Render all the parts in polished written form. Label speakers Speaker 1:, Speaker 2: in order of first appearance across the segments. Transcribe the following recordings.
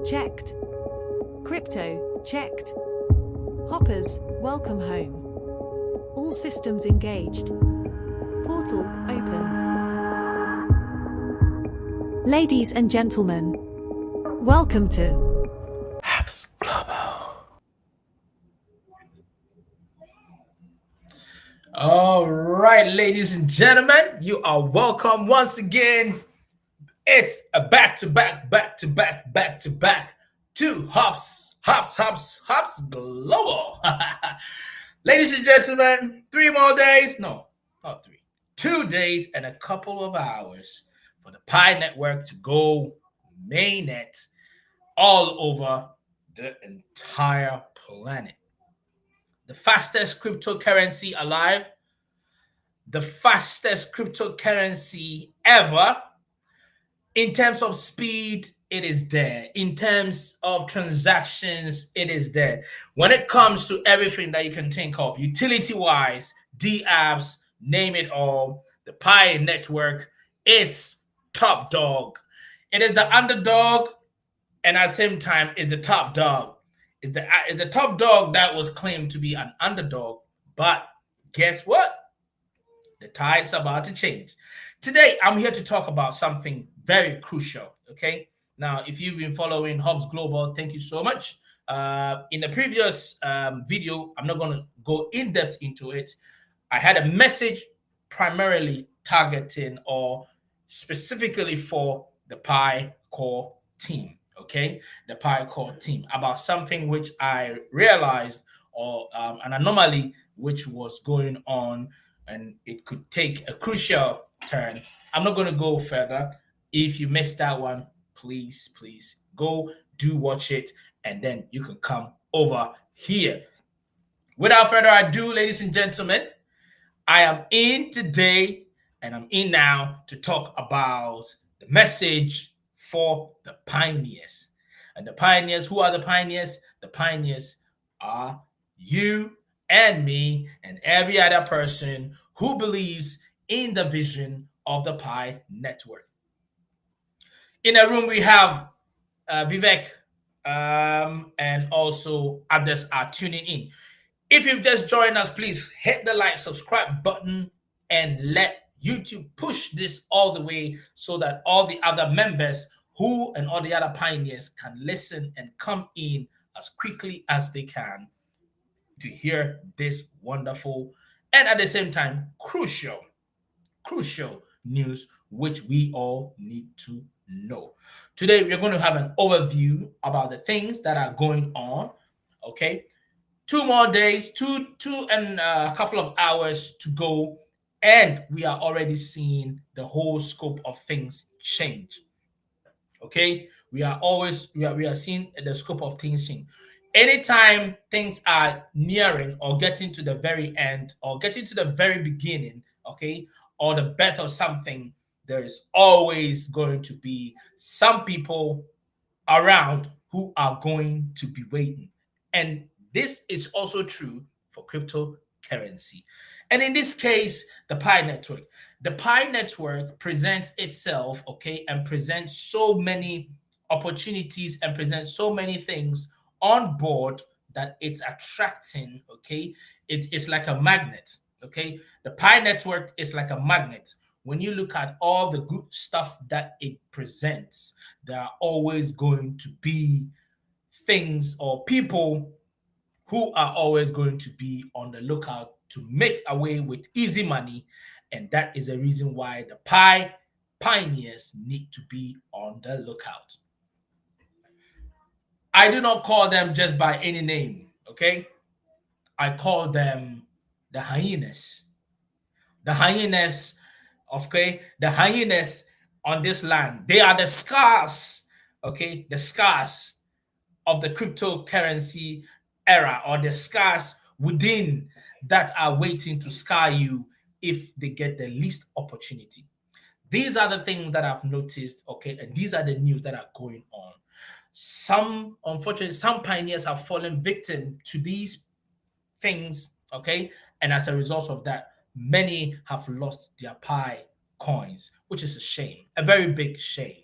Speaker 1: checked. Crypto, checked. Hoppers, welcome home. All systems engaged. Portal, open. Ladies and gentlemen, welcome to
Speaker 2: Apps Global. All right, ladies and gentlemen, you are welcome once again. It's a back-to-back two hops global. Ladies and gentlemen, 3 more days. No, not 3. 2 days and a couple of hours for the Pi network to go mainnet all over the entire planet. The fastest cryptocurrency alive, the fastest cryptocurrency ever. In terms of speed, it is there. In terms of transactions, it is there. When it comes to everything that you can think of, utility-wise, DApps, name it all, the Pi network is top dog. It is the underdog, and at the same time, it's the top dog. It's the top dog that was claimed to be an underdog, but guess what? The tide's about to change. Today, I'm here to talk about something very crucial, okay? Now, if you've been following Hubs Global, thank you so much. In the previous video, I'm not going to go in depth into it. I had a message primarily targeting or specifically for the Pi Core team, okay? The Pi Core team, about something which I realized or an anomaly which was going on, and it could take a crucial turn. I'm not going to go further. If you missed that one, please go do watch it, and then you can come over here. Without further ado, ladies and gentlemen, I am in today and I'm in now to talk about the message for the pioneers. And the pioneers, who are the pioneers? The pioneers are you and me and every other person who believes in the vision of the Pi network. In the room, we have Vivek, and also others are tuning in. If you've just joined us, please hit the like, subscribe button, and let YouTube push this all the way so that all the other members and all the other pioneers can listen and come in as quickly as they can to hear this wonderful and at the same time crucial news which we all need to know. Today we're going to have an overview about the things that are going on. Okay, 2 more days, two and a couple of hours to go, and we are already seeing the whole scope of things change. Okay, we are seeing the scope of things change. Anytime things are nearing or getting to the very end or getting to the very beginning, okay, or the birth of something, there is always going to be some people around who are going to be waiting. And this is also true for cryptocurrency. And in this case, the Pi network. The Pi network presents itself, okay, and presents so many opportunities and presents so many things on board that it's attracting, okay? It's like a magnet, okay? The Pi network is like a magnet. When you look at all the good stuff that it presents, there are always going to be things or people who are always going to be on the lookout to make away with easy money. And that is the reason why the Pi pioneers need to be on the lookout. I do not call them just by any name, okay? I call them the hyenas. The hyenas, okay? The hyenas on this land. They are the scars, okay? The scars of the cryptocurrency era, or the scars within that are waiting to scar you if they get the least opportunity. These are the things that I've noticed, okay? And these are the news that are going on. Unfortunately, some pioneers have fallen victim to these things, okay? And as a result of that, many have lost their Pi coins, which is a shame, a very big shame.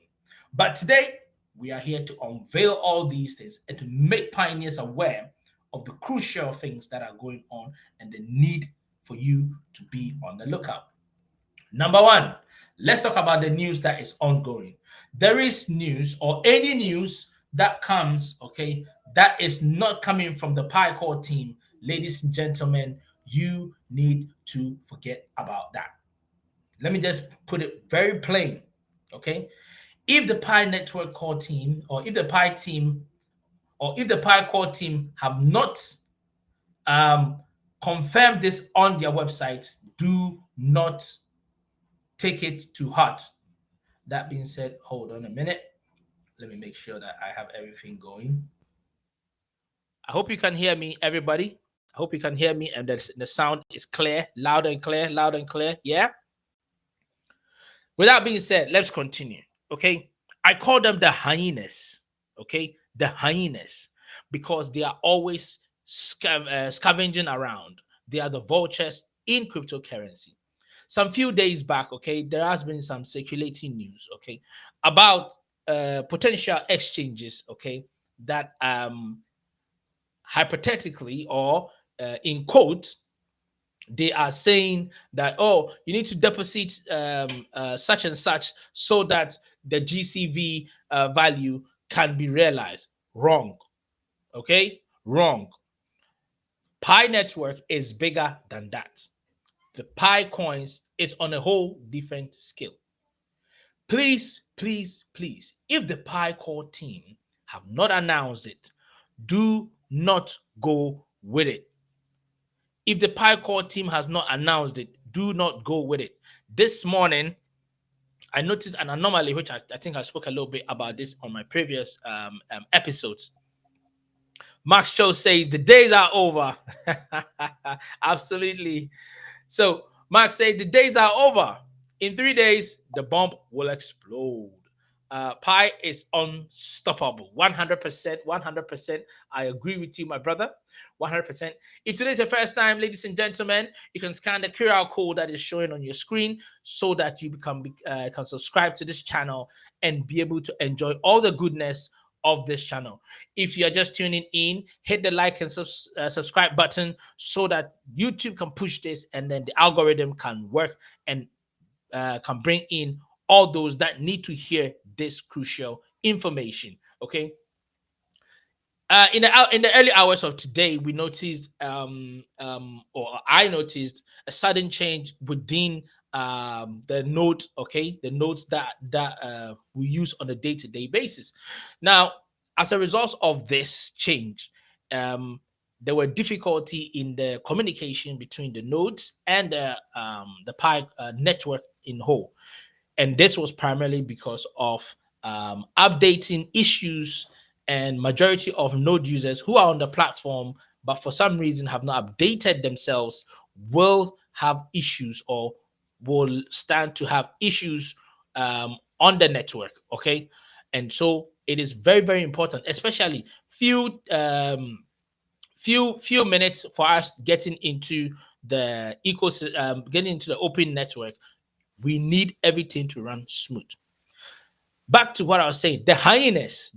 Speaker 2: But today, We are here to unveil all these things and to make pioneers aware of the crucial things that are going on and the need for you to be on the lookout. Number one, let's talk about the news that is ongoing. There is news or any news that comes, okay, that is not coming from the PyCore team. Ladies and gentlemen, you need to forget about that. Let me just put it very plain, okay? If the Pi Network core team, or if the Pi team, or if the Pi core team have not um, confirmed this on their website, do not take it to heart. That being said, hold on a minute. Let me make sure that I have everything going. I hope you can hear me, everybody. I hope you can hear me and the sound is clear, loud and clear, loud and clear. Yeah. With that being said, let's continue. Okay. I call them the hyenas. Okay. The hyenas, because they are always scavenging around. They are the vultures in cryptocurrency. Some few days back, okay, there has been some circulating news, okay, about potential exchanges, okay, that hypothetically or in quotes, they are saying that, oh, you need to deposit such and such so that the GCV value can be realized. Wrong. Okay, wrong. Pi network is bigger than that. The Pi coins is on a whole different scale. Please, please, please, if the Pi core team have not announced it, do not go with it. If the Pi core team has not announced it, do not go with it. This morning, I noticed an anomaly, which I think I spoke a little bit about this on my previous episodes. Max Cho says the days are over. Absolutely. So Max said the days are over. In 3 days, the bomb will explode. Pi is unstoppable. 100%, 100%. I agree with you, my brother. 100%. If today is your first time, ladies and gentlemen, you can scan the QR code that is showing on your screen so that you can subscribe to this channel and be able to enjoy all the goodness of this channel. If you're just tuning in, hit the like and subscribe button so that YouTube can push this and then the algorithm can work and can bring in all those that need to hear this crucial information. Okay. In the early hours of today, we noticed, or I noticed, a sudden change within the node. Okay, the nodes that we use on a day-to-day basis. Now, as a result of this change, there were difficulty in the communication between the nodes and the Pi network in whole, and this was primarily because of updating issues, and majority of node users who are on the platform but for some reason have not updated themselves will have issues or will stand to have issues on the network. Okay, and so it is very, very important, especially few minutes for us getting into the ecosystem, getting into the open network. We need everything to run smooth. Back to what I was saying, the hyenas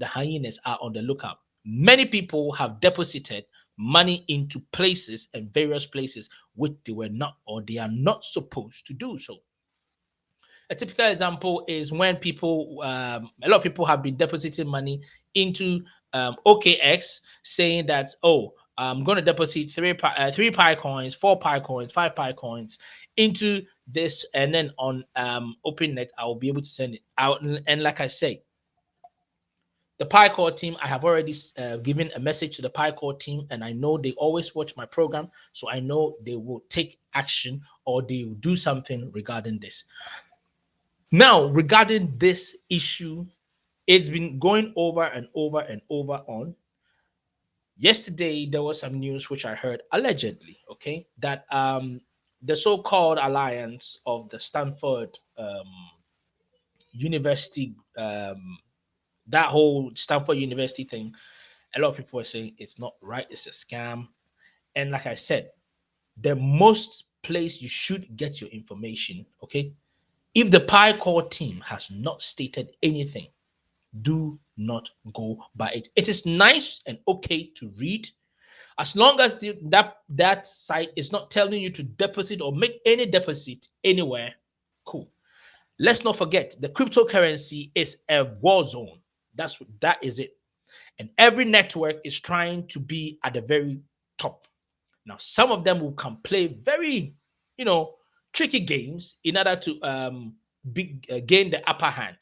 Speaker 2: are on the lookout. Many people have deposited money into places and various places which they were not, or they are not supposed to do so. A typical example is when a lot of people have been depositing money into OKX, saying that, oh, I'm going to deposit three Pi coins, 4 Pi coins, 5 Pi coins into this, and then on OpenNet, I will be able to send it out. And like I say, the Pi Core team, I have already given a message to the Pi Core team, and I know they always watch my program, so I know they will take action or they will do something regarding this. Now, regarding this issue, it's been going over and over and over on. Yesterday, there was some news which I heard allegedly, okay, that the so-called alliance of the Stanford University, that whole Stanford University thing, a lot of people are saying it's not right, it's a scam. And like I said, the most place you should get your information, okay, if the Pi Core team has not stated anything, Do not go by it. It is nice and okay to read, as long as that site is not telling you to deposit or make any deposit anywhere. Cool. Let's not forget, the cryptocurrency is a war zone. That is it. And every network is trying to be at the very top. Now, some of them will come play very, tricky games in order to gain the upper hand.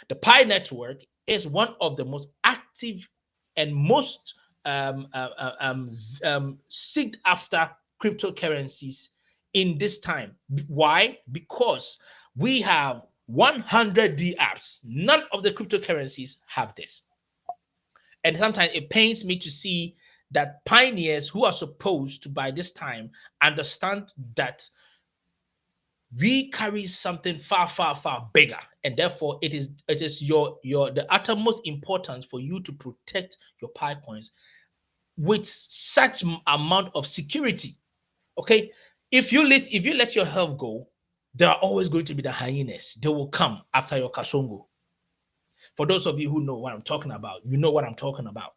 Speaker 2: The Pi network is one of the most active and most sought after cryptocurrencies in this time. Why? Because we have 100 DApps. None of the cryptocurrencies have this. And sometimes it pains me to see that pioneers who are supposed to, by this time, understand that we carry something far, far, far bigger, and therefore it is your the uttermost importance for you to protect your Pi coins with such amount of security. Okay, if you let your health go, there are always going to be the hyenas. They will come after your kasongo. For those of you who know what I'm talking about, you know what I'm talking about.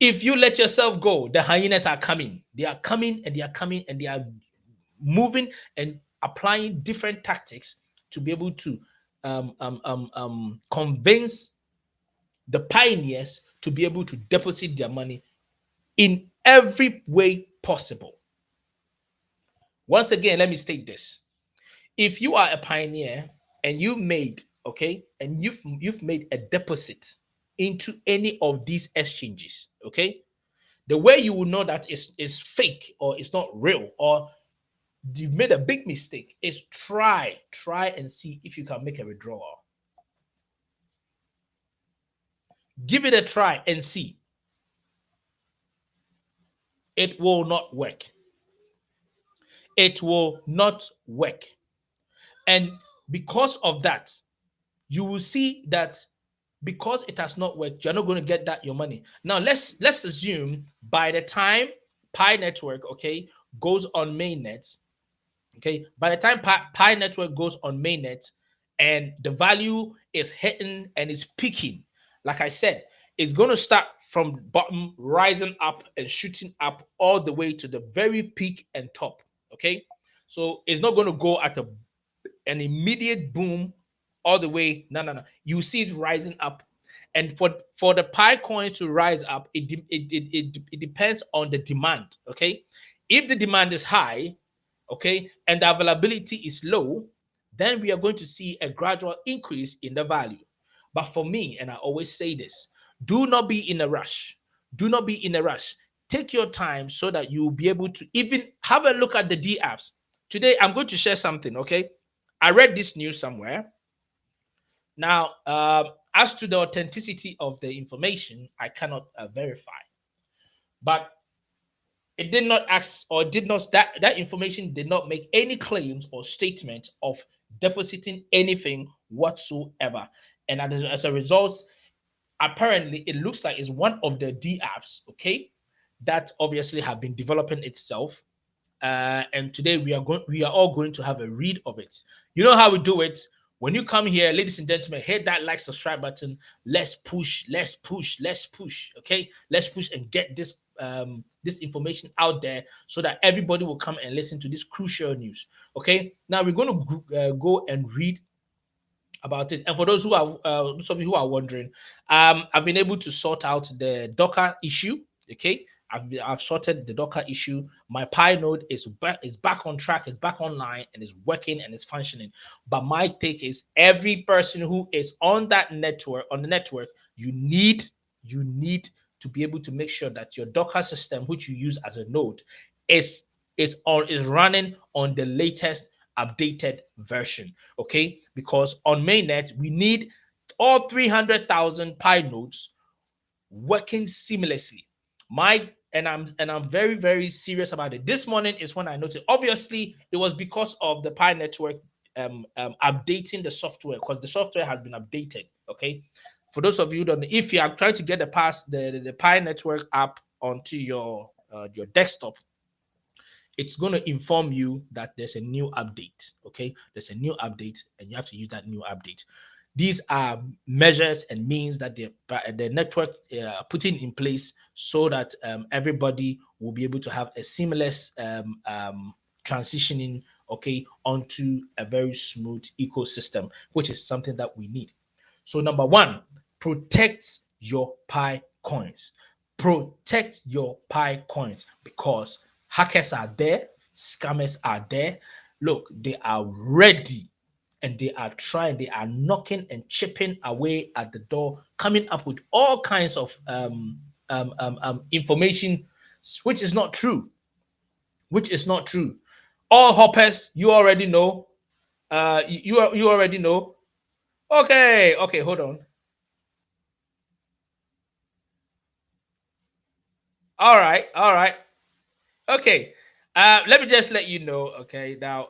Speaker 2: If you let yourself go, the hyenas are coming. They are coming and they are coming and they are moving and applying different tactics to be able to convince the pioneers to be able to deposit their money in every way possible. Once again, let me state this. If you are a pioneer and you've made a deposit into any of these exchanges, okay, the way you will know that is fake or it's not real or you've made a big mistake is try and see if you can make a withdrawal. Give it a try and see. It will not work. It will not work. And because of that, you will see that because it has not worked, you're not going to get that your money. Now let's assume by the time Pi network, okay, goes on mainnet, okay, by the time Pi network goes on mainnet and the value is hitting and is peaking, like I said, it's going to start from bottom, rising up and shooting up all the way to the very peak and top. Okay, so it's not going to go at an immediate boom all the way. No. You see it rising up, and for the Pi coin to rise up, it depends on the demand. Okay, if the demand is high, okay, and the availability is low, then we are going to see a gradual increase in the value. But for me, and I always say this, do not be in a rush. Do not be in a rush. Take your time so that you will be able to even have a look at the D apps. Today, I'm going to share something, okay? I read this news somewhere. Now, as to the authenticity of the information, I cannot verify. But it did not ask or did not that information did not make any claims or statements of depositing anything whatsoever. And as a result, apparently it looks like it's one of the D apps, okay, that obviously have been developing itself. And today we are all going to have a read of it. You know how we do it. When you come here, ladies and gentlemen, hit that like subscribe button. Let's push, let's push, let's push. Okay, let's push and get this information out there so that everybody will come and listen to this crucial news. Okay, now we're going to go and read about it. And for those of you who are wondering, I've been able to sort out the Docker issue. Okay, I've sorted the Docker issue. My Pi node is back on track, it's back online, and it's working and it's functioning. But my take is every person who is on the network, you need to be able to make sure that your Docker system, which you use as a node, is running on the latest updated version. Okay, because on mainnet we need all 300,000 Pi nodes working seamlessly. I'm very, very serious about it. This morning is when I noticed. Obviously, it was because of the Pi network updating the software, because the software has been updated. Okay, for those of you who don't know, if you are trying to get the Pi network app onto your desktop, it's going to inform you that there's a new update. Okay, there's a new update, and you have to use that new update. These are measures and means that the network putting in place so that everybody will be able to have a seamless transitioning, okay, onto a very smooth ecosystem, which is something that we need. So number one, protect your Pi coins. Protect your Pi coins because hackers are there, scammers are there. Look, they are ready and they are trying, they are knocking and chipping away at the door, coming up with all kinds of information, which is not true. Which is not true. All hoppers, you already know. You already know. Okay, okay, hold on. All right, all right. Okay. Let me just let you know. Okay, now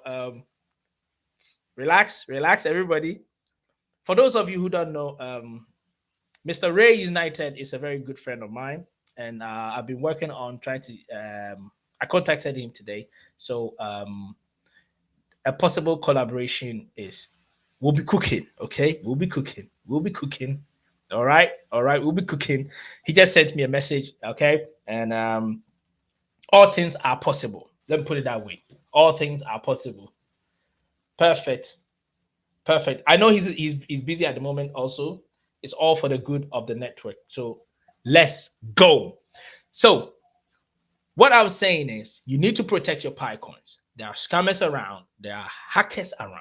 Speaker 2: relax, relax, everybody. For those of you who don't know, Mr. Ray United is a very good friend of mine, and I've been working on trying to. I contacted him today, so a possible collaboration is we'll be cooking. Okay, we'll be cooking. We'll be cooking. All right, we'll be cooking. He just sent me a message. Okay, and all things are possible. Let me put it that way. All things are possible. Perfect. Perfect. I know he's busy at the moment also. It's all for the good of the network. So let's go. So what I was saying is you need to protect your Pi coins. There are scammers around, there are hackers around.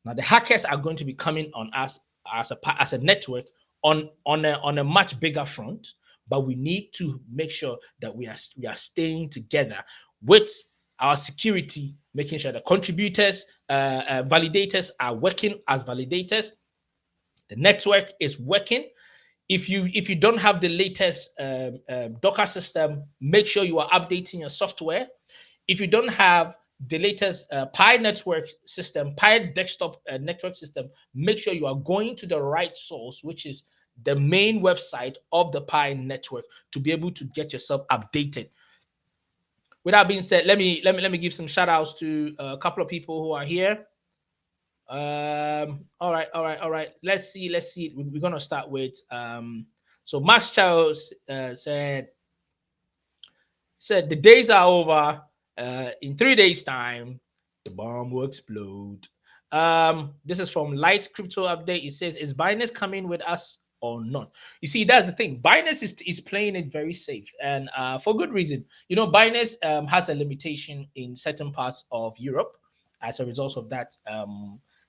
Speaker 2: Now the hackers are going to be coming on us as a network on a much bigger front, but we need to make sure that we are staying together with our security, making sure the contributors, validators are working as validators. The network is working. If you don't have the latest Docker system, make sure you are updating your software. If you don't have the latest Pi network system, Pi desktop network system, make sure you are going to the right source, which is the main website of the Pi network, to be able to get yourself updated. With that being said, let me give some shout outs to a couple of people who are here. All right, all right, all right. Let's see, let's see. We're gonna start with so Max Charles said the days are over. In 3 days' time, the bomb will explode. This is from Light Crypto Update. It says, is Binance coming with us or not? You see, that's the thing. Binance is playing it very safe, and for good reason. You know, Binance has a limitation in certain parts of Europe. As a result of that,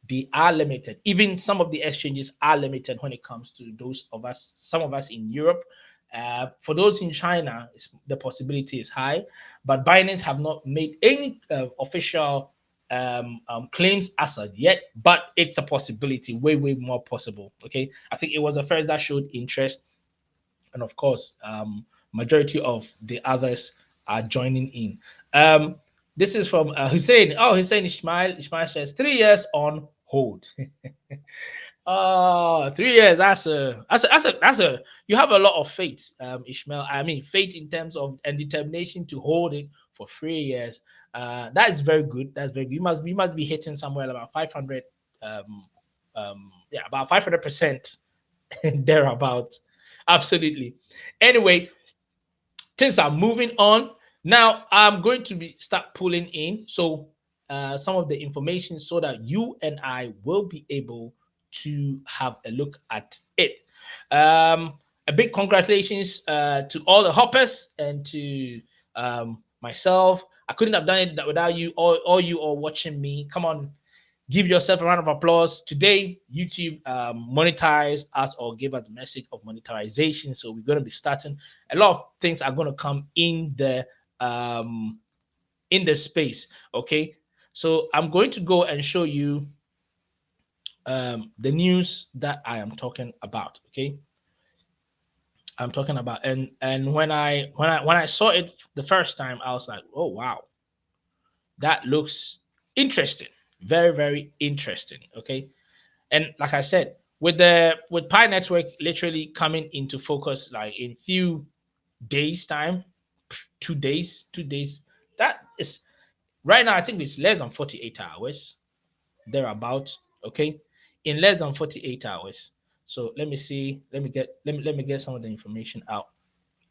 Speaker 2: they are limited. Even some of the exchanges are limited when it comes to those of us, some of us in Europe. For those in China, the possibility is high, but Binance have not made any official claims as of yet, but it's a possibility, way, way more possible. Okay, I think it was the first that showed interest, and of course, majority of the others are joining in. This is from Hussein. Oh, Hussein Ismail. Ismail says 3 years on hold. Oh, 3 years. That's a. You have a lot of faith, Ishmael. I mean, faith in terms of and determination to hold it for 3 years. That is very good. That's very good. You must be hitting somewhere about 500. Yeah, about 500% thereabout. Absolutely. Anyway, things are moving on. Now I'm going to start pulling in some of the information so that you and I will be able to have a look at it. A big congratulations to all the hoppers and to myself. I couldn't have done it without you, all you all watching me. Come on, give yourself a round of applause. Today, YouTube monetized us or gave us the message of monetization. So we're going to be starting. A lot of things are going to come in the space. Okay, so I'm going to go and show you the news that I am talking about. Okay, I'm talking about, and when I saw it the first time, I was like, oh wow, that looks interesting, very very interesting. Okay, and like I said, with Pi Network literally coming into focus like in few days time, 2 days. That is right now. I think it's less than 48 hours thereabout. Okay, in less than 48 hours. So let me see. Let me get some of the information out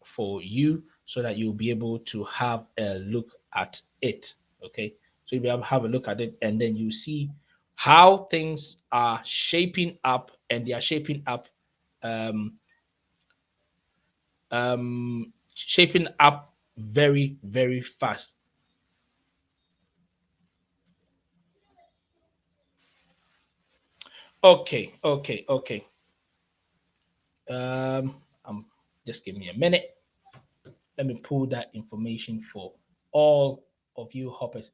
Speaker 2: for you so that you'll be able to have a look at it. Okay. So you'll be able to have a look at it and then you see how things are shaping up, and they are shaping up um shaping up very, very fast. Okay. Just give me a minute. Let me pull that information for all of you hoppers.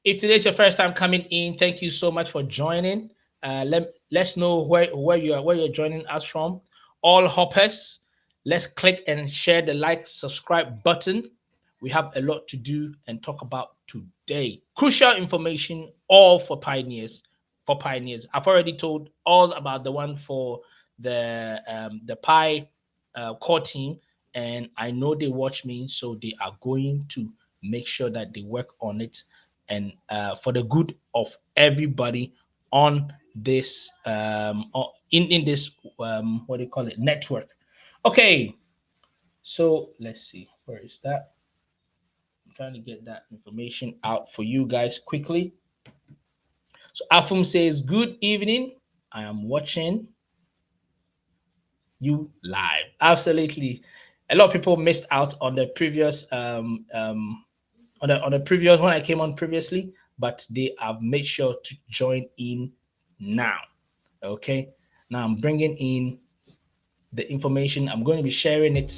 Speaker 2: If today's your first time coming in, thank you so much for joining. Let's know where you're joining us from. All hoppers, let's click and share the like subscribe button. We have a lot to do and talk about today. Crucial information, all for pioneers. For pioneers, I've already told all about the one for the Pi core team, and I know they watch me, so they are going to make sure that they work on it and for the good of everybody on this in this what do you call it, network. Okay, so let's see, where is that? I'm trying to get that information out for you guys quickly. So Afum says, good evening, I am watching you live. Absolutely. A lot of people missed out on the previous on the previous one I came on previously, but they have made sure to join in now. Okay. Now I'm bringing in the information. I'm going to be sharing it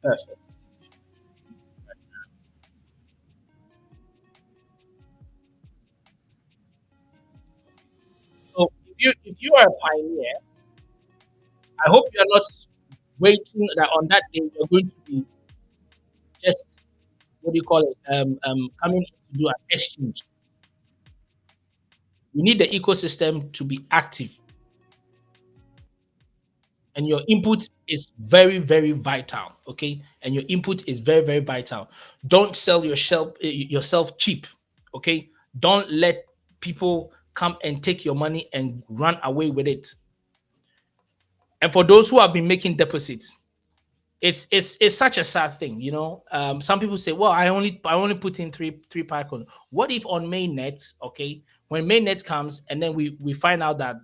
Speaker 2: first. So if you are a pioneer, I hope you are not waiting that on that day you're going to be just, what do you call it, coming to do an exchange. You need the ecosystem to be active, and your input is very, very vital. Okay, and your input is very, very vital. Don't sell yourself cheap. Okay, don't let people come and take your money and run away with it. And for those who have been making deposits, it's such a sad thing, you know. Some people say, well, I only put in three Python. What if on mainnet, okay, when mainnet comes and then we find out that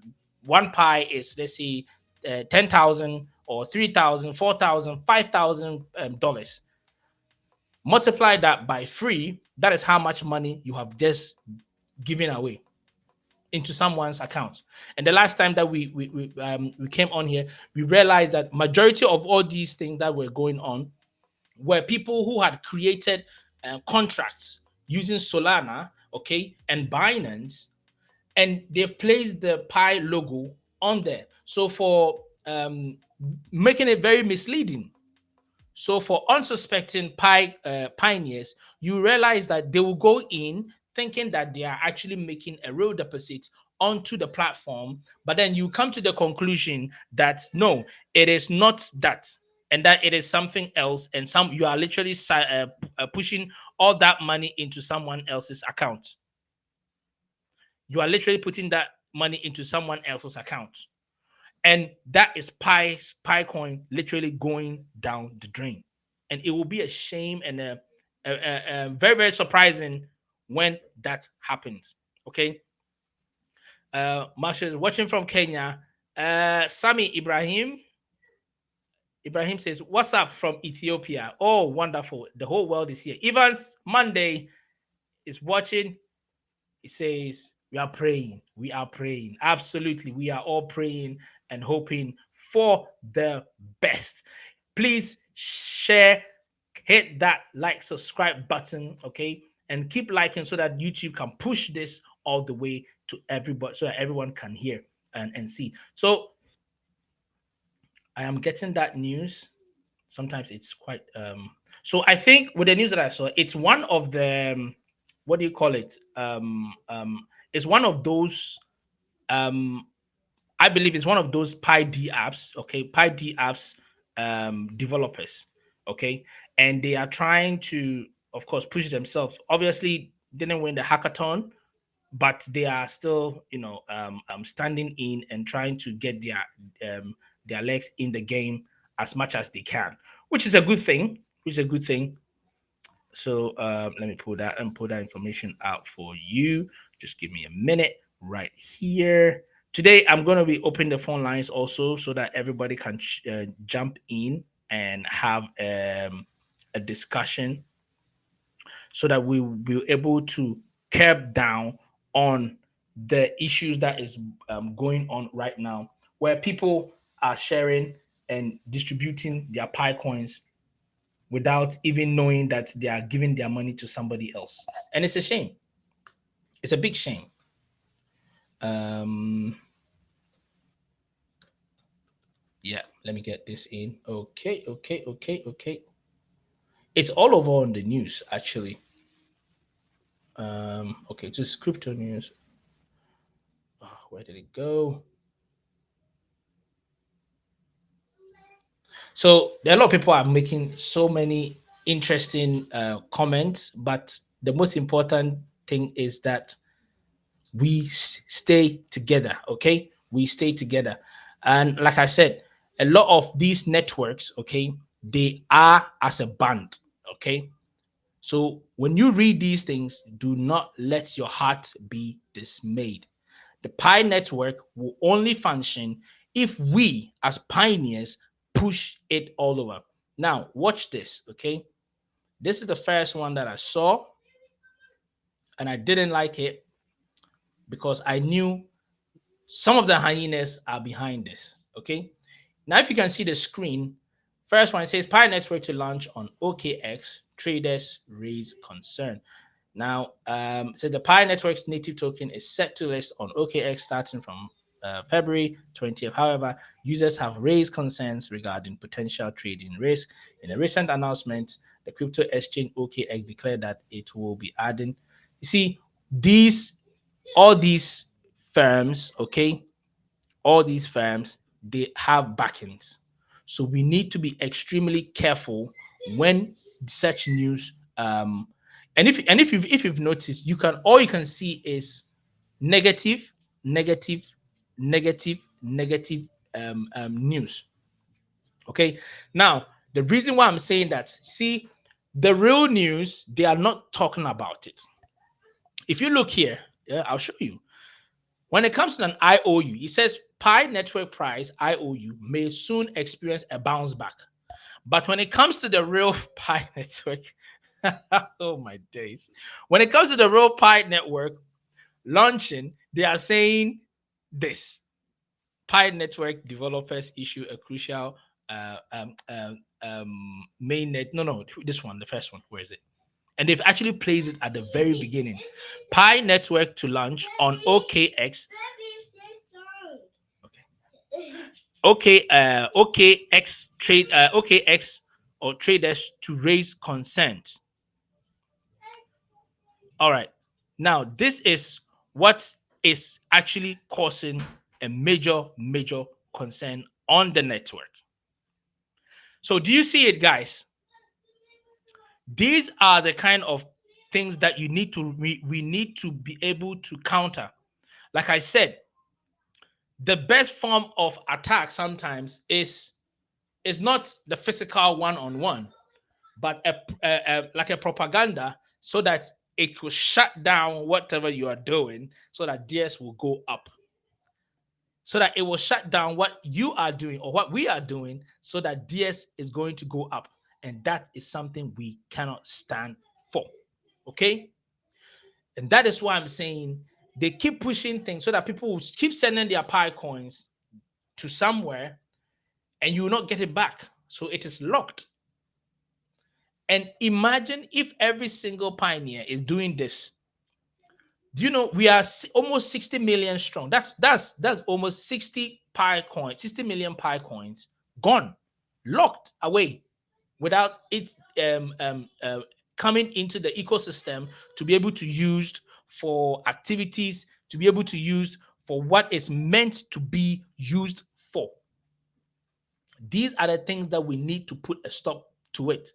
Speaker 2: one pi is, let's say, 10,000 or 3,000, 4,000, $5,000, multiply that by free. That is how much money you have just given away into someone's account. And the last time that we came on here, we realized that majority of all these things that were going on were people who had created contracts using Solana, okay, and Binance, and they placed the Pi logo on there. So for making it very misleading. So for unsuspecting pioneers, you realize that they will go in thinking that they are actually making a real deposit onto the platform, but then you come to the conclusion that no, it is not that, and that it is something else, and some you are literally pushing all that money into someone else's account. You are literally putting that money into someone else's account, and that is Picoin literally going down the drain. And it will be a shame and a very, very surprising when that happens. Okay. Marshall watching from Kenya. Sami Ibrahim says, what's up from Ethiopia? Oh, wonderful. The whole world is here. Evans Monday is watching. It says, we are praying. We are praying. Absolutely. We are all praying and hoping for the best. Please share, hit that like, subscribe button, okay? And keep liking so that YouTube can push this all the way to everybody so that everyone can hear and see. So I am getting that news. Sometimes it's quite so I think with the news that I saw, it's one of the what do you call it? It's one of those um I believe it's one of those Pi apps, okay, Pi apps developers, okay, and they are trying to, of course, push themselves. Obviously, didn't win the hackathon, but they are still, standing in and trying to get their legs in the game as much as they can, which is a good thing. Which is a good thing. So let me pull that information out for you. Just give me a minute right here. Today I'm going to be opening the phone lines also so that everybody can jump in and have a discussion so that we will be able to curb down on the issues that is going on right now, where people are sharing and distributing their Pi coins without even knowing that they are giving their money to somebody else. And it's a shame. It's a big shame. Um, yeah, let me get this in. Okay. It's all over on the news, actually. Okay, just crypto news. Oh, where did it go? So there are a lot of people are making so many interesting comments, but the most important thing is that we stay together. Okay, we stay together, and like I said, a lot of these networks, okay, they are as a band. Okay, so when you read these things, do not let your heart be dismayed. The Pi network will only function if we, as pioneers, push it all over. Now, watch this, okay? This is the first one that I saw, and I didn't like it because I knew some of the hyenas are behind this, okay? Now, if you can see the screen, first one, it says Pi network to launch on OKX, traders raise concern. Now, so the Pi Network's native token is set to list on OKX starting from February 20th. However, users have raised concerns regarding potential trading risk. In a recent announcement, the crypto exchange OKX declared that it will be adding. You see, all these firms, okay, all these firms, they have backings. So we need to be extremely careful when such news if you've noticed, all you can see is negative, negative, negative news. Okay. Now, the reason why I'm saying that, see, the real news, they are not talking about it. If you look here, yeah, I'll show you. When it comes to an IOU, it says Pi network price IOU may soon experience a bounce back. But when it comes to the real Pi network, oh my days. When it comes to the real Pi network launching, they are saying this. Pi network developers issue a crucial mainnet. No, this one, the first one. Where is it? And they've actually placed it at the very beginning. Pi network to launch on OKX. OKX trade OKX or traders to raise concerns. All right. Now, this is what is actually causing a major concern on the network. So, do you see it, guys? These are the kind of things that we need to be able to counter. Like I said, the best form of attack sometimes is not the physical one-on-one, but like a propaganda, so that it will shut down whatever you are doing, so that DS will go up, so that it will shut down what you are doing or what we are doing, so that DS is going to go up. And that is something we cannot stand for. Okay. And that is why I'm saying they keep pushing things so that people will keep sending their Pi coins to somewhere and you will not get it back. So it is locked. And imagine if every single pioneer is doing this. Do you know we are almost 60 million strong? That's almost 60 Pi coins, 60 million Pi coins gone, locked away, without it coming into the ecosystem to be able to use for activities, to be able to use for what is meant to be used for. These are the things that we need to put a stop to it.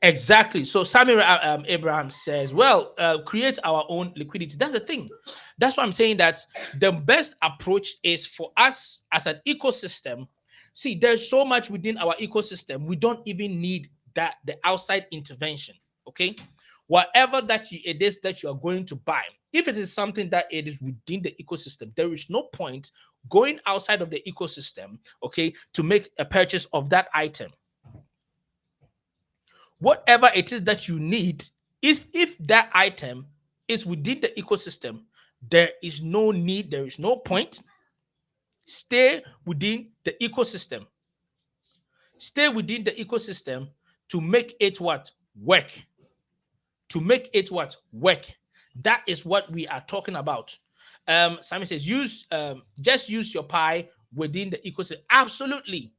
Speaker 2: Exactly. So Samuel Abraham says, well, create our own liquidity. That's the thing. That's why I'm saying that the best approach is for us as an ecosystem. See, there's so much within our ecosystem. We don't even need that the outside intervention. Okay. Whatever that it is that you are going to buy, if it is something that it is within the ecosystem, there is no point going outside of the ecosystem, okay, to make a purchase of that item. Whatever it is that you need, is if that item is within the ecosystem, there is no need, there is no point. Stay within the ecosystem. Stay within the ecosystem to make it what? Work. To make it what? Work. That is what we are talking about. Simon says, just use your pie within the ecosystem. Absolutely.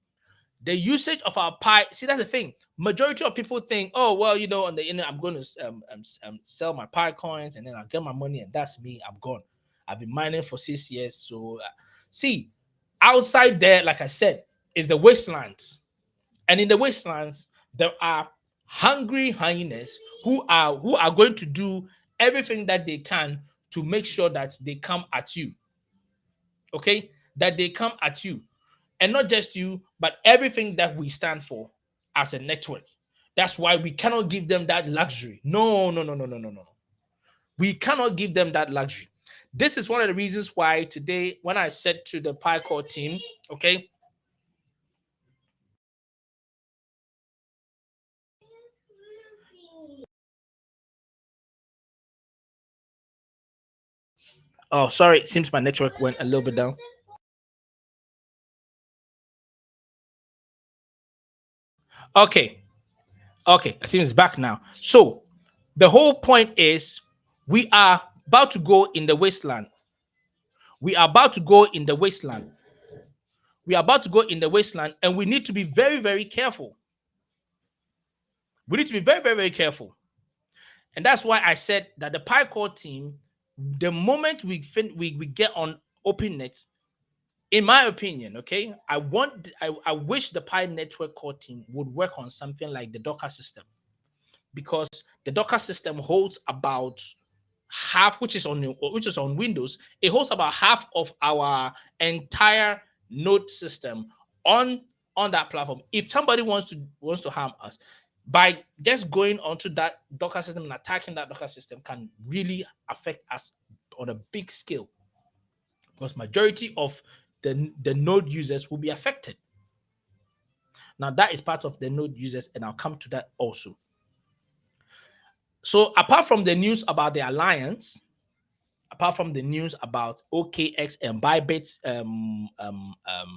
Speaker 2: The usage of our pie, see, that's the thing. Majority of people think, oh, well, on the internet, I'm going to sell my pie coins and then I'll get my money and that's me. I'm gone. I've been mining for 6 years. So, see, outside there, like I said, is the wastelands. And in the wastelands, there are hungry hyenas who are going to do everything that they can to make sure that they come at you. Okay? That they come at you. And not just you, but everything that we stand for as a network. That's why we cannot give them that luxury. No, no, no, no, no, no, no. We cannot give them that luxury. This is one of the reasons why today, when I said to the PyCore team, okay, oh, sorry, it seems my network went a little bit down. Okay, okay, I think it's back now. So the whole point is we are about to go in the wasteland. We are about to go in the wasteland. We are about to go in the wasteland, and we need to be very, very careful. We need to be very, very, very careful. And that's why I said that the PyCore team, the moment we get on OpenNet, in my opinion, okay, I wish the Pi Network core team would work on something like the Docker system, because the Docker system holds about half, which is on Windows. It holds about half of our entire node system on on that platform. If somebody wants to harm us, by just going onto that Docker system and attacking that Docker system, can really affect us on a big scale, because majority of the node users will be affected. Now that is part of the node users, and I'll come to that also. So apart from the news about the alliance, apart from the news about OKX and Bybit's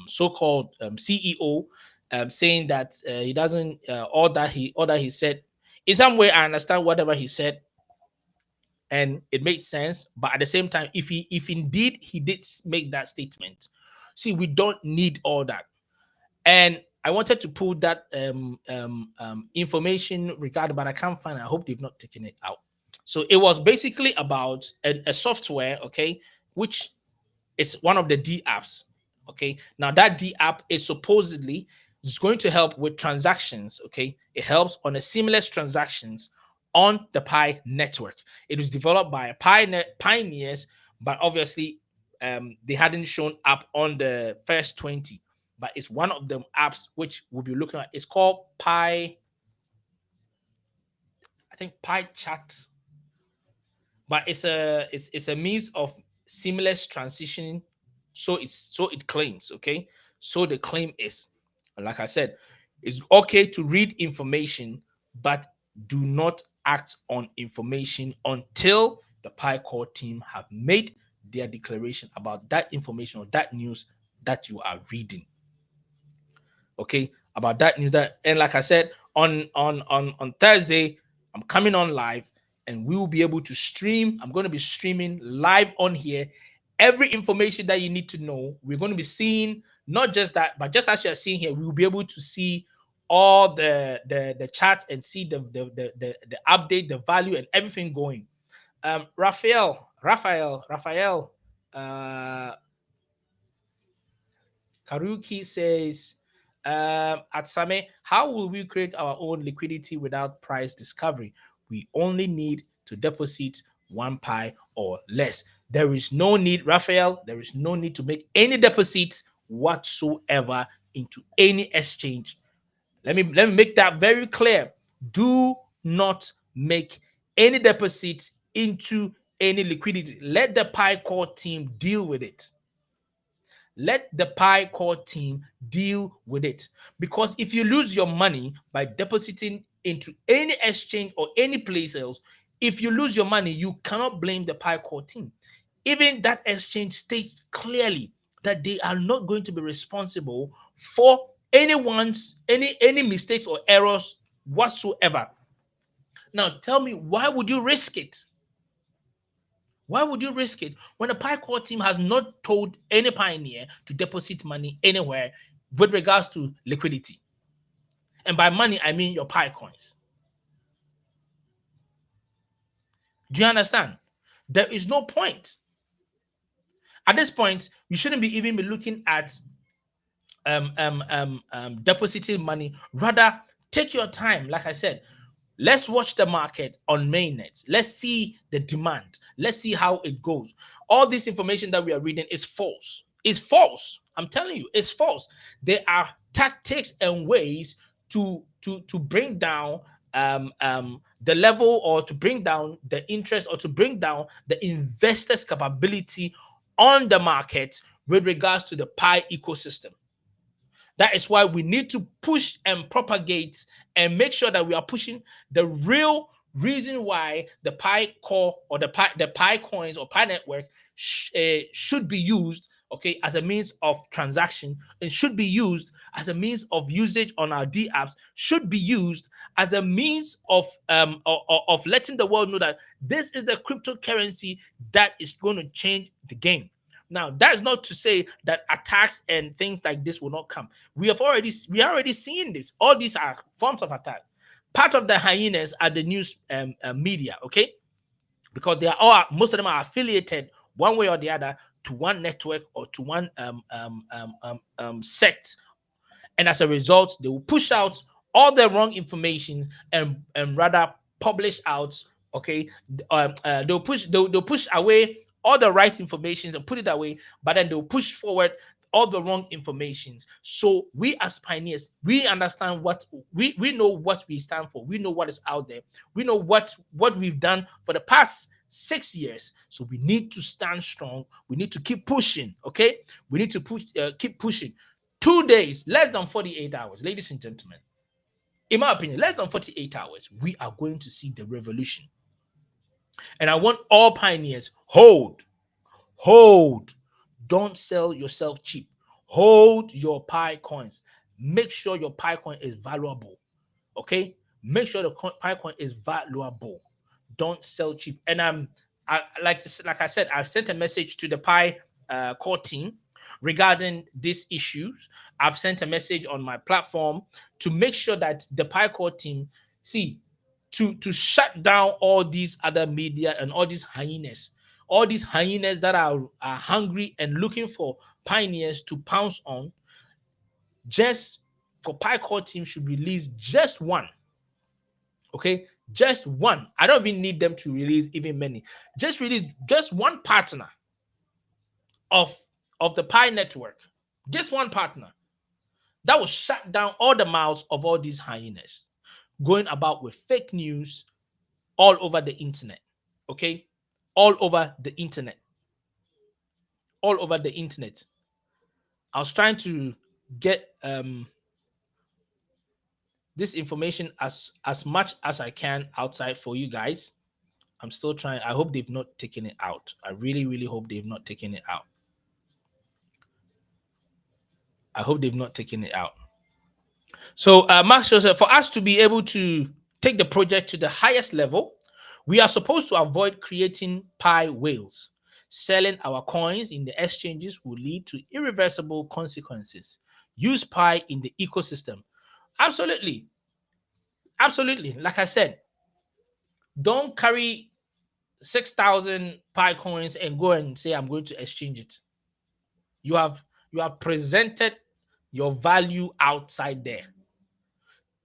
Speaker 2: so-called CEO saying that he doesn't all that he said, in some way I understand whatever he said and it makes sense, but at the same time, if indeed he did make that statement, see, we don't need all that. And I wanted to pull that information regarding, but I can't find it. I hope they've not taken it out. So it was basically about a software, okay, which is one of the D apps. Okay, now that D app is supposedly is going to help with transactions. Okay, it helps on a seamless transactions on the Pi network. It was developed by pioneers, but obviously they hadn't shown up on the first 20. But it's one of the apps which we'll be looking at. It's called Pi, I think Pi Chat, but it's a means of seamless transition. So it claims, okay. So the claim is, like I said, it's okay to read information, but do not act on information until the Pi core team have made their declaration about that information or that news that you are reading. Okay, about that news. That, and like I said, on Thursday, I'm coming on live, and we will be able to stream. I'm going to be streaming live on here every information that you need to know. We're going to be seeing not just that, but just as you are seeing here, we will be able to see all the chat and see the update, the value, and everything going. Raphael, Karuki says, At Same, how will we create our own liquidity without price discovery? We only need to deposit 1 pi or less. There is no need, Raphael, there is no need to make any deposits whatsoever into any exchange. Let me make that very clear. Do not make any deposit into any liquidity. Let the Pi Core team deal with it. Let the Pi Core team deal with it. Because if you lose your money by depositing into any exchange or any place else, if you lose your money, you cannot blame the Pi Core team. Even that exchange states clearly that they are not going to be responsible for anyone's any mistakes or errors whatsoever. Now tell me, why would you risk it? Why would you risk it when the Pi Core team has not told any pioneer to deposit money anywhere with regards to liquidity? And by money, I mean your Pi coins. Do you understand? There is no point. At this point, you shouldn't be even be looking at depositing money. Rather, take your time. Like I said, let's watch the market on mainnet. Let's see the demand. Let's see how it goes. All this information that we are reading is false. It's false. I'm telling you, it's false. There are tactics and ways to bring down the level, or to bring down the interest, or to bring down the investors' capability on the market with regards to the Pi ecosystem. That is why we need to push and propagate and make sure that we are pushing the real reason why the Pi core, or the Pi coins or Pi network should be used, okay, as a means of transaction. It should be used as a means of usage on our DApps, should be used as a means of letting the world know that this is the cryptocurrency that is going to change the game. Now, that's not to say that attacks and things like this will not come. We are already seeing this. All these are forms of attack. Part of the hyenas are the news media, okay? Because they are all, most of them are affiliated one way or the other to one network or to one sect, and as a result, they will push out all the wrong information and rather publish out, okay, they'll push away all the right information and put it away, but then they'll push forward all the wrong informations. So we as pioneers, we understand what we know, what we stand for. We know what is out there. We know what we've done for the past 6 years. So we need to stand strong. We need to keep pushing. Okay, we need to keep pushing. 2 days, less than 48 hours, ladies and gentlemen. In my opinion, less than 48 hours, we are going to see the revolution. And I want all pioneers, hold. Don't sell yourself cheap. Hold your Pi coins. Make sure your Pi coin is valuable. Okay? Make sure the Pi coin is valuable. Don't sell cheap. And like I said, I've sent a message to the Pi core team regarding these issues. I've sent a message on my platform to make sure that the Pi core team to shut down all these other media and all these hyenas that are hungry and looking for pioneers to pounce on. Just for Pi core team should release just one. Okay, just one. I don't even need them to release even many. Just release just one partner of the Pi network. Just one partner that will shut down all the mouths of all these hyenas going about with fake news all over the internet. Okay, all over the internet. All over the internet. I was trying to get this information as much as I can outside for you guys. I'm still trying. I hope they've not taken it out. I really, really hope they've not taken it out. I hope they've not taken it out. So, Max Joseph, for us to be able to take the project to the highest level, we are supposed to avoid creating Pi whales. Selling our coins in the exchanges will lead to irreversible consequences. Use Pi in the ecosystem. Absolutely. Absolutely. Like I said, don't carry 6,000 Pi coins and go and say, I'm going to exchange it. You have presented your value outside there.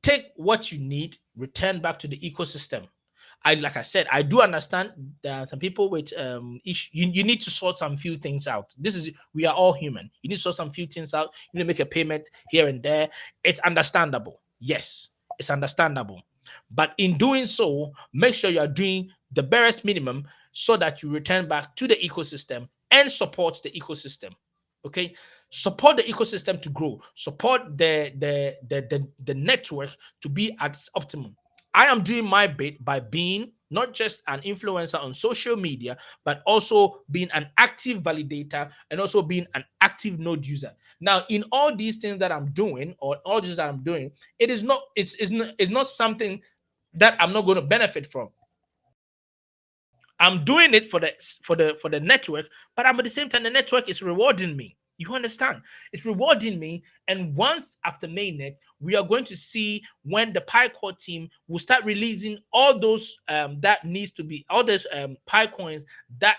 Speaker 2: Take what you need, return back to the ecosystem. Like I said, I do understand that some people with you need to sort some few things out. We are all human. You need to sort some few things out. You need to make a payment here and there. It's understandable. Yes, it's understandable. But in doing so, make sure you are doing the barest minimum so that you return back to the ecosystem and support the ecosystem. Okay, support the ecosystem to grow. Support the network to be at its optimum. I am doing my bit by being not just an influencer on social media, but also being an active validator and also being an active node user. Now, in all these things that I'm doing, or all these that I'm doing, it's not something that I'm not going to benefit from. I'm doing it for the network, but I'm at the same time the network is rewarding me. You understand? It's rewarding me. And once after mainnet, we are going to see when the PyCore team will start releasing all those that needs to be all those PyCoins that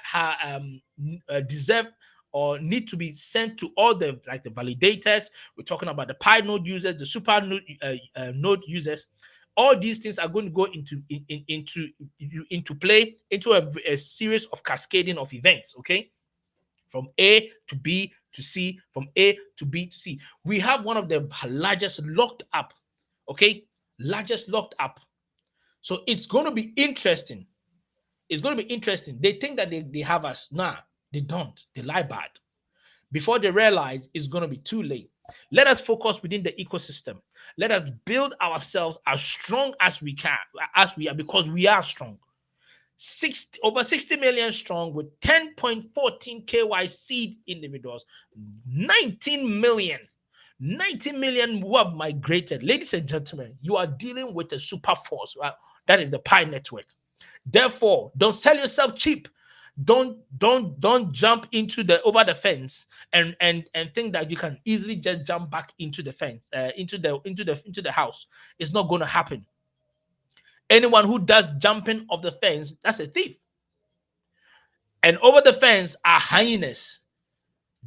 Speaker 2: deserve or need to be sent to all the like the validators. We're talking about the Pi node users, the super node users. All these things are going to go into play into a series of cascading of events. Okay, from A to B to C, from A to B to C. We have one of the largest locked up. Okay, largest locked up. So it's going to be interesting. It's going to be interesting. They think that they have us. Nah, they don't. They lie bad. Before they realize it's going to be too late. Let us focus within the ecosystem. Let us build ourselves as strong as we can, as we are, because we are strong. Over 60 million strong with 10.14 KYC individuals, 19 million. 90 million who have migrated. Ladies and gentlemen, you are dealing with a super force. Right? That is the Pi network. Therefore, don't sell yourself cheap. Don't jump into the over the fence and think that you can easily just jump back into the fence, into the house. It's not going to happen. Anyone who does jumping off the fence, that's a thief. And over the fence are hyenas,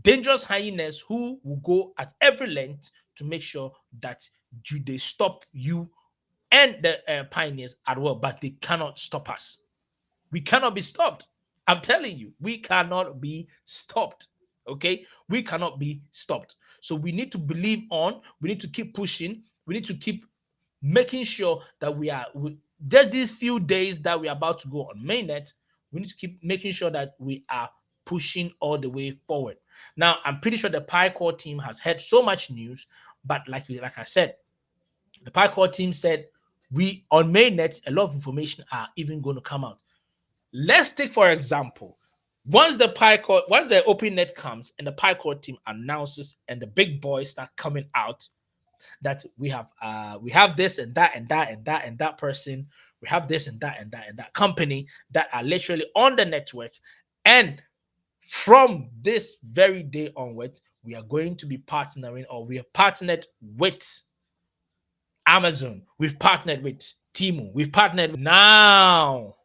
Speaker 2: dangerous hyenas who will go at every length to make sure that they stop you and the pioneers as well, but they cannot stop us. We cannot be stopped. I'm telling you, we cannot be stopped. Okay, we cannot be stopped. So we need to believe on. We need to keep pushing. We need to keep making sure that there's these few days that we're about to go on mainnet. We need to keep making sure that we are pushing all the way forward. Now, I'm pretty sure the PyCore team has heard so much news, but like I said, the PyCore team said we on mainnet a lot of information are even going to come out. Let's take for example, once the OpenNet comes and the PyCore team announces and the big boys start coming out that we have this and that and that and that and that person, we have this and that and that and that company that are literally on the network, and from this very day onwards, we are going to be partnering, or we have partnered with Amazon, we've partnered with Temu, we've partnered now.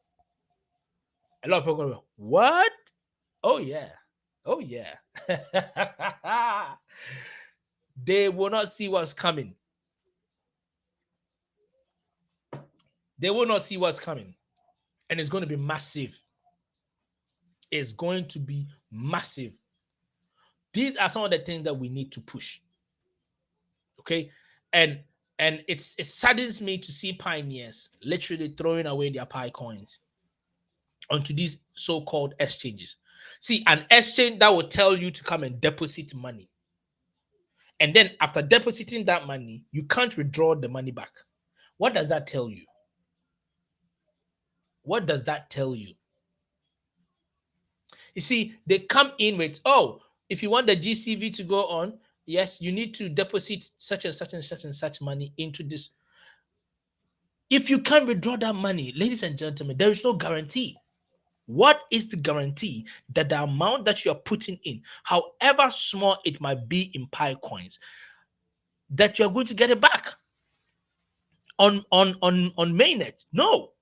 Speaker 2: A lot of people go, what? Oh yeah. Oh yeah. They will not see what's coming. They will not see what's coming. And it's going to be massive. It's going to be massive. These are some of the things that we need to push. Okay. And it saddens me to see pioneers literally throwing away their Pi coins onto these so-called exchanges. See, an exchange that will tell you to come and deposit money. And then after depositing that money, you can't withdraw the money back. What does that tell you? What does that tell you? You see, they come in with, oh, if you want the GCV to go on, yes, you need to deposit such and such and such and such money into this. If you can't withdraw that money, ladies and gentlemen, there is no guarantee. What is the guarantee that the amount that you are putting in, however small it might be in Pi coins, that you're going to get it back on mainnet? No.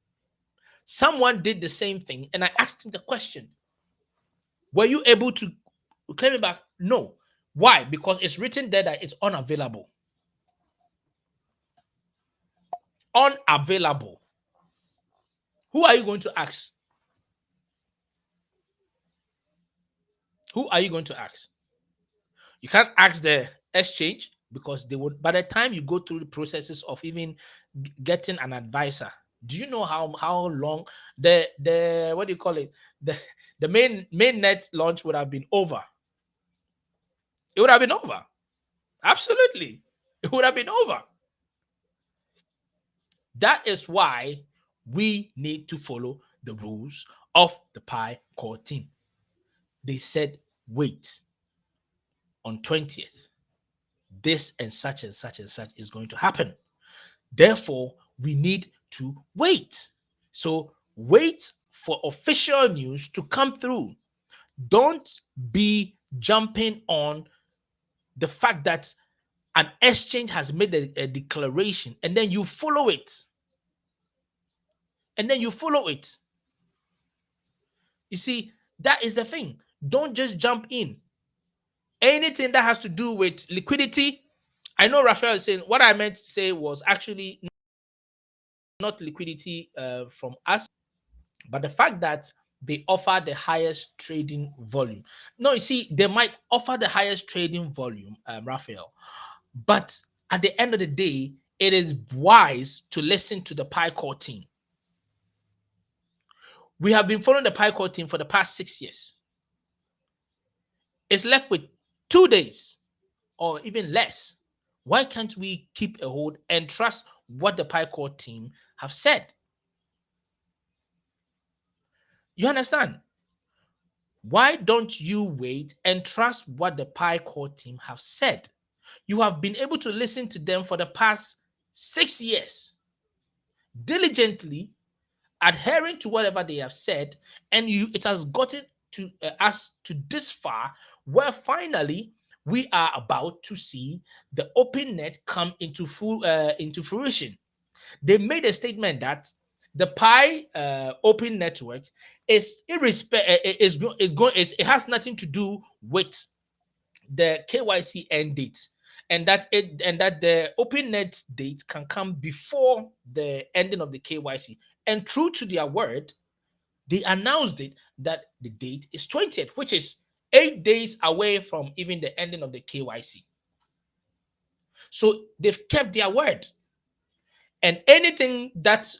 Speaker 2: Someone did the same thing, and I asked him the question, were you able to claim it back? No. Why? Because it's written there that it's unavailable. Unavailable. Who are you going to ask? Who are you going to ask? You can't ask the exchange because they would, by the time you go through the processes of even getting an advisor, do you know how long the what do you call it, the main net launch would have been over? It would have been over. Absolutely, it would have been over. That is why we need to follow the rules of the Pi core team. They said wait on 20th. This and such and such and such is going to happen. Therefore, we need to wait. So wait for official news to come through. Don't be jumping on the fact that an exchange has made a declaration and then you follow it. And then you follow it. You see, that is the thing. Don't just jump in. Anything that has to do with liquidity, I know Raphael is saying what I meant to say was actually not liquidity from us, but the fact that they offer the highest trading volume. No, you see, they might offer the highest trading volume, Raphael, but at the end of the day, it is wise to listen to the Pi core team. We have been following the Pi core team for the past 6 years. It's left with 2 days or even less. Why can't we keep a hold and trust what the Pi core team have said? You understand? Why don't you wait and trust what the Pi core team have said? You have been able to listen to them for the past 6 years, diligently adhering to whatever they have said, and it has gotten to us to this far, where finally we are about to see the open net come into fruition. They made a statement that the Pi open network is it has nothing to do with the KYC end date, and that the open net date can come before the ending of the KYC. And true to their word, they announced it that the date is 20th, which is 8 days away from even the ending of the KYC. So they've kept their word. And anything that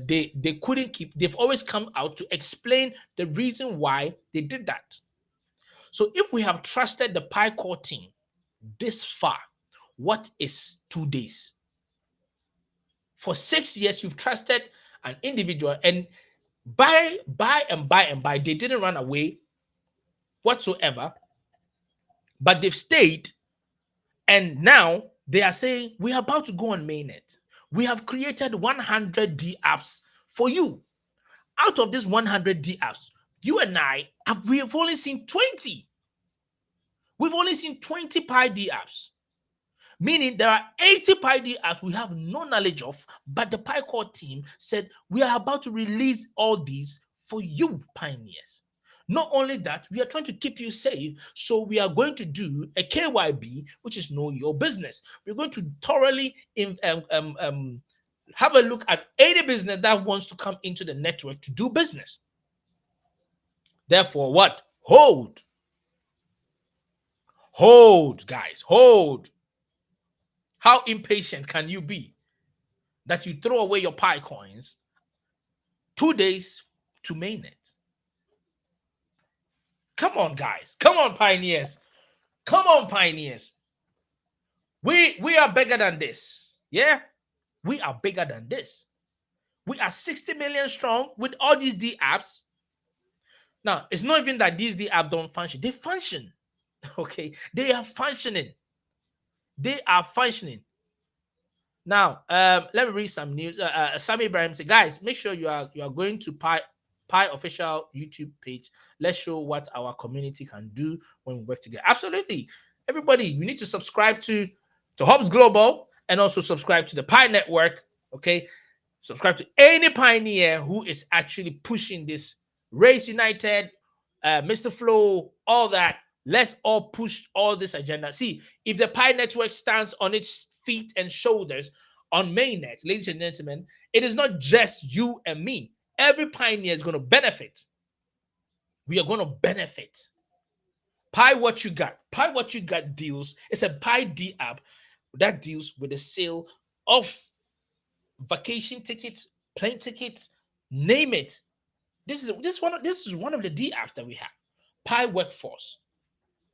Speaker 2: they couldn't keep, they've always come out to explain the reason why they did that. So if we have trusted the Pi core team this far, what is 2 days? For 6 years, you've trusted an individual, and buy, they didn't run away whatsoever, but they've stayed. And now they are saying, we're about to go on mainnet. We have created 100 D apps for you. Out of these 100 D apps, you and I, we have only seen 20. We've only seen 20 Pi D apps. Meaning there are 80 Pi D apps we have no knowledge of, but the Pi core team said, we are about to release all these for you, pioneers. Not only that, we are trying to keep you safe, so we are going to do a KYB, which is know your business. We're going to thoroughly have a look at any business that wants to come into the network to do business. Therefore, what? Hold. Hold, guys. Hold. How impatient can you be that you throw away your Pi coins 2 days to mainnet? Come on, guys. Come on, pioneers. Come on, pioneers. We are bigger than this. Yeah, we are bigger than this. We are 60 million strong with all these D apps. Now, it's not even that these D apps don't function. They function. Okay, they are functioning. They are functioning. Now, let me read some news. Sammy Ibrahim said, guys, make sure you are going to Pi official YouTube page. Let's show what our community can do when we work together. Absolutely. Everybody, you need to subscribe to Hubs Global and also subscribe to the Pi Network. Okay. Subscribe to any pioneer who is actually pushing this. Race United, Mr. Flow, all that. Let's all push all this agenda. See, if the Pi network stands on its feet and shoulders on mainnet, ladies and gentlemen, it is not just you and me. Every pioneer is going to benefit. We are going to benefit. Pi What You Got. Pi What You Got deals. It's a Pi DApp that deals with the sale of vacation tickets, plane tickets, name it. This is one of the DApps that we have. Pi Workforce.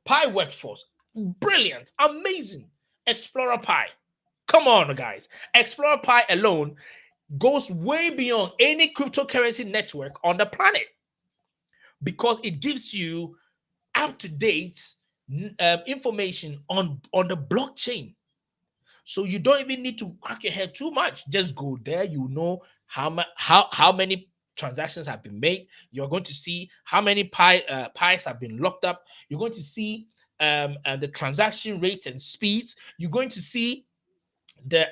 Speaker 2: Pi Workforce. Brilliant. Amazing. Explorer Pi. Come on, guys. Explorer Pi alone goes way beyond any cryptocurrency network on the planet because it gives you up-to-date information on the blockchain. So you don't even need to crack your head too much. Just go there. You know how many transactions have been made. You're going to see how many pies have been locked up. You're going to see the transaction rates and speeds. You're going to see the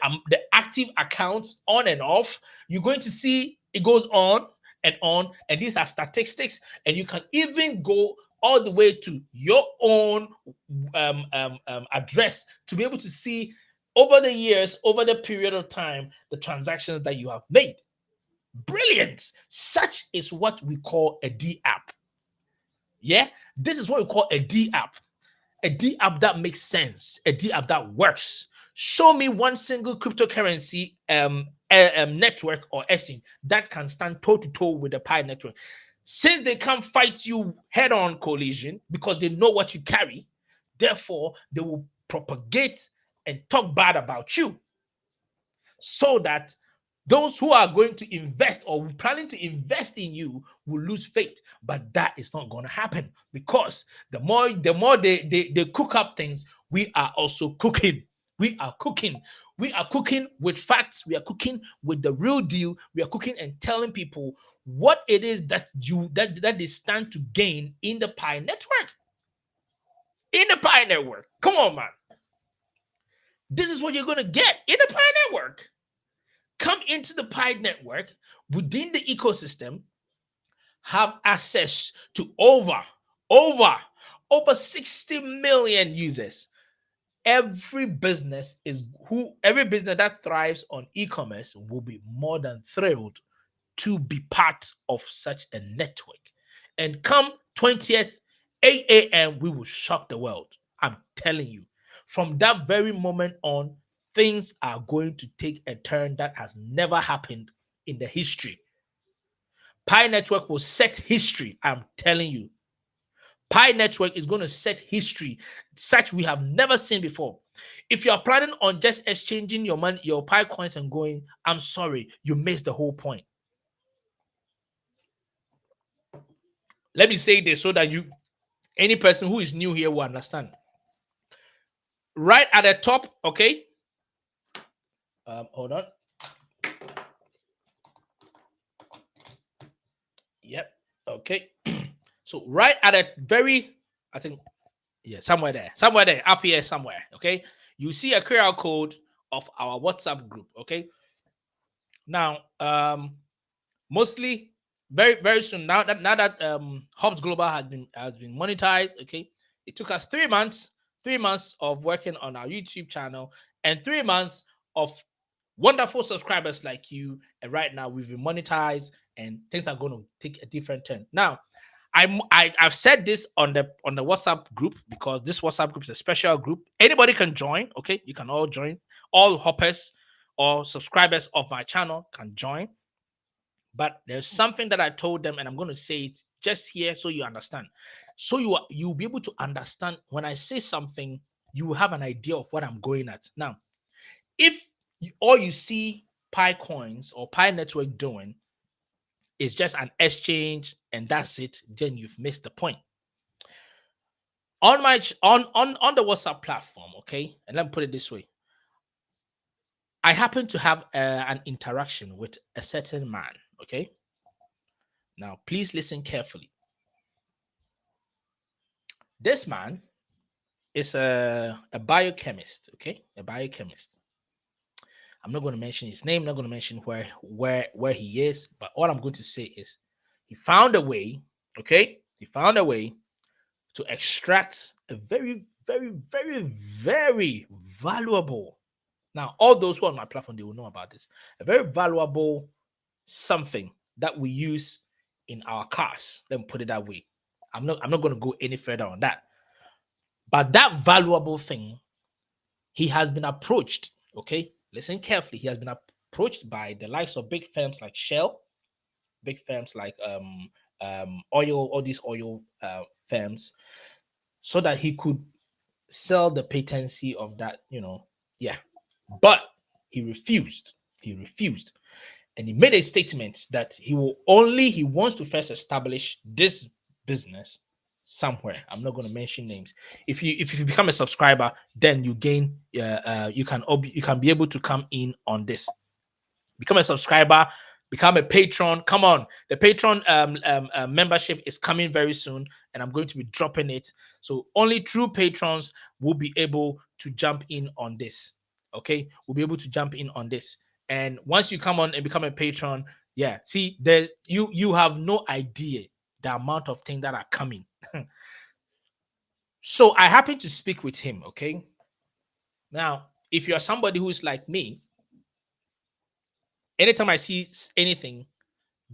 Speaker 2: active accounts on and off. You're going to see it goes on, and these are statistics. And you can even go all the way to your own address to be able to see over the years, over the period of time, the transactions that you have made. Brilliant. Such is what we call a DApp. Yeah, this is what we call a DApp. A DApp that makes sense, a DApp that works. Show me one single cryptocurrency network or exchange that can stand toe to toe with the Pi network. Since they can't fight you head on collision because they know what you carry, therefore they will propagate and talk bad about you so that those who are going to invest or planning to invest in you will lose faith. But that is not going to happen because the more they cook up things, we are also cooking. We are cooking. We are cooking with facts. We are cooking with the real deal. We are cooking and telling people what it is that they stand to gain in the Pi network. In the Pi network. Come on, man. This is what you're going to get in the Pi network. Come into the Pi network within the ecosystem, have access to over 60 million users. Every business that thrives on e-commerce will be more than thrilled to be part of such a network. And come 20th, 8 a.m., we will shock the world. I'm telling you. From that very moment on, things are going to take a turn that has never happened in the history. Pi Network will set history. I'm telling you. Pi Network is going to set history such we have never seen before. If you are planning on just exchanging your money, your Pi coins and going, I'm sorry, you missed the whole point. Let me say this so that any person who is new here will understand. Right at the top, okay? Hold on. Yep. Okay. So right at a very, I think, yeah, somewhere there, up here somewhere. Okay. You see a QR code of our WhatsApp group. Okay. Now, mostly very, very soon now that Hobbs Global has been monetized. Okay. It took us 3 months of working on our YouTube channel and 3 months of wonderful subscribers like you. And right now we've been monetized and things are going to take a different turn. Now, I've said this on the WhatsApp group because this WhatsApp group is a special group. Anybody can join. Okay, you can all join. All hoppers or subscribers of my channel can join. But there's something that I told them, and I'm going to say it just here so you understand. So you'll be able to understand when I say something, you will have an idea of what I'm going at. Now, if all you see Pi coins or Pi network doing is just an exchange and that's it, then you've missed the point. On my on the WhatsApp platform, okay, and let me put it this way. I happen to have an interaction with a certain man, okay? Now, please listen carefully. This man is a biochemist, okay? A biochemist. I'm not going to mention his name, not going to mention where he is, but all I'm going to say is he found a way, okay? He found a way to extract a very, very, very, very valuable. Now, all those who are on my platform, they will know about this. A very valuable something that we use in our cars. Let me put it that way. I'm not going to go any further on that. But that valuable thing, he has been approached. Okay, listen carefully. He has been approached by the likes of big firms like Shell, big firms like oil, all these oil firms, so that he could sell the patency of that, yeah. But he refused. He refused. And he made a statement that he wants to first establish this business somewhere. I'm not going to mention names. If you become a subscriber, then you gain you can be able to come in on this. Become a subscriber, become a patron. Come on, the patron membership is coming very soon, and I'm going to be dropping it. So only true patrons will be able to jump in on this. Okay, we'll be able to jump in on this. And once you come on and become a patron, yeah, see, there's you have no idea the amount of things that are coming. So I happen to speak with him. Okay, now if you're somebody who's like me, anytime I see anything,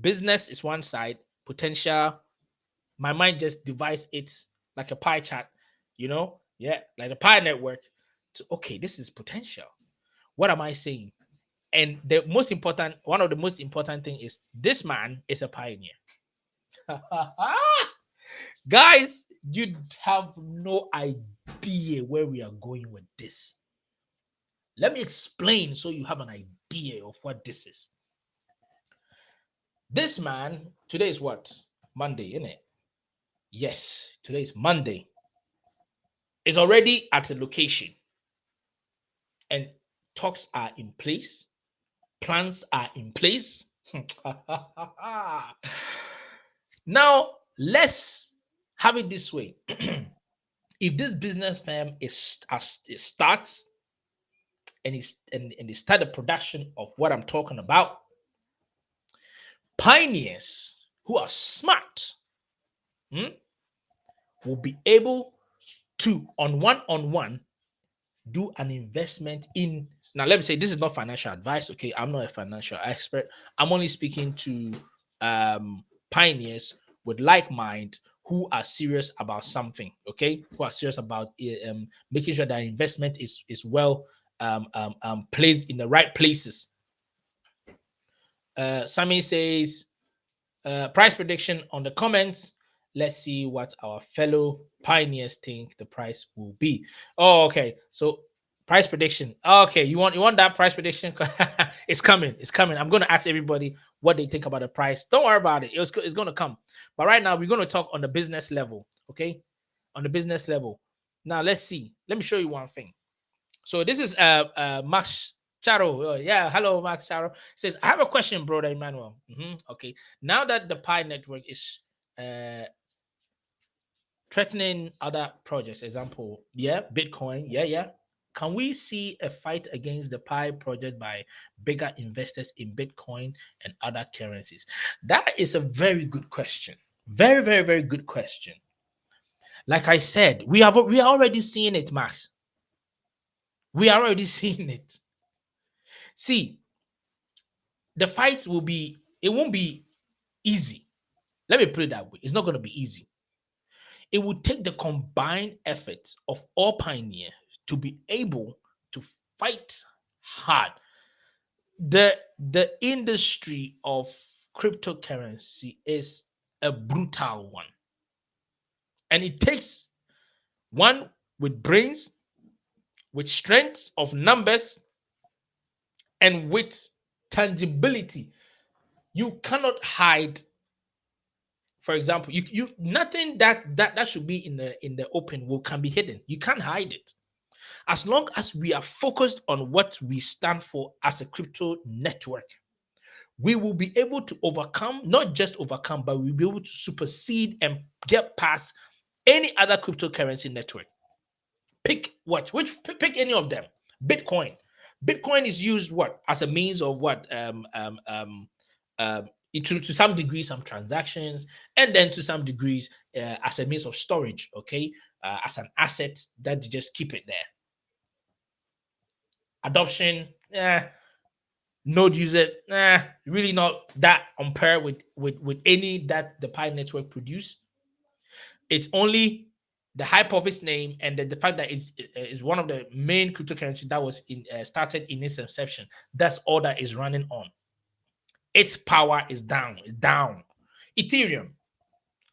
Speaker 2: business is one side, potential, my mind just divides it like a pie chart, yeah, like a pie network. So, okay, this is potential. What am I saying? And one of the most important thing is this man is a pioneer. Guys, you have no idea where we are going with this. Let me explain so you have an idea of what this is. This man, today is what? Monday, isn't it? Yes, today is Monday. Is already at a location. And talks are in place. Plans are in place. Now, let's have it this way. If this business firm it starts and they start the production of what I'm talking about, pioneers who are smart will be able to on one do an investment in. Now let me say this is not financial advice. Okay, I'm not a financial expert. I'm only speaking to pioneers with like mind who are serious about something. Okay, who are serious about making sure that investment is well placed in the right places. Sammy says price prediction on the comments. Let's see what our fellow pioneers think the price will be. Oh, okay. So price prediction. Okay, you want that price prediction? It's coming. It's coming. I'm going to ask everybody what they think about the price. Don't worry about it. It's going to come. But right now we're going to talk on the business level. Okay, on the business level. Now let's see. Let me show you one thing. So this is Max Charo. Yeah, hello, Max Charo. Says, I have a question, brother Emmanuel. Okay. Now that the Pi network is threatening other projects, example, yeah, Bitcoin, yeah. Can we see a fight against the Pi project by bigger investors in Bitcoin and other currencies? That is a very good question. Very, very, very good question. Like I said, we are already seeing it, Max. We are already seeing it. See, the fight it won't be easy. Let me put it that way. It's not going to be easy. It will take the combined efforts of all pioneers to be able to fight hard. The industry of cryptocurrency is a brutal one. And it takes one with brains, with strength of numbers, and with tangibility. You cannot hide. For example, you nothing that should be in the open can be hidden. You can't hide it. As long as we are focused on what we stand for as a crypto network, we will be able to overcome, not just overcome, but we'll be able to supersede and get past any other cryptocurrency network. Pick any of them. Bitcoin is used what as a means of what to some degree some transactions, and then to some degrees as a means of storage, okay, as an asset that you just keep it there. Adoption, node user, really not that on par with any that the Pi network produce. It's only the hype of its name and the fact that it's one of the main cryptocurrency that was started in its inception. That's all that is running on. Its power is down. It's down. Ethereum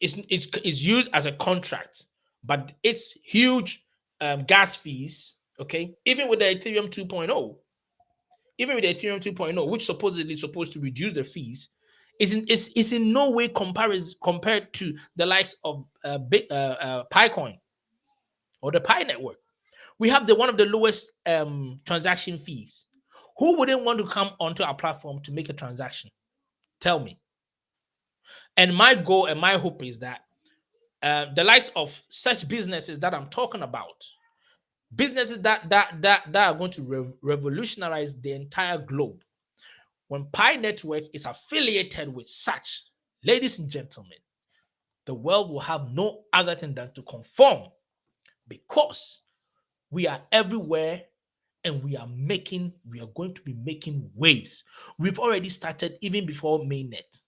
Speaker 2: is used as a contract, but it's huge gas fees. Okay, even with the Ethereum 2.0, which supposedly supposed to reduce the fees, is in no way compared to the likes of Picoin or the Pi network. We have the one of the lowest transaction fees. Who wouldn't want to come onto our platform to make a transaction? Tell me. And my goal and my hope is that the likes of such businesses that I'm talking about, businesses that are going to revolutionize the entire globe. When Pi Network is affiliated with such, ladies and gentlemen, the world will have no other thing than to conform, because we are everywhere and we are going to be making waves. We've already started even before mainnet.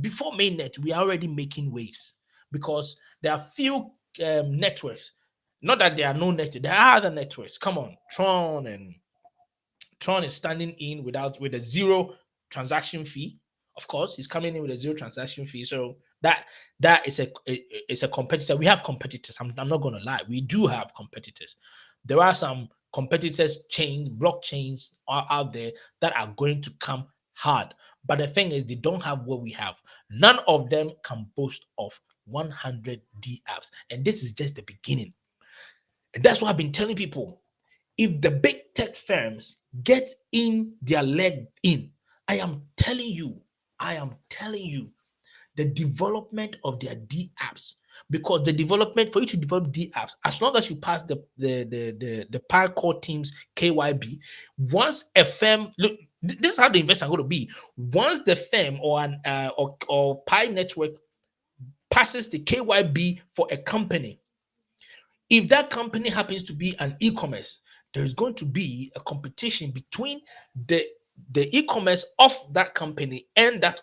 Speaker 2: Before mainnet, we are already making waves because there are few networks. Not that there are no networks, there are other networks. Come on, Tron is standing in with a zero transaction fee. Of course, he's coming in with a zero transaction fee. So that is a competitor. We have competitors. I'm not going to lie. We do have competitors. There are some competitors, blockchains are out there that are going to come hard. But the thing is, they don't have what we have. None of them can boast of 100 DApps. And this is just the beginning. And that's what I've been telling people. If the big tech firms get in their leg in, I am telling you, the development of their DApps, because the development for you to develop DApps, as long as you pass the Pi core team's KYB, once a firm look, this is how the investors are going to be. Once the firm or an or Pi network passes the KYB for a company, if that company happens to be an e-commerce, there is going to be a competition between the e-commerce of that company and that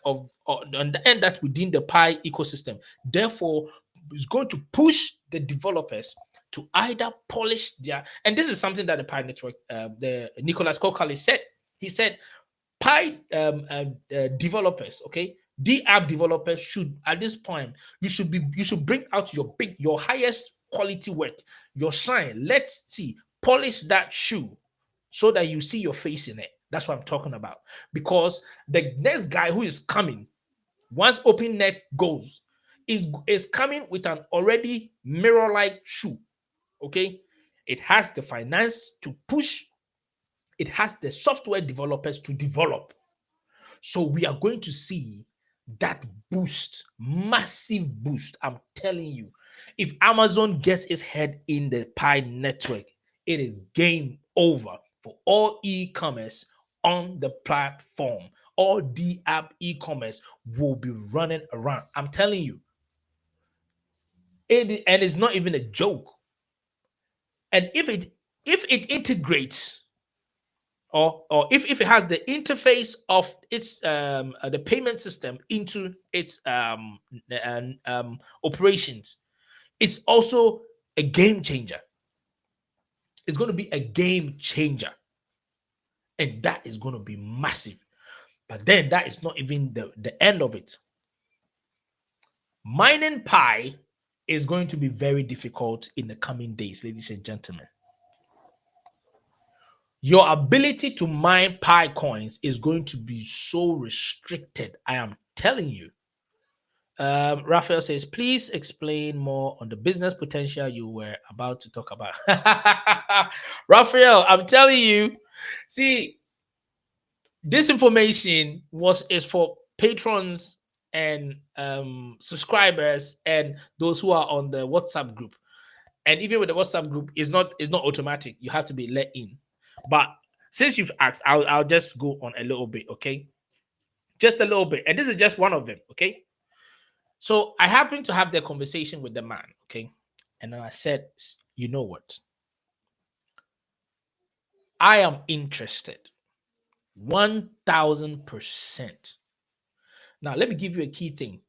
Speaker 2: within the Pi ecosystem. Therefore, it's going to push the developers to either polish their, and this is something that the Pi network, the Nicholas Kokali said. He said Pi developers, okay, DApp developers should, at this point, you should bring out your highest quality work, your shine. Let's see, polish that shoe so that you see your face in it. That's what I'm talking about. Because the next guy who is coming, once OpenNet goes, is coming with an already mirror-like shoe. Okay, it has the finance to push. It has the software developers to develop. So we are going to see that boost, massive boost. I'm telling you, if Amazon gets its head in the Pi network, it is game over for all e-commerce on the platform. All DApp e-commerce will be running around. I'm telling you. And it's not even a joke. And if it integrates, or if it has the interface of its the payment system into its operations, it's also a game changer. It's going to be a game changer, and that is going to be massive. But then that is not even the end of it. Mining Pi is going to be very difficult in the coming days, ladies and gentlemen. Your ability to mine Pi coins is going to be so restricted. I am telling you. Raphael says, please explain more on the business potential you were about to talk about. Raphael, I'm telling you, see, this information is for patrons and subscribers and those who are on the WhatsApp group. And even with the WhatsApp group, it's not automatic. You have to be let in. But since you've asked, I'll just go on a little bit, okay? Just a little bit. And this is just one of them, okay? So I happened to have the conversation with the man, okay? And then I said, you know what? I am interested 1000%. Now, let me give you a key thing.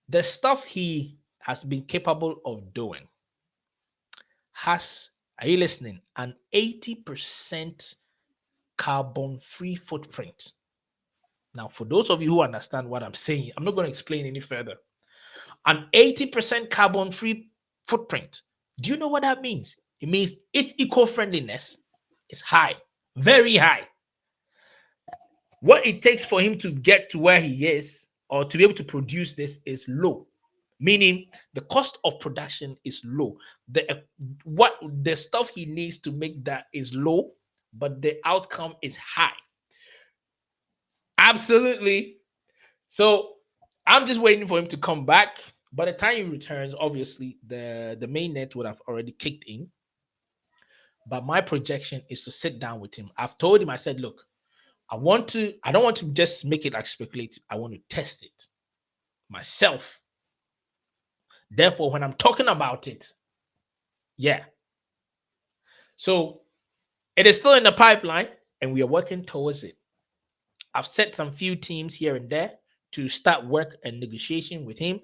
Speaker 2: The stuff he has been capable of doing has, are you listening? An 80% carbon free footprint. Now, for those of you who understand what I'm saying, I'm not going to explain any further. An 80% carbon free footprint. Do you know what that means? It means its eco friendliness is high, very high. What it takes for him to get to where he is or to be able to produce this is low, meaning the cost of production is low. The stuff he needs to make that is low, but the outcome is high. Absolutely. So I'm just waiting for him to come back. By the time he returns, obviously the main net would have already kicked in. But my projection is to sit down with him. I've told him, I said, look, I don't want to just make it like speculative. I want to test it myself. Therefore, when I'm talking about it, yeah. So it is still in the pipeline and we are working towards it. I've set some few teams here and there to start work and negotiation with him.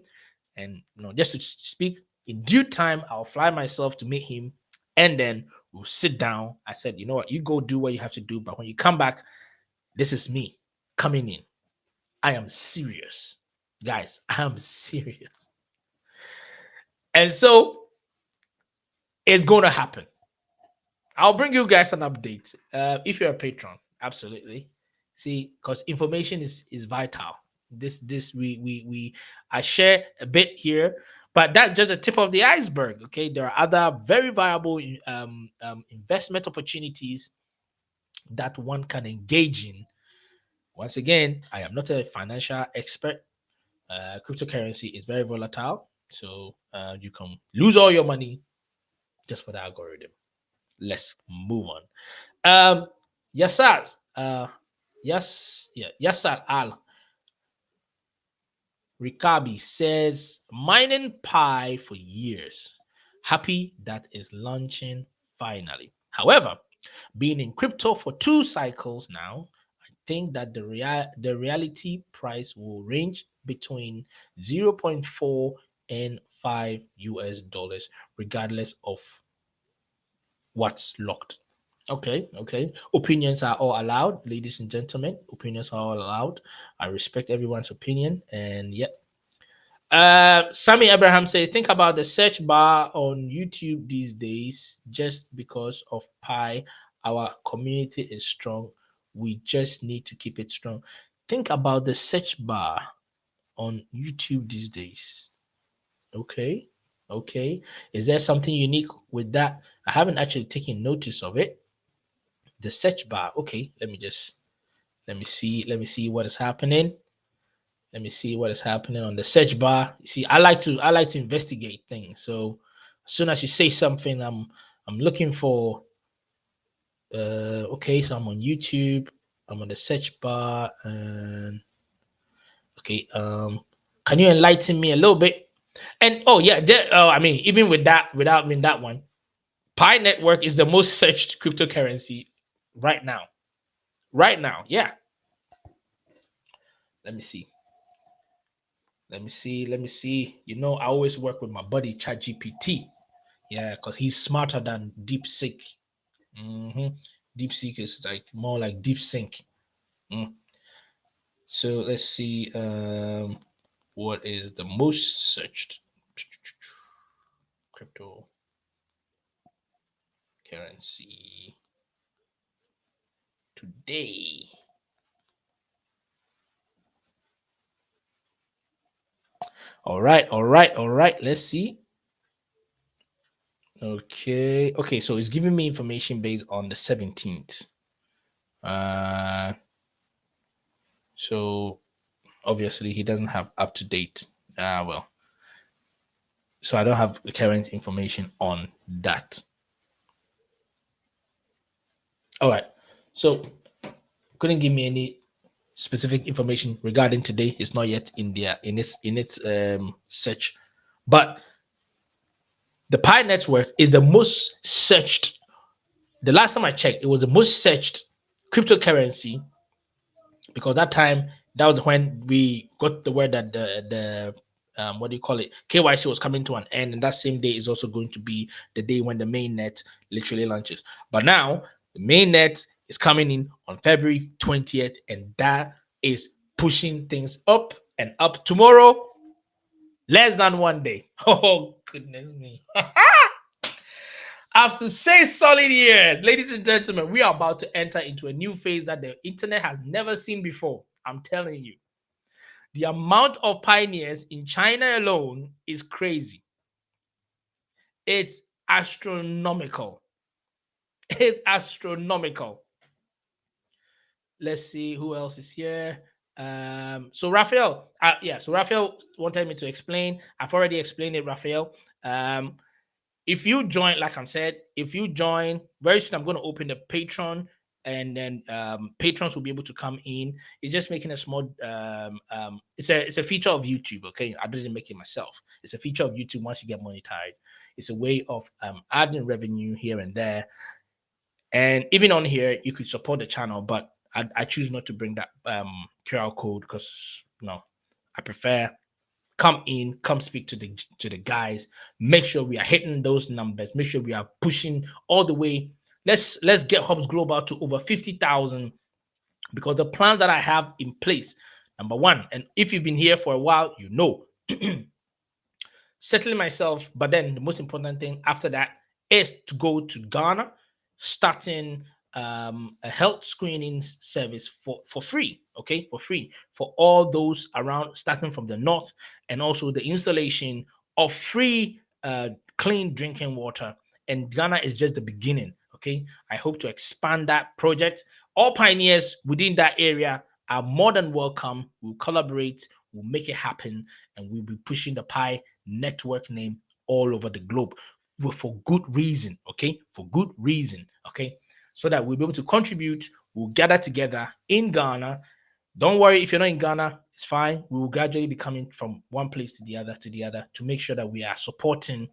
Speaker 2: And just to speak in due time, I'll fly myself to meet him and then we'll sit down. I said, you know what, you go do what you have to do. But when you come back, this is me coming in. I am serious. Guys, I am serious. And so it's going to happen. I'll bring you guys an update. If you're a patron, absolutely. See, because information is vital. This we I share a bit here, but that's just the tip of the iceberg. Okay, there are other very viable investment opportunities that one can engage in. Once again, I am not a financial expert. Cryptocurrency is very volatile, so you can lose all your money just for the algorithm. Let's move on. Yassar, Yassar Al Rikabi says mining Pi for years. Happy that is launching finally. However, being in crypto for 2 cycles now, I think that the reality price will range between zero point 0.4 and 5 US dollars, regardless of what's locked. Okay. Opinions are all allowed, ladies and gentlemen. Opinions are all allowed. I respect everyone's opinion, and yeah. Sammy Abraham says, think about the search bar on YouTube these days. Just because of Pi, our community is strong. We just need to keep it strong. Think about the search bar on YouTube these days. Okay. Is there something unique with that? I haven't actually taken notice of it. The search bar. Okay, let me see what is happening. Let me see what is happening on the search bar. See, I like to investigate things. So as soon as you say something, I'm looking for okay, so I'm on YouTube, I'm on the search bar, and okay, can you enlighten me a little bit? And oh yeah, I mean, even with that, without mean that one, Pi Network is the most searched cryptocurrency right now. Right now, yeah. Let me see. Let me see. I always work with my buddy ChatGPT. Yeah, because he's smarter than DeepSeek. Mm-hmm. DeepSeek is like more like Deep Sync. Mm. So let's see. What is the most searched cryptocurrency today? All right. Let's see. Okay. So it's giving me information based on the 17th. So obviously he doesn't have up to date. Well, so I don't have the current information on that. All right. So couldn't give me any specific information regarding today. It's not yet in their in its search, but the Pi network is the most searched. The last time I checked, it was the most searched cryptocurrency because that was when we got the word that the what do you call it, KYC was coming to an end, and that same day is also going to be the day when the mainnet literally launches. But now the mainnet is coming in on February 20th, and that is pushing things up and up. Tomorrow, less than one day. Oh goodness me. After 6 solid years, ladies and gentlemen, we are about to enter into a new phase that the internet has never seen before. I'm telling you. The amount of pioneers in China alone is crazy. It's astronomical. It's astronomical. Let's see who else is here. So Raphael, so Raphael wanted me to explain. I've already explained it, Raphael. If you join, like I said, if you join very soon, I'm going to open the Patreon, and then patrons will be able to come in. It's just making a small it's a feature of YouTube. Okay, I didn't make it myself. It's a feature of YouTube. Once you get monetized, it's a way of adding revenue here and there. And even on here, you could support the channel, but I choose not to bring that QR code because I prefer come in, come speak to the guys, make sure we are hitting those numbers, make sure we are pushing all the way. Let's get Hubs Global to over 50,000, because the plan that I have in place, number one, and if you've been here for a while, settling myself. But then the most important thing after that is to go to Ghana, starting a health screening service for free, okay, for free for all those around, starting from the north, and also the installation of free clean drinking water. And Ghana is just the beginning, okay. I hope to expand that project. All pioneers within that area are more than welcome. We'll collaborate, we'll make it happen, and we'll be pushing the Pi network name all over the globe for good reason, okay? For good reason, okay? So that we'll be able to contribute. We'll gather together in Ghana. Don't worry if you're not in Ghana, it's fine. We will gradually be coming from one place to the other to make sure that we are supporting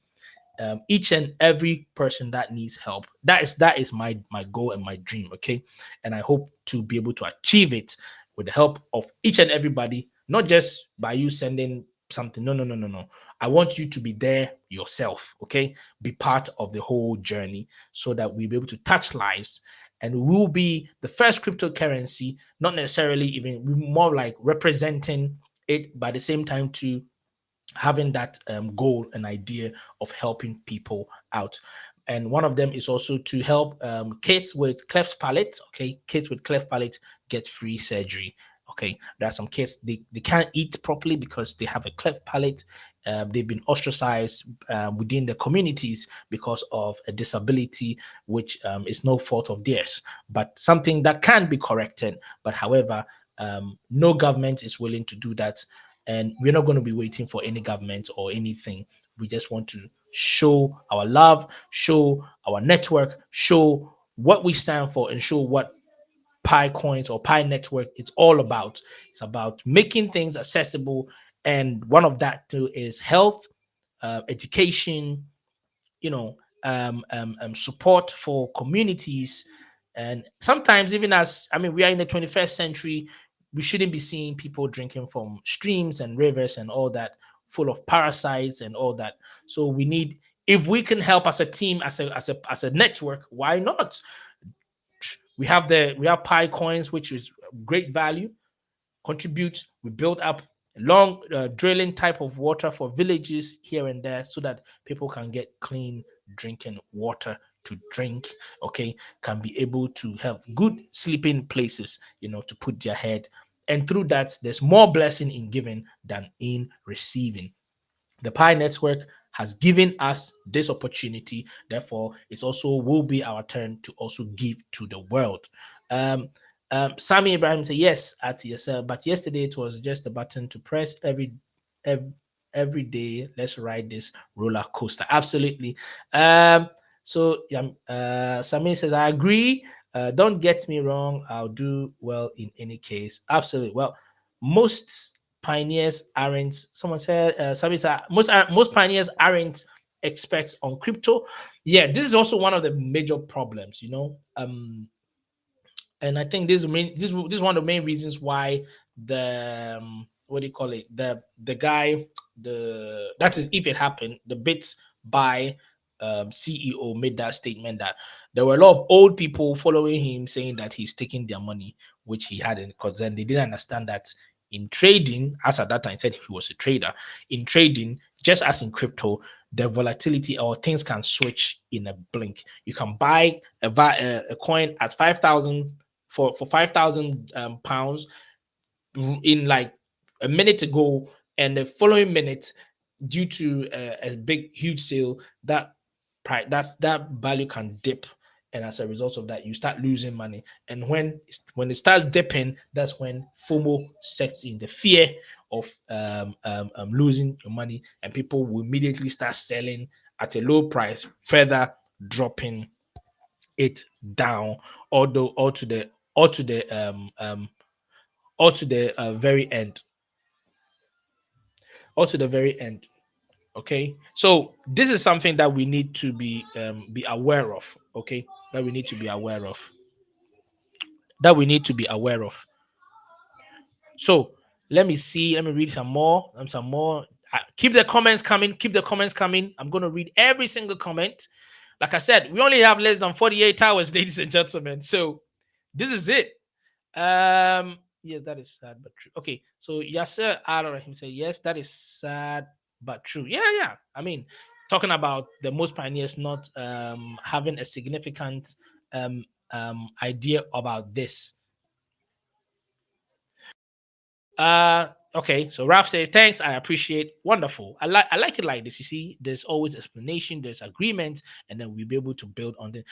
Speaker 2: each and every person that needs help. That is my goal and my dream, okay? And I hope to be able to achieve it with the help of each and everybody, not just by you sending something. No. I want you to be there yourself, okay? Be part of the whole journey so that we'll be able to touch lives, and we'll be the first cryptocurrency, not necessarily even more like representing it, by the same time to having that goal and idea of helping people out. And one of them is also to help kids with cleft palate. Okay, kids with cleft palate get free surgery. Okay, there are some kids, they can't eat properly because they have a cleft palate. They've been ostracized within the communities because of a disability, which is no fault of theirs, but something that can be corrected. But however, no government is willing to do that, and we're not going to be waiting for any government or anything. We just want to show our love, show our network, show what we stand for, and show what Pi Coins or Pi Network is all about. It's about making things accessible, and one of that too is health, education, support for communities. And sometimes, even as I mean, we are in the 21st century, we shouldn't be seeing people drinking from streams and rivers and all that, full of parasites and all that. So we need, if we can help as a team, as a network, why not? We have Pi coins, which is great value. Contribute. We build up a long drilling type of water for villages here and there, so that people can get clean drinking water to drink. Okay, can be able to have good sleeping places, to put their head. And through that, there's more blessing in giving than in receiving. The Pi Network has given us this opportunity. Therefore, it's also will be our turn to also give to the world. Um, Sami Ibrahim said, yes, at yourself, but yesterday it was just a button to press every, every day. Let's ride this roller coaster. Absolutely. So Sami says, I agree. Don't get me wrong, I'll do well in any case. Absolutely. Well, most pioneers aren't. Someone said, somebody said, most pioneers aren't experts on crypto. Yeah, this is also one of the major problems. And I think this is one of the main reasons why the what do you call it, the guy, the that is, if it happened, the Bits by CEO made that statement that there were a lot of old people following him saying that he's taking their money, which he hadn't, because then they didn't understand that in trading, as at that time he said he was a trader, in trading, just as in crypto, the volatility or things can switch in a blink. You can buy a coin at 5,000 for 5,000 pounds in like a minute ago, and the following minute, due to a big huge sale, that price, that value can dip, and as a result of that, you start losing money. And when it starts dipping, that's when FOMO sets in, the fear of losing your money, and people will immediately start selling at a low price, further dropping it down, although or to the or to the very end, or to the very end. Okay, so this is something that we need to be aware of. Okay, that we need to be aware of. That we need to be aware of. So let me see. Let me read some more. Some more. Keep the comments coming. Keep the comments coming. I'm going to read every single comment. Like I said, we only have less than 48 hours, ladies and gentlemen. So this is it. Yes, that is sad but true. Okay, so Yasser Al-Rahim said, yes, that is sad but true. Yeah, yeah. I mean, talking about the most pioneers not having a significant idea about this. Okay, so Ralph says, thanks, I appreciate. Wonderful. I like it like this. You see, there's always explanation, there's agreement, and then we'll be able to build on it.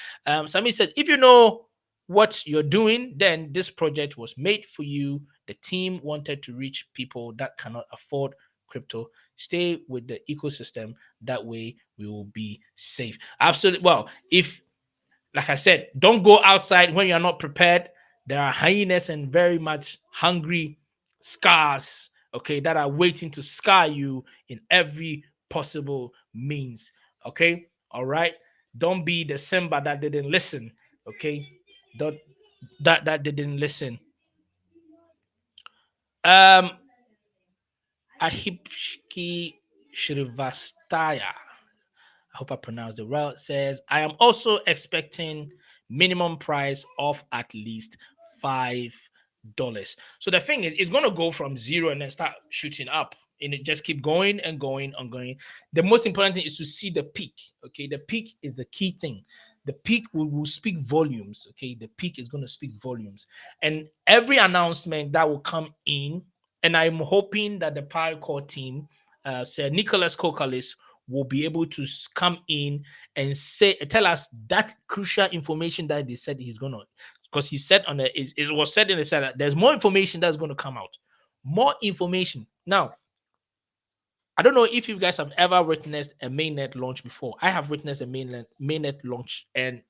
Speaker 2: Sami said, if you know what you're doing, then this project was made for you. The team wanted to reach people that cannot afford crypto. Stay with the ecosystem. That way we will be safe. Absolutely. Well, if, like I said, don't go outside when you're not prepared. There are hyenas and very much hungry scars, okay, that are waiting to scar you in every possible means. Okay, all right. Don't be the Simba that didn't listen. Okay, don't that didn't listen. Um, Ahipshki Shrivastaya, I hope I pronounced it well, says, I am also expecting minimum price of at least $5. So the thing is, it's going to go from zero and then start shooting up. And it just keep going and going and going. The most important thing is to see the peak. Okay, the peak is the key thing. The peak will speak volumes. Okay, the peak is going to speak volumes. And every announcement that will come in, and I'm hoping that the Power Core team, Sir Nicholas Kokalis, will be able to come in and tell us that crucial information that they said he's gonna, because he said on the, it was said in the set that there's more information that's going to come out, more information. Now, I don't know if you guys have ever witnessed a mainnet launch before. I have witnessed a mainnet launch, and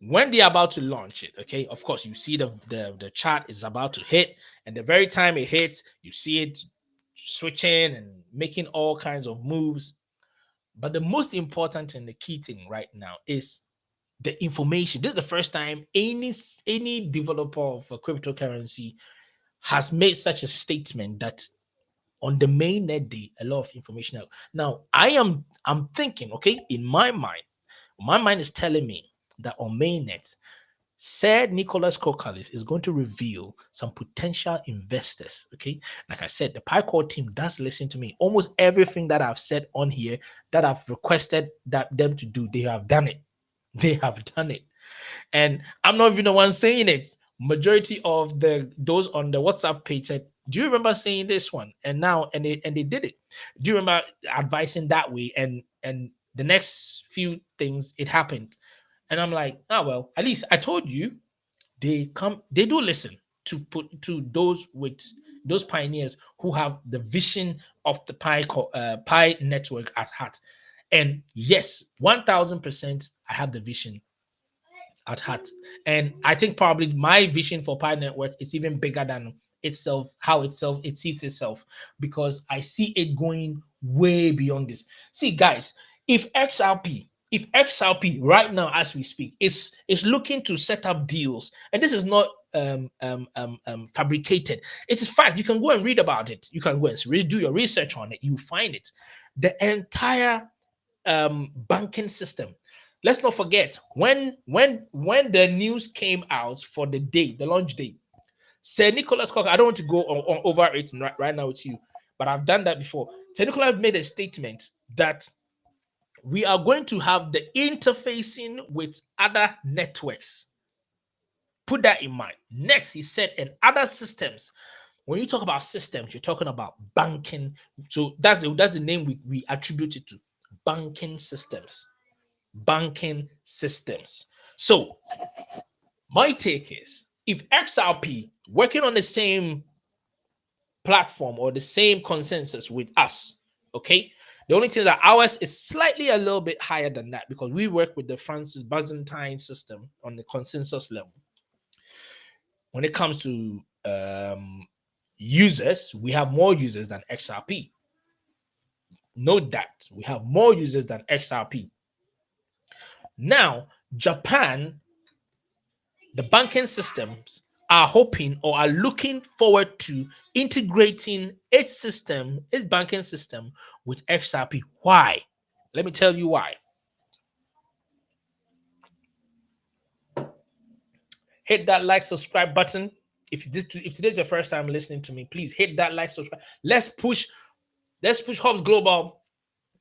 Speaker 2: when they're about to launch it, okay, of course, you see the chart is about to hit, and the very time it hits, you see it switching and making all kinds of moves. But the most important and the key thing right now is the information. This is the first time any developer of a cryptocurrency has made such a statement that on the mainnet day, a lot of information out. Now, I'm thinking, okay, in my mind is telling me that on mainnet, Sir Nicholas Kokalis is going to reveal some potential investors. Okay, like I said, the PyCore team does listen to me. Almost everything that I've said on here that I've requested that them to do, they have done it. They have done it, and I'm not even the one saying it. Majority of those on the WhatsApp page said, "Do you remember saying this one?" And now, and they did it. Do you remember advising that way? And the next few things it happened, and I'm like, oh well, at least I told you. They do listen to those pioneers who have the vision of the Pi network at heart. And yes, 1000%, I have the vision. at heart. And I think probably my vision for Pi Network is even bigger than itself, how itself it sees itself, because I see it going way beyond this. See, guys, if XRP right now as we speak is looking to set up deals, and this is not fabricated, it is fact. You can go and read about it. You can go and do your research on it. You find it. The entire banking system. Let's not forget when the news came out for the launch day. Sir Nicholas Cook, I don't want to go over it right now with you, but I've done that before. Sir Nicholas made a statement that we are going to have the interfacing with other networks. Put that in mind. Next, he said, and other systems. When you talk about systems, you're talking about banking. So that's the name we attribute it to. Banking systems. Banking systems. So my take is, if XRP working on the same platform or the same consensus with us, okay, the only thing is that ours is slightly a little bit higher than that because we work with the Francis Byzantine system on the consensus level. When it comes to users, we have more users than XRP. Note that we have more users than XRP. Now, Japan, the banking systems are hoping or are looking forward to integrating its system, its banking system with XRP. Why? Let me tell you why. Hit that like, subscribe button. If today's your first time listening to me, please hit that like, subscribe. Let's push Hubs Global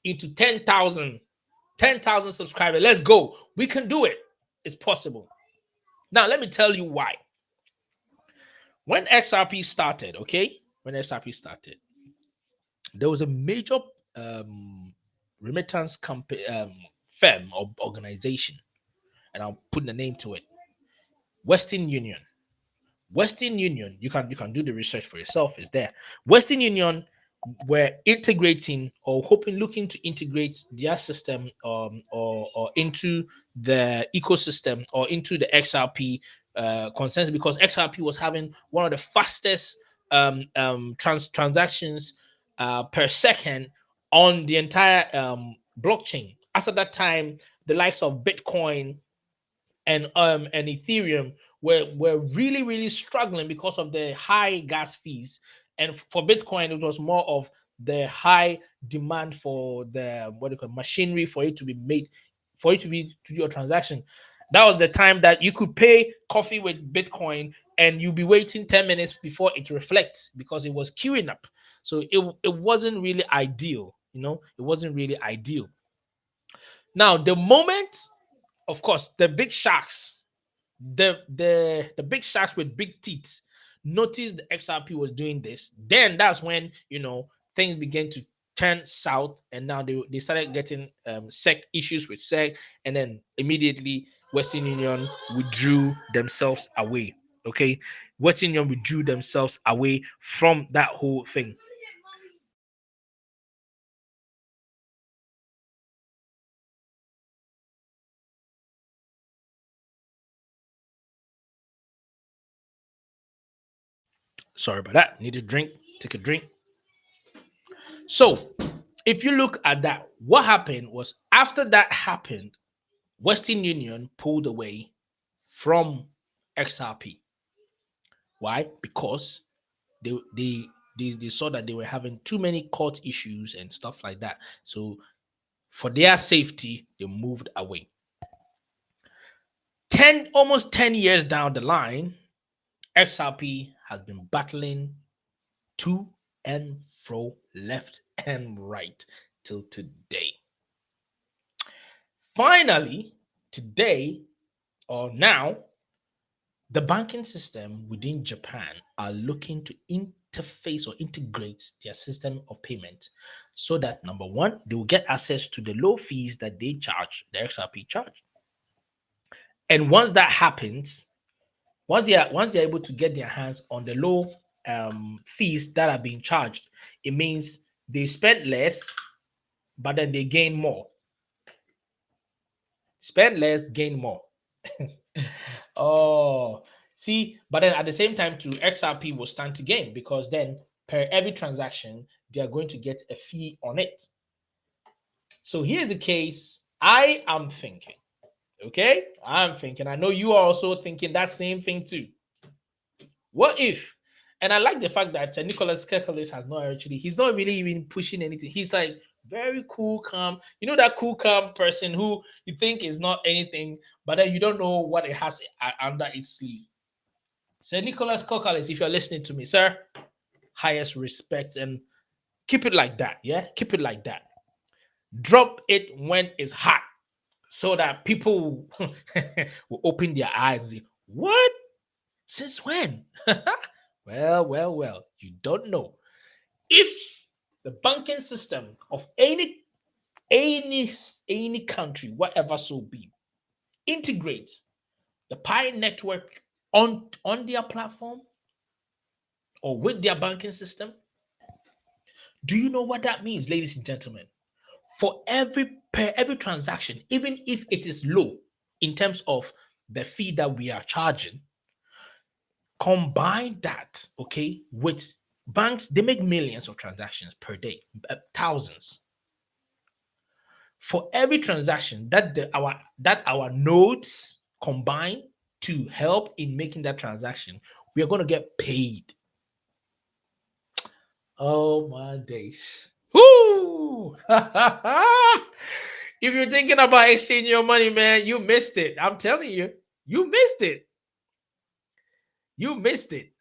Speaker 2: into 10,000 subscribers. Let's go. We can do it. It's possible. Now, let me tell you why. When XRP started, there was a major remittance company, firm or organization, and I'll put the name to it. Western Union. Western Union, you can do the research for yourself, is there. Western Union were integrating or looking to integrate their system or into the ecosystem or into the XRP consensus, because XRP was having one of the fastest transactions per second on the entire blockchain. As at that time, the likes of Bitcoin and Ethereum were really struggling because of the high gas fees. And for Bitcoin, it was more of the high demand for the machinery for it to be made, for it to do your transaction. That was the time that you could pay coffee with Bitcoin and you'll be waiting 10 minutes before it reflects because it was queuing up. So it wasn't really ideal, it wasn't really ideal. Now, the moment, of course, the big sharks, the big sharks with big teeth noticed the XRP was doing this, then that's when things began to turn south, and now they started getting SEC issues with SEC, and then immediately Western Union withdrew themselves away. Okay, Western Union withdrew themselves away from that whole thing. Sorry about that. Need a drink. Take a drink. So, if you look at that, what happened was, after that happened, Western Union pulled away from XRP. Why? Because they saw that they were having too many court issues and stuff like that. So for their safety, they moved away. Almost 10 years down the line, XRP has been battling to and fro, left and right till today. Finally, today or now, the banking system within Japan are looking to interface or integrate their system of payment so that, number one, they will get access to the low fees that they charge, the XRP charge. And once that happens, once they're able to get their hands on the low fees that are being charged, it means they spend less, but then they gain more. Spend less, gain more. Oh, see, but then at the same time, too, XRP will stand to gain because then per every transaction, they are going to get a fee on it. So here's the case. I am thinking, okay? I'm thinking, I know you are also thinking that same thing too. What if? And I like the fact that Nicholas Kirklis has not actually, he's not really even pushing anything. He's like very cool, calm. You know, that cool, calm person who you think is not anything, but then you don't know what it has under its sleeve. So, Nicholas Kirklis, if you're listening to me, sir, highest respect and keep it like that. Yeah, keep it like that. Drop it when it's hot so that people will open their eyes and say, what? Since when? Well, you don't know. If the banking system of any country, whatever so be, integrates the Pi network on their platform or with their banking system, do you know what that means, ladies and gentlemen? For every transaction, even if it is low in terms of the fee that we are charging, combine that, okay, with banks, they make millions of transactions per day, thousands. For every transaction that our nodes combine to help in making that transaction, we are going to get paid. Oh my days. Woo! If you're thinking about exchanging your money, man, you missed it. I'm telling you, you missed it. You missed it.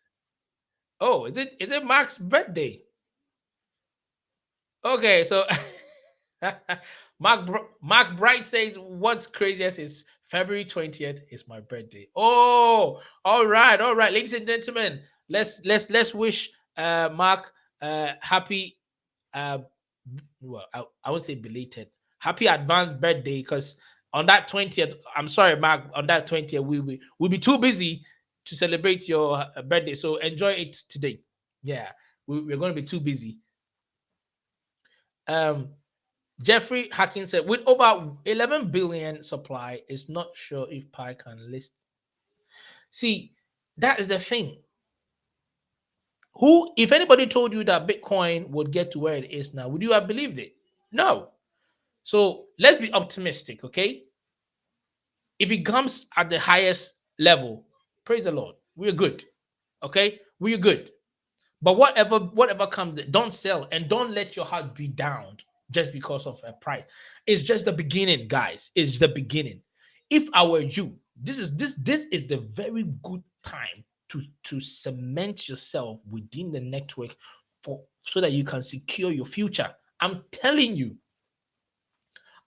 Speaker 2: Oh, is it Mark's birthday? Okay, so Mark Bright says what's craziest is February 20th is my birthday. Oh, all right, ladies and gentlemen, let's wish Mark happy well, I won't say belated, happy advanced birthday because on that 20th, I'm sorry, Mark, on that 20th, we'll be too busy to celebrate your birthday. So enjoy it today. Yeah, we're going to be too busy. Um, Jeffrey Hacking said, with over 11 billion supply, it's not sure if Pi can list. See, that is the thing. Who, if anybody told you that Bitcoin would get to where it is now, would you have believed it? No. So let's be optimistic, okay? If it comes at the highest level, praise the Lord, we're good, okay? We're good. But whatever comes, don't sell and don't let your heart be down just because of a price. It's just the beginning, guys. It's the beginning. If I were you, this is the very good time to cement yourself within the network for so that you can secure your future. I'm telling you.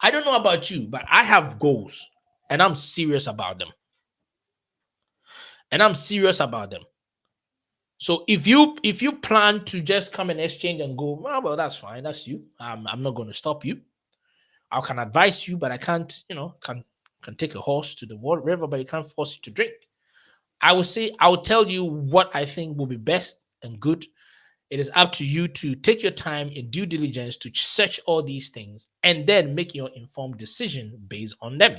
Speaker 2: I don't know about you, but I have goals and I'm serious about them. And I'm serious about them. So if you plan to just come and exchange and go, well, that's fine. That's you. I'm not going to stop you. I can advise you, but I can't, can take a horse to the river, but you can't force you to drink. I will tell you what I think will be best and good. It is up to you to take your time in due diligence to search all these things and then make your informed decision based on them.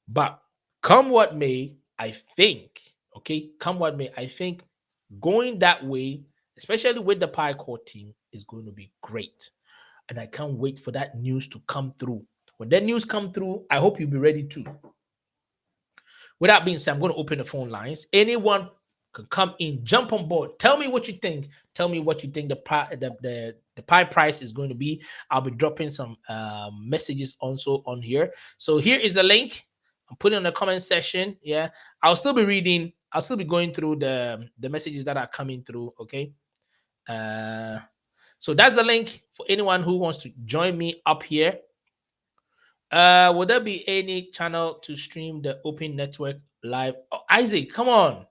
Speaker 2: But come what may, I think, okay, come what may, I think going that way, especially with the Pi Core team, is going to be great. And I can't wait for that news to come through. When that news come through, I hope you'll be ready too. With that being said, I'm going to open the phone lines. Anyone can come in, jump on board. Tell me what you think. Tell me what you think the Pi price is going to be. I'll be dropping some messages also on here. So here is the link. I'm putting on the comment section. Yeah, I'll still be reading. I'll still be going through the messages that are coming through. Okay. So that's the link for anyone who wants to join me up here. Would there be any channel to stream the Open Network live? Oh, Isaac, come on.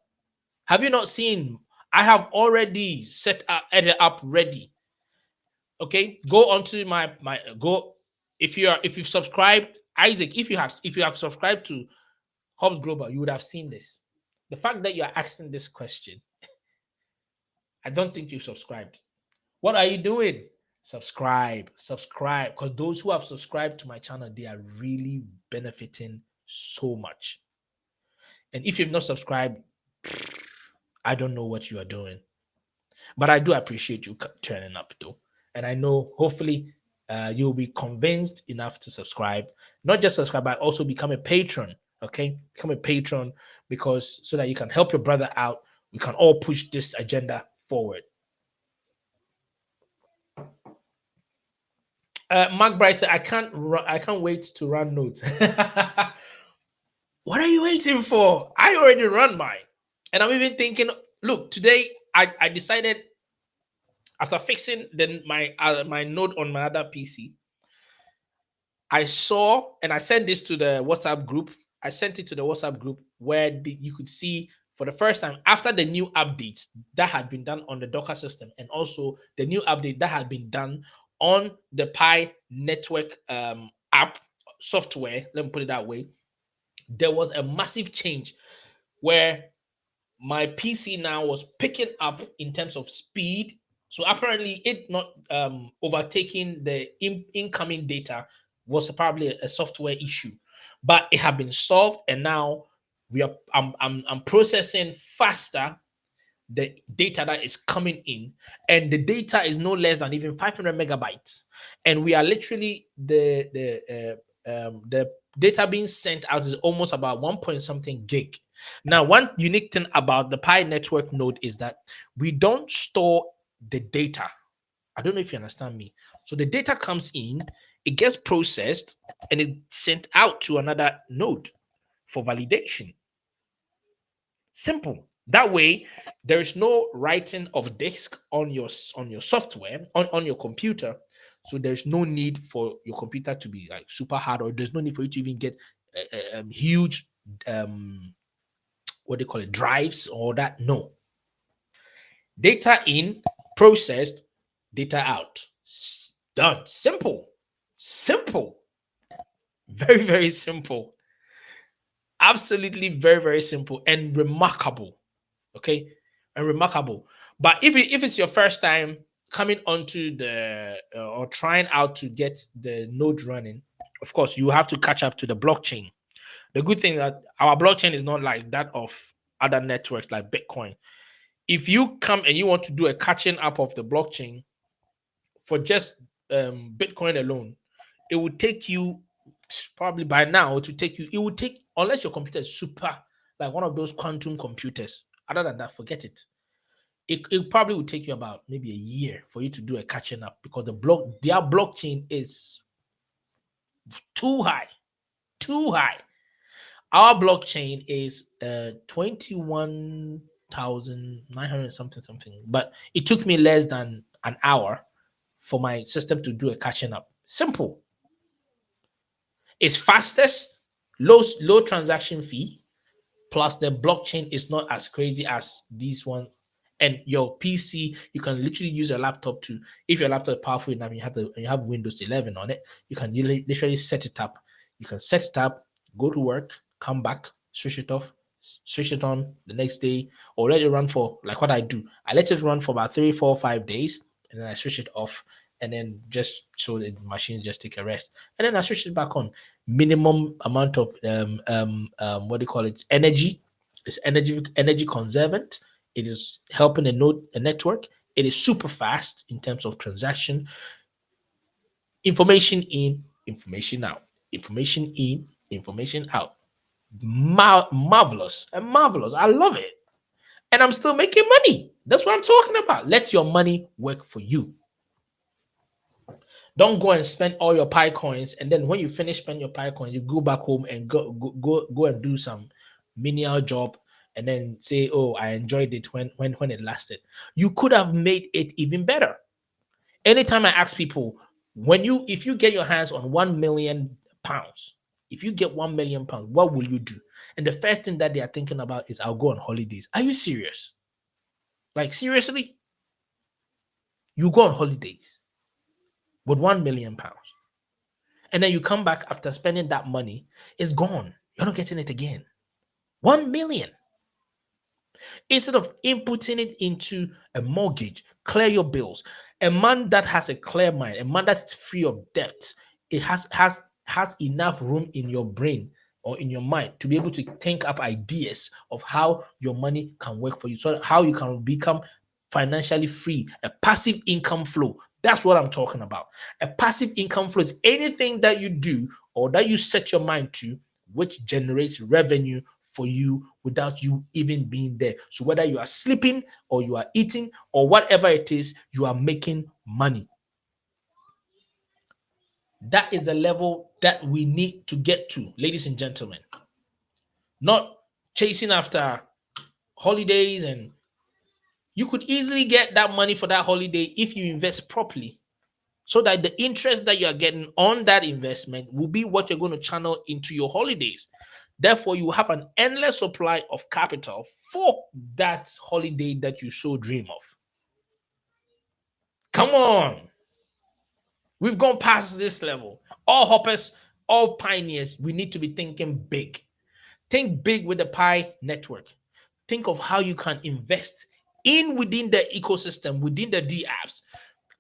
Speaker 2: Have you not seen? I have already set up, edit up ready. Okay, go onto my go. If you've subscribed, Isaac, if you have subscribed to Hobbs Global, you would have seen this. The fact that you are asking this question, I don't think you've subscribed. What are you doing? Subscribe, because those who have subscribed to my channel, they are really benefiting so much. And if you've not subscribed, I don't know what you are doing. But I do appreciate you turning up, though. And I know hopefully you'll be convinced enough to subscribe. Not just subscribe, but also become a patron. Okay? Become a patron because so that you can help your brother out. We can all push this agenda forward. Mark Bright said, I can't wait to run notes. What are you waiting for? I already run mine. And I'm even thinking, look, today I decided after fixing my node on my other PC, I saw and I sent this to the WhatsApp group. I sent it to the WhatsApp group where you could see for the first time after the new updates that had been done on the Docker system and also the new update that had been done on the Pi network app software. Let me put it that way. There was a massive change where my PC now was picking up in terms of speed. So apparently, it not overtaking the incoming data was probably a software issue, but it had been solved, and now we are. I'm processing faster the data that is coming in, and the data is no less than even 500 megabytes, and we are literally the data being sent out is almost about 1 point something gig. Now, one unique thing about the Pi network node is that we don't store the data. I don't know if you understand me. So the data comes in, it gets processed, and it's sent out to another node for validation. Simple. That way, there is no writing of disk on your software on your computer. So there's no need for your computer to be like super hard, or there's no need for you to even get huge what they call it, drives or that. No. Data in, processed, data out. Done. Simple. Simple. Very, very simple. Absolutely very, very simple and remarkable. Okay. And remarkable. But if it's your first time coming onto the or trying out to get the node running, of course, you have to catch up to the blockchain. The good thing that our blockchain is not like that of other networks like Bitcoin. If you come and you want to do a catching up of the blockchain for just Bitcoin alone, it would take you probably by now to take you. It would take, unless your computer is super like one of those quantum computers. Other than that, forget it. It probably would take you about maybe a year for you to do a catching up because their blockchain is too high, too high. Our blockchain is 21,900 something, but it took me less than an hour for my system to do a catching up. Simple. It's fastest, low transaction fee, plus the blockchain is not as crazy as these ones. And your PC, you can literally use a laptop to, if your laptop is powerful enough, you have Windows 11 on it, you can literally set it up. You can set it up, go to work, come back, switch it off, switch it on the next day, or let it run for like what I do. I let it run for about 3, 4, 5 days, and then I switch it off, and then just so the machine just take a rest, and then I switch it back on. Minimum amount of what do you call it? Energy. It's energy conservant. It is helping a network. It is super fast in terms of transaction. Information in, information out. Information in, information out. Marvelous and marvelous. I love it. And I'm still making money. That's what I'm talking about. Let your money work for you. Don't go and spend all your Pi coins, and then when you finish spending your Pi coins, you go back home and go and do some menial job, and then say, "Oh, I enjoyed it when it lasted." You could have made it even better. Anytime I ask people, if you get your hands on £1 million, if you get £1 million, what will you do? And the first thing that they are thinking about is, "I'll go on holidays." Are you serious? Like seriously? You go on holidays with £1 million. And then you come back after spending that money, it's gone. You're not getting it again. 1 million. Instead of inputting it into a mortgage, clear your bills. A man that has a clear mind, a man that's free of debt, it has enough room in your brain or in your mind to be able to think up ideas of how your money can work for you, so how you can become financially free, a passive income flow. That's what I'm talking about. A passive income flow is anything that you do or that you set your mind to, which generates revenue for you without you even being there. So whether you are sleeping or you are eating or whatever it is, you are making money. That is the level that we need to get to, ladies and gentlemen. Not chasing after holidays, and you could easily get that money for that holiday if you invest properly, so that the interest that you are getting on that investment will be what you're going to channel into your holidays. Therefore, you have an endless supply of capital for that holiday that you so dream of. Come on. We've gone past this level. All hoppers, all pioneers, we need to be thinking big. Think big with the Pi network. Think of how you can invest in within the ecosystem, within the DApps,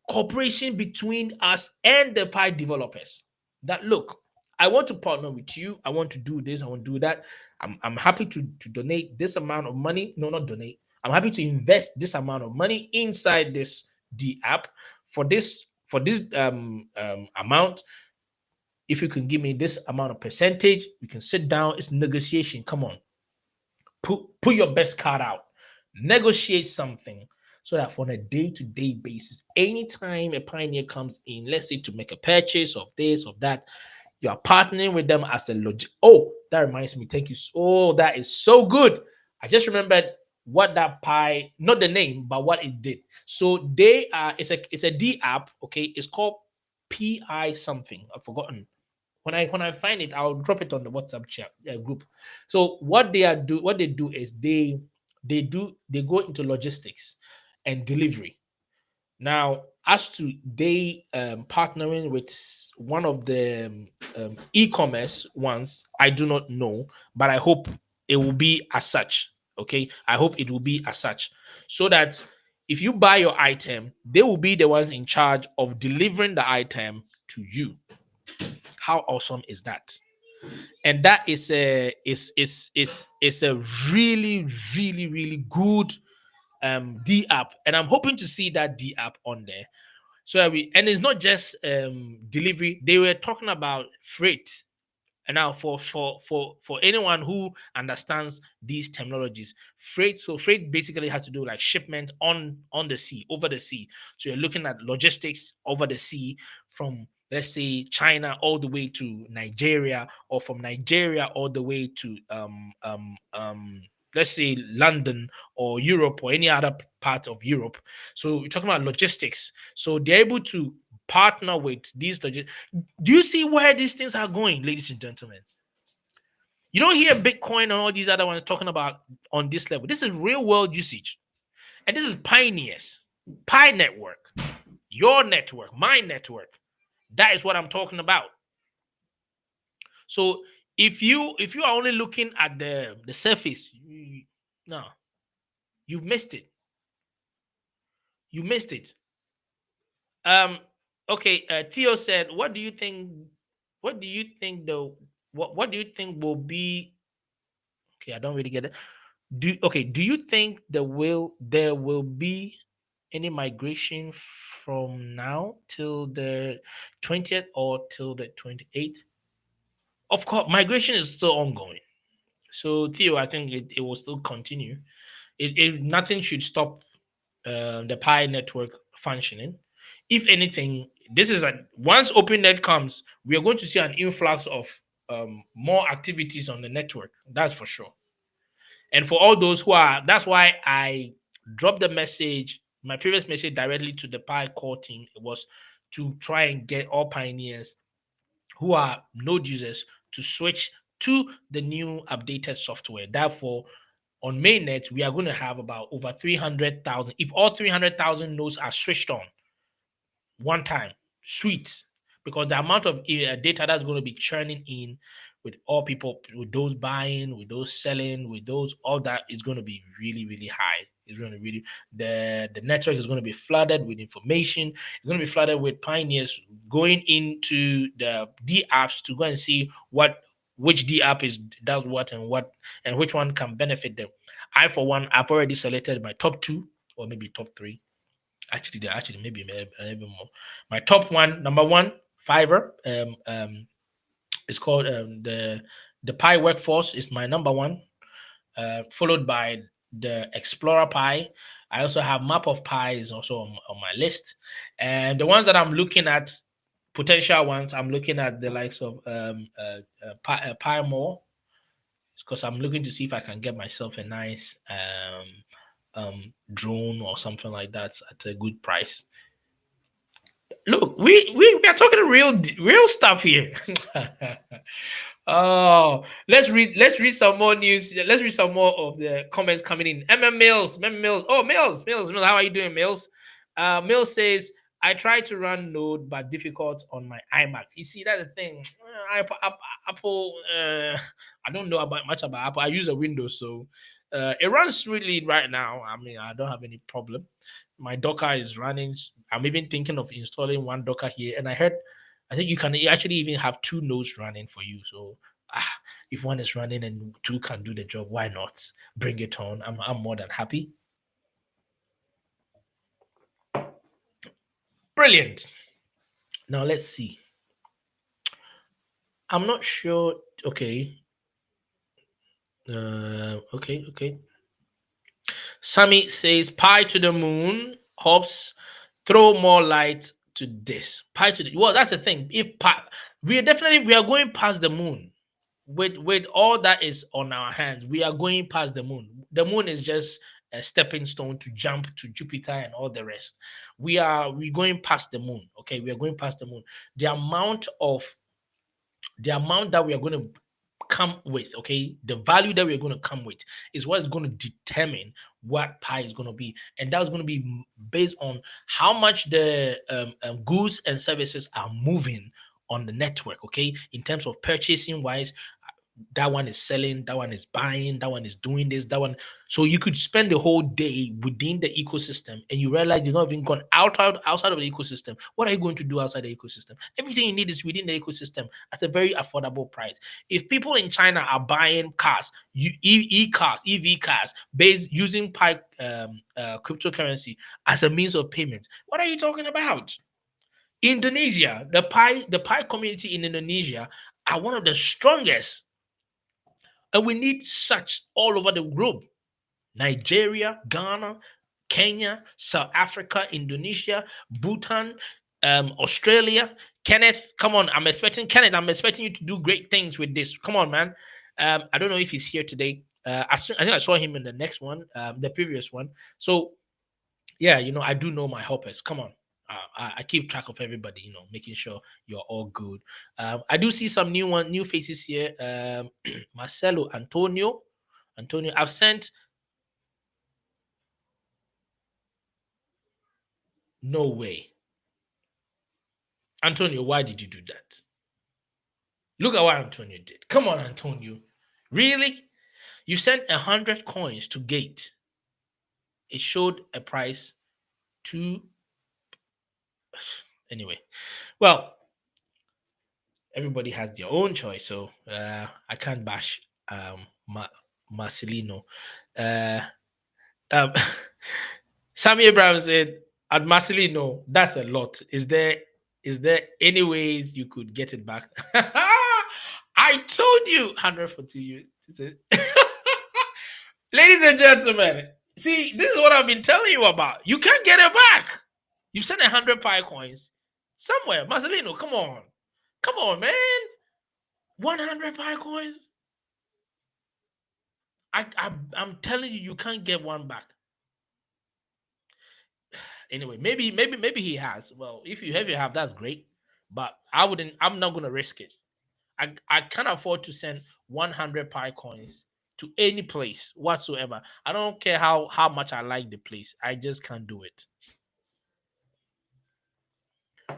Speaker 2: cooperation between us and the Pi developers. That look, I want to partner with you. I want to do this. I want to do that. I'm happy to donate this amount of money. No, not donate. I'm happy to invest this amount of money inside this DApp for this amount. If you can give me this amount of percentage, we can sit down. It's negotiation. Come on, put your best card out, negotiate something, so that on a day-to-day basis, anytime a pioneer comes in, let's say to make a purchase of this, of that, you are partnering with them as the logic. Oh, that reminds me. Thank you. Oh, that is so good. I just remembered what that Pi, not the name, but what it did. So they are, it's a DApp. Okay, it's called PI something. I've forgotten. When I find it, I'll drop it on the WhatsApp chat group. So what they do is they go into logistics and delivery. Now, as to they partnering with one of the e-commerce ones, I do not know, but I hope it will be as such. Okay, I hope it will be as such, so that if you buy your item, they will be the ones in charge of delivering the item to you. How awesome is that? And that is a really, really, really good DApp, and I'm hoping to see that DApp on there. So and it's not just delivery. They were talking about freight. And now for anyone who understands these terminologies, freight. So freight basically has to do like shipment on the sea, over the sea. So you're looking at logistics over the sea, from let's say China all the way to Nigeria, or from Nigeria all the way to let's say London or Europe or any other part of Europe. So we're talking about logistics. So they're able to partner with these logistics. Do you see where these things are going, ladies and gentlemen? You don't hear Bitcoin and all these other ones talking about on this level. This is real world usage. And this is pioneers. Pi network. Your network, my network. That is what I'm talking about. So if you are only looking at the surface, no, you've missed it. You missed it. Okay, Theo said, what do you think? What do you think though? What do you think will be? Okay, I don't really get it. Do you think there will be any migration from now till the 20th or till the 28th? Of course, migration is still ongoing. So Theo, I think it will still continue. Nothing should stop the Pi network functioning. If anything, this is once OpenNet comes, we are going to see an influx of more activities on the network. That's for sure. And for all those who are, that's why I dropped the message, my previous message directly to the Pi core team. It was to try and get all pioneers who are node users to switch to the new updated software. Therefore, on mainnet, we are going to have about over 300,000. If all 300,000 nodes are switched on one time, sweet. Because the amount of data that's going to be churning in with all people, with those buying, with those selling, with those, all that is going to be really, really high. It's going to really, the network is going to be flooded with information. It's going to be flooded with pioneers going into the apps to go and see what which DApp is does what and which one can benefit them. I for one, I've already selected my top two or maybe top three. Actually, there actually maybe even more. My top one, number one, Fiverr. It's called the Pi Workforce is my number one, followed by the Explorer Pi. I also have Map of Pi is also on my list, and the ones that I'm looking at, potential ones, I'm looking at the likes of Pi More, because I'm looking to see if I can get myself a nice drone or something like that at a good price. Look, we are talking real stuff here. Oh, let's read some more news. Let's read some more of the comments coming in. MM Mills. Oh, Mills. How are you doing, Mills? Mills says, I try to run Node, but difficult on my iMac. You see, that's the thing. Apple. I don't know much about Apple. I use a Windows, so it runs smoothly right now. I mean, I don't have any problem. My Docker is running. I'm even thinking of installing one Docker here, and I think you can actually even have two nodes running for you. So if one is running and two can do the job, why not bring it on? I'm more than happy. Brilliant. Now let's see. I'm not sure. Okay. Okay. Sammy says pi to the moon. Hops, throw more light to this. Pi to the well, that's the thing. If pi, we are going past the moon. With all that is on our hands, we are going past the moon. The moon is just a stepping stone to jump to Jupiter and all the rest. We going past the moon. Okay, we are going past the moon. The amount of the amount that we are going to come with, okay, the value that we're going to come with is what is going to determine what pi is going to be, and that's going to be based on how much the goods and services are moving on the network, okay, in terms of purchasing wise. That one is selling, that one is buying, that one is doing this, that one. So you could spend the whole day within the ecosystem and you realize you're not even gone outside of the ecosystem. What are you going to do outside the ecosystem? Everything you need is within the ecosystem at a very affordable price. If people in China are buying cars, EV cars, based using Pi cryptocurrency as a means of payment, what are you talking about? Indonesia, the Pi community in Indonesia are one of the strongest, and we need such all over the globe. Nigeria, Ghana, Kenya, South Africa, Indonesia, Bhutan, Australia. Kenneth, come on. I'm expecting you to do great things with this. Come on, man. I don't know if he's here today. I think I saw him in the next one, the previous one. So yeah, I do know my helpers. Come on. I keep track of everybody, making sure you're all good. I do see some new faces here. Marcelo, Antonio. I've sent. No way, Antonio. Why did you do that? Look at what Antonio did. Come on, Antonio. Really? You sent 100 coins to Gate. It showed a price to. Anyway, well, everybody has their own choice, so I can't bash Marcelino. Uh, um, Sammy Abraham said, "At Marcelino, that's a lot. Is there any ways you could get it back?" I told you, 100 for 2 years. Ladies and gentlemen, see, this is what I've been telling you about. You can't get it back. You sent 100 Pi coins somewhere. Marcelino, come on, man. 100 Pi coins. I'm telling you, you can't get one back. Anyway, maybe he has. Well, if you have, that's great. But I'm not gonna risk it. I can't afford to send 100 Pi coins to any place whatsoever. I don't care how much I like the place. I just can't do it.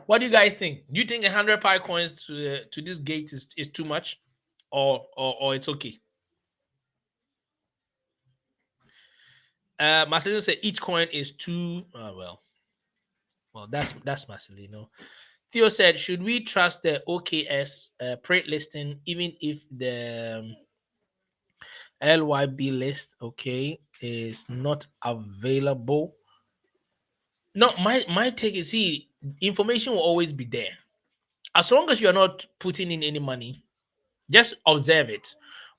Speaker 2: What do you guys think? Do you think 100 Pi coins to this Gate is too much, or it's okay? Marcelino said each coin is two. Well, that's Marcelino. Theo said, should we trust the OKS print listing even if the LYB list, okay, is not available? No, my take is, see, information will always be there. As long as you're not putting in any money, just observe it.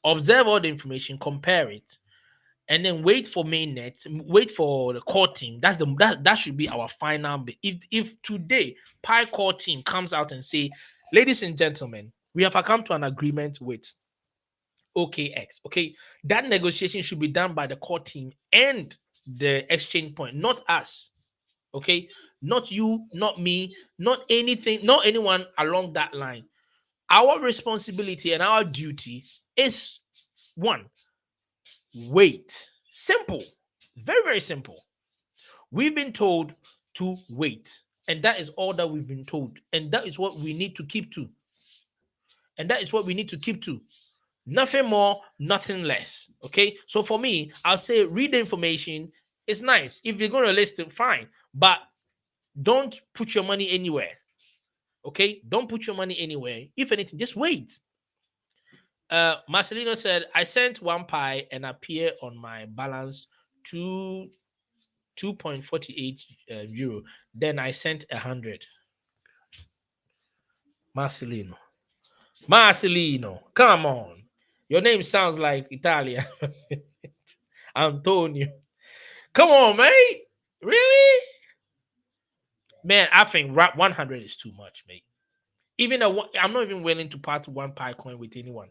Speaker 2: Observe all the information, compare it, and then wait for mainnet, wait for the core team. That should be our final bit. If today Pi core team comes out and say, ladies and gentlemen, we have come to an agreement with OKX. Okay, that negotiation should be done by the core team and the exchange point, not us. Okay, not you, not me, not anything, not anyone along that line. Our responsibility and our duty is one, wait. Simple. Very, very simple. We've been told to wait. And that is all that we've been told. And that is what we need to keep to. And that is what we need to keep to. Nothing more, nothing less. Okay. So for me, I'll say read the information. It's nice. If you're going to list it, fine. But don't put your money anywhere. Okay. Don't put your money anywhere. If anything, just wait. Marcelino said, I sent 1 pi and appear on my balance to 2.48 euro. Then I sent 100. Marcelino, come on. Your name sounds like Italian. Antonio. Come on, mate. Really? Man, I think 100 is too much, mate. I'm not even willing to part 1 pi coin with anyone.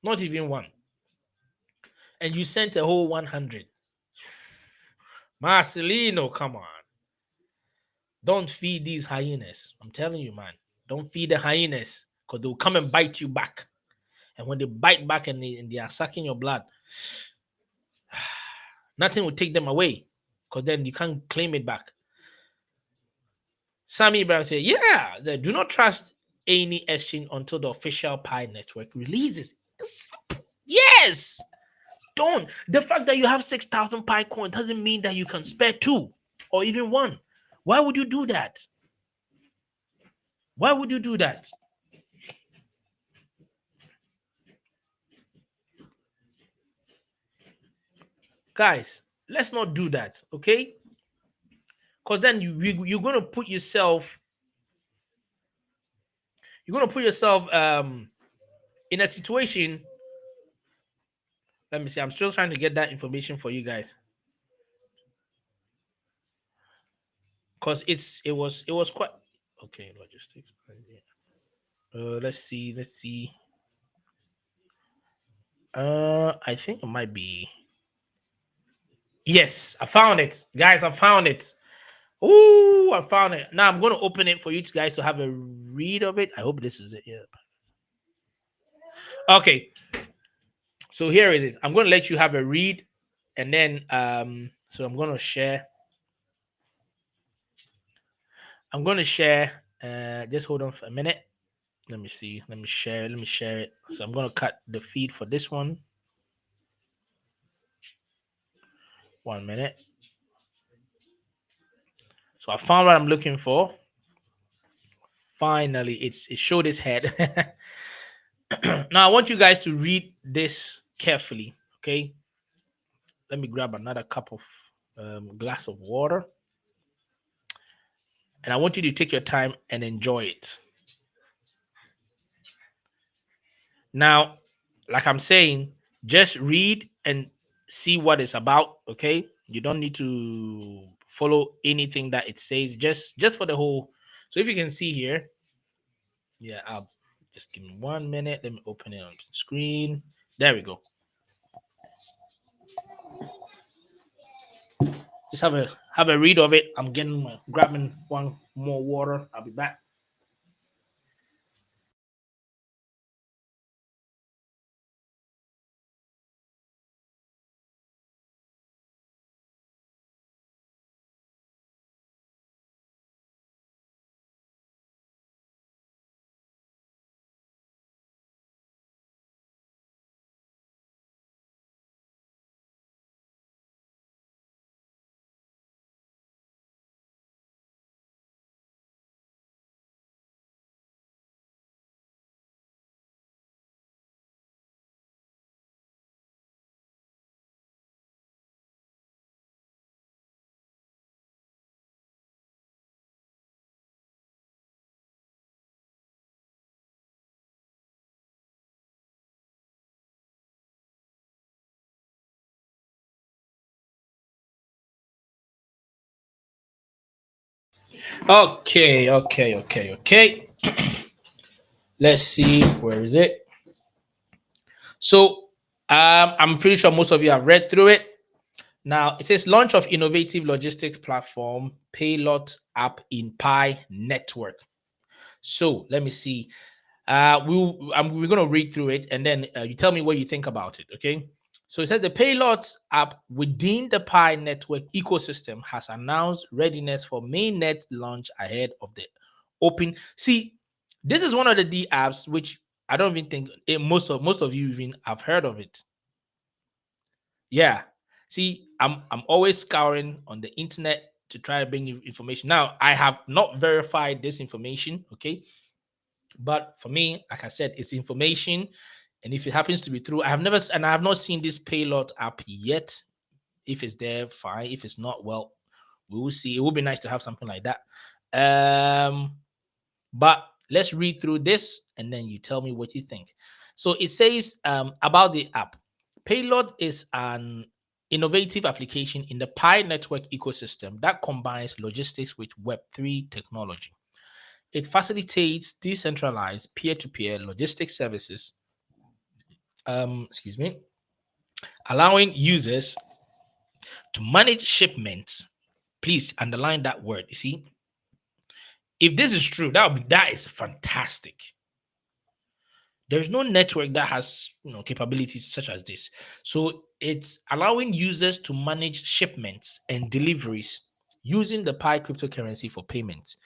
Speaker 2: Not even one. And you sent a whole 100. Marcelino, come on. Don't feed these hyenas. I'm telling you, man. Don't feed the hyenas because they'll come and bite you back. And when they bite back and they are sucking your blood, nothing will take them away because then you can't claim it back. Sammy Ibrahim said, yeah, they do not trust any exchange until the official Pi network releases. Yes. Don't. The fact that you have 6,000 Pi coin doesn't mean that you can spare 2 or even 1. Why would you do that? Why would you do that? Guys, let's not do that, okay? Because then you're going to put yourself in a situation. Let me see. I'm still trying to get that information for you guys. Because it was quite okay. Logistics. Let's see. I think it might be. Yes, I found it, guys. I found it. Oh, I found it. Now I'm going to open it for you guys to have a read of it. I hope this is it. Yeah. Okay. So here it is. I'm going to let you have a read, and then so I'm going to share. I'm going to share. Just hold on for a minute. Let me see. Let me share it. So I'm going to cut the feed for this one. 1 minute. So I found what I'm looking for. Finally, it showed its head. Now I want you guys to read this carefully. Okay. Let me grab another cup of glass of water. And I want you to take your time and enjoy it. Now, like I'm saying, just read and see what it's about. Okay. You don't need to follow anything that it says, just for the whole. So if you can see here, yeah, I'll just give me 1 minute. Let me open it on the screen. There we go. Just have a read of it. I'm grabbing one more water. I'll be back. Okay. Let's see. Where is it? So, I'm pretty sure most of you have read through it. Now, it says launch of innovative logistics platform, Paylot app in Pi network. So, let me see. We're going to read through it and then you tell me what you think about it. Okay. So it says the Paylot app within the Pi network ecosystem has announced readiness for mainnet launch ahead of the open. See, this is one of the D apps which I don't even think most of you even have heard of it. Yeah. See, I'm always scouring on the internet to try to bring you information. Now, I have not verified this information, okay? But for me, like I said, it's information. And if it happens to be true, I have not seen this Paylot app yet. If it's there, fine. If it's not, well, we will see. It would be nice to have something like that. But let's read through this and then you tell me what you think. So it says about the app. Payload is an innovative application in the Pi network ecosystem that combines logistics with Web3 technology. It facilitates decentralized peer-to-peer logistics services, excuse me, allowing users to manage shipments. Please underline that word. You see, if this is true, that is fantastic. There's no network that has capabilities such as this. So it's allowing users to manage shipments and deliveries using the Pi cryptocurrency for payments.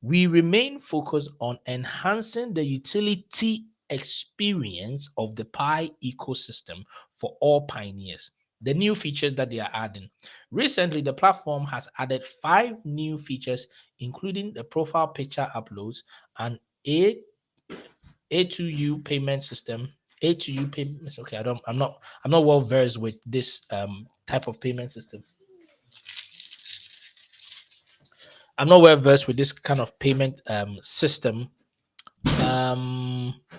Speaker 2: We remain focused on enhancing the utility experience of the Pi ecosystem for all pioneers. The new features that they are adding. Recently, the platform has added 5 new features, including the profile picture uploads and A2U payment system. A2U payments. Okay, I'm not well versed with this type of payment system. I'm not well versed with this kind of payment system.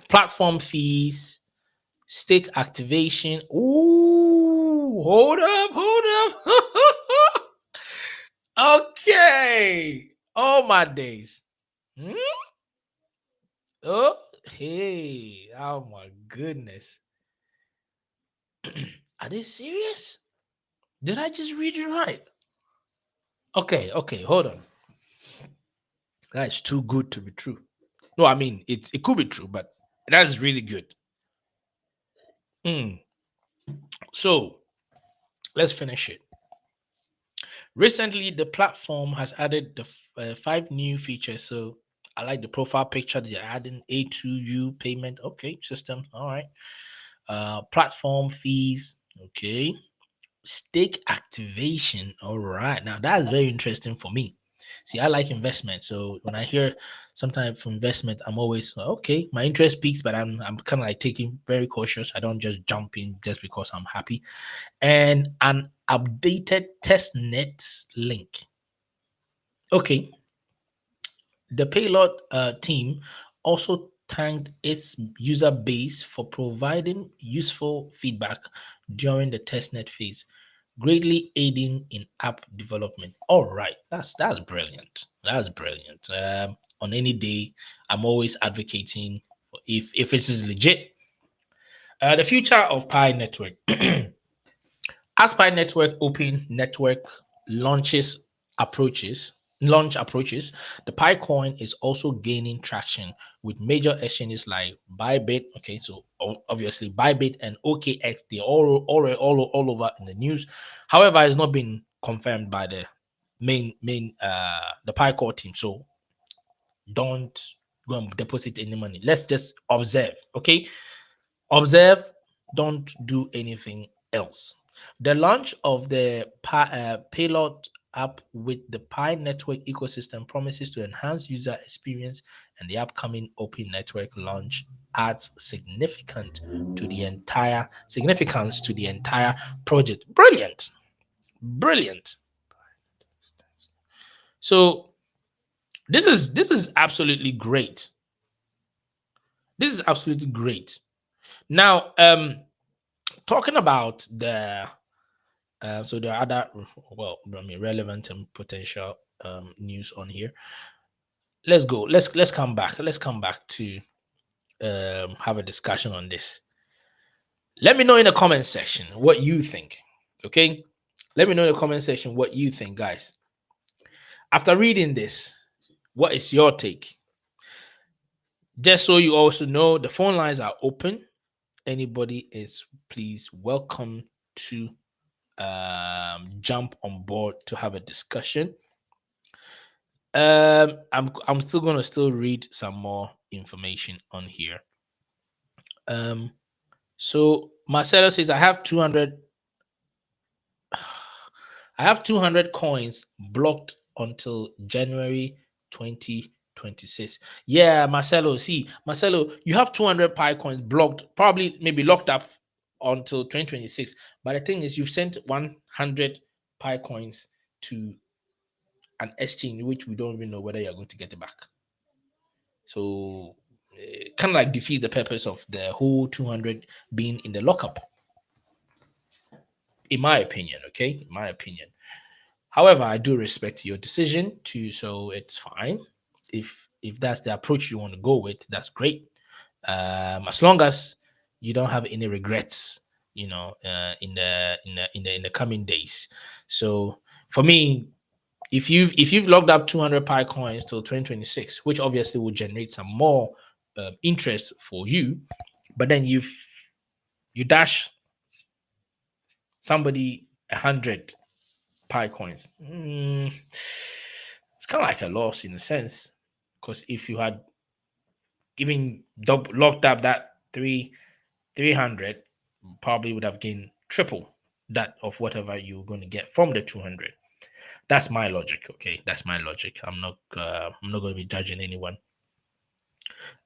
Speaker 2: Platform fees, stake activation. Ooh, hold up. Okay. Oh my days. Hmm? Oh, hey. Oh my goodness. Are they serious? Did I just read it right? Okay, hold on. That's too good to be true. No, I mean it could be true, but that's really good. Hmm. So let's finish it. Recently, the platform has added the 5 new features. So I like the profile picture that you're adding A2U payment. Okay, system. All right. Platform fees. Okay. Stake activation. All right. Now that's very interesting for me. See, I like investment. So when I hear some type of investment, I'm always okay. My interest peaks, but I'm kind of like taking very cautious. I don't just jump in just because I'm happy. And an updated testnet link. Okay. The payload team also thanked its user base for providing useful feedback during the testnet phase, greatly aiding in app development. All right, that's brilliant. That's brilliant. On any day, I'm always advocating if it is legit. The future of Pi Network. As Pi Network Open Network launches approaches, launch approaches, the Pi coin is also gaining traction with major exchanges like Bybit. Okay, so obviously Bybit and OKX, they're all over in the news. However, it's not been confirmed by the main the Pi core team. So don't go and deposit any money. Let's just observe. Okay, observe, don't do anything else. The launch of the Payload app with the Pi network ecosystem promises to enhance user experience, and the upcoming open network launch adds significance to the entire project. Brilliant, brilliant. So this is absolutely great. This is absolutely great. Now, talking about the so there are other, well, I mean, relevant and potential news on here. Let's go. Let's come back. Let's come back to have a discussion on this. Let me know in the comment section what you think. Okay, let me know in the comment section what you think, guys. After reading this, what is your take? Just so you also know, the phone lines are open. Anybody is please welcome to jump on board to have a discussion. I'm still gonna still read some more information on here. Um, so Marcelo says I have 200. I have 200 coins blocked until January 2026. Yeah, Marcelo. See, Marcelo, you have 200 Pi coins blocked, probably maybe locked up until 2026. But the thing is, you've sent 100 Pi coins to an exchange which we don't even know whether you're going to get it back. So, kind of like defeats the purpose of the whole 200 being in the lockup, in my opinion. Okay, in my opinion. However, I do respect your decision too, so it's fine. If that's the approach you want to go with, that's great. As long as you don't have any regrets, in the coming days. So for me, if you've logged up 200 Pi coins till 2026, which obviously will generate some more interest for you, but then you dash somebody 100 Pi coins. It's kind of like a loss in a sense, because if you had given locked up that 300, probably would have gained triple that of whatever you're going to get from the 200. That's my logic. Okay, that's my logic. I'm not going to be judging anyone.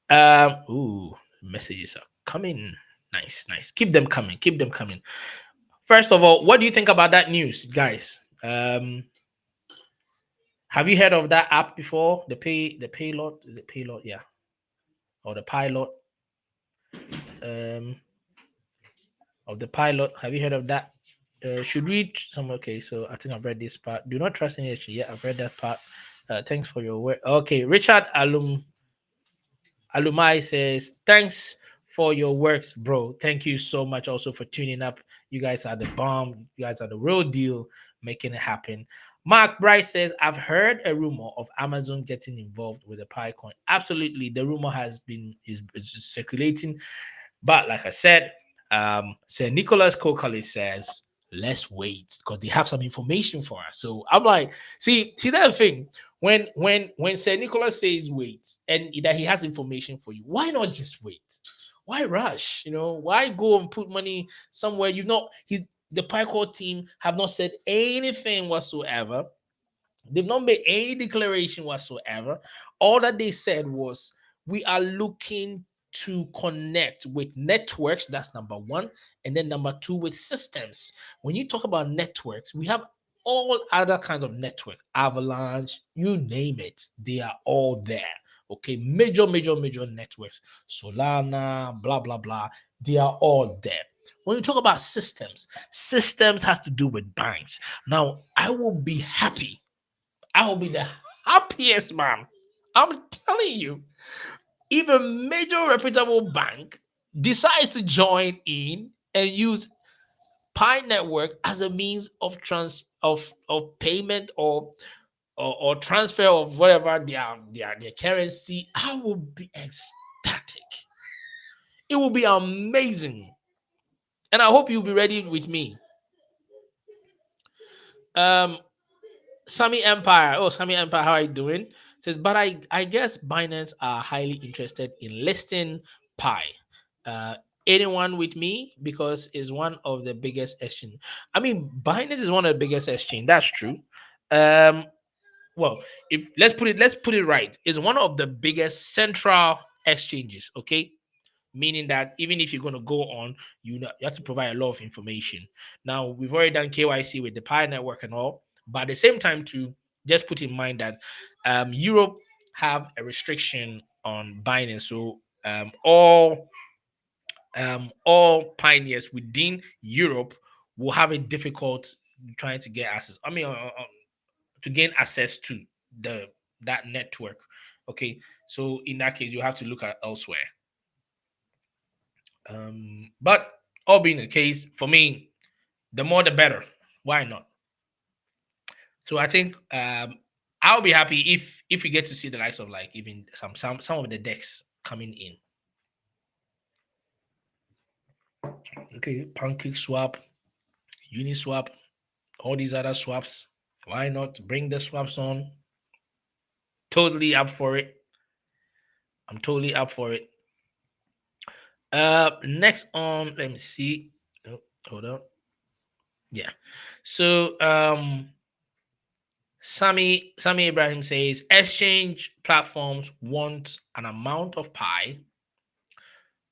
Speaker 2: Messages are coming. Nice, nice. Keep them coming. Keep them coming. First of all, what do you think about that news, guys? Have you heard of that app before? The Paylot, is it Paylot? Yeah, or the Pilot. Um, of the Pilot. Have you heard of that? Should read some. Okay, so I think I've read this part. Do not trust any exchange. Yeah, I've read that part. Thanks for your work. Okay, Richard Alumai says, thanks for your works, bro. Thank you so much also for tuning up. You guys are the bomb. You guys are the real deal, making it happen. Mark Bryce says, I've heard a rumor of Amazon getting involved with the Picoin. Absolutely. The rumor is circulating. But like I said, Sir Nicholas Kokali says, let's wait because they have some information for us. So I'm like, see that thing. When Sir Nicholas says wait and that he has information for you, why not just wait? Why rush? Why go and put money somewhere the Pico team have not said anything whatsoever. They've not made any declaration whatsoever. All that they said was, we are looking to connect with networks. That's number one. And then number two, with systems. When you talk about networks, we have all other kinds of network, Avalanche, you name it, they are all there. Okay, major networks, Solana, blah, blah, blah, they are all there. When you talk about systems has to do with banks. Now, I will be the happiest man. I'm telling you, if a major reputable bank decides to join in and use Pi Network as a means of of payment or transfer of whatever their currency, I will be ecstatic. It will be amazing. And I hope you'll be ready with me. Sammy Empire. Oh, Sammy Empire, how are you doing? Says, but I guess Binance are highly interested in listing Pi. Uh, Anyone with me? Because it's one of the biggest exchange. I mean, Binance is one of the biggest exchange. That's true. Well, if let's put it right. It's one of the biggest central exchanges. Okay, meaning that even if you're going to go on, you have to provide a lot of information. Now, we've already done KYC with the Pi network and all, but at the same time, to just put in mind that Europe have a restriction on Binance, so all pioneers within Europe will have a difficult trying to get access. I mean, to gain access to the that network. Okay, so in that case, you have to look at elsewhere. But all being the case, for me, the more the better. Why not? So I think I'll be happy if we get to see the likes of like even some of the decks coming in. Okay, Pancake Swap, Uniswap, all these other swaps. Why not bring the swaps on? Totally up for it. I'm totally up for it. Next on, let me see. Oh, hold on. Yeah. So Sammy Ibrahim says exchange platforms want an amount of pie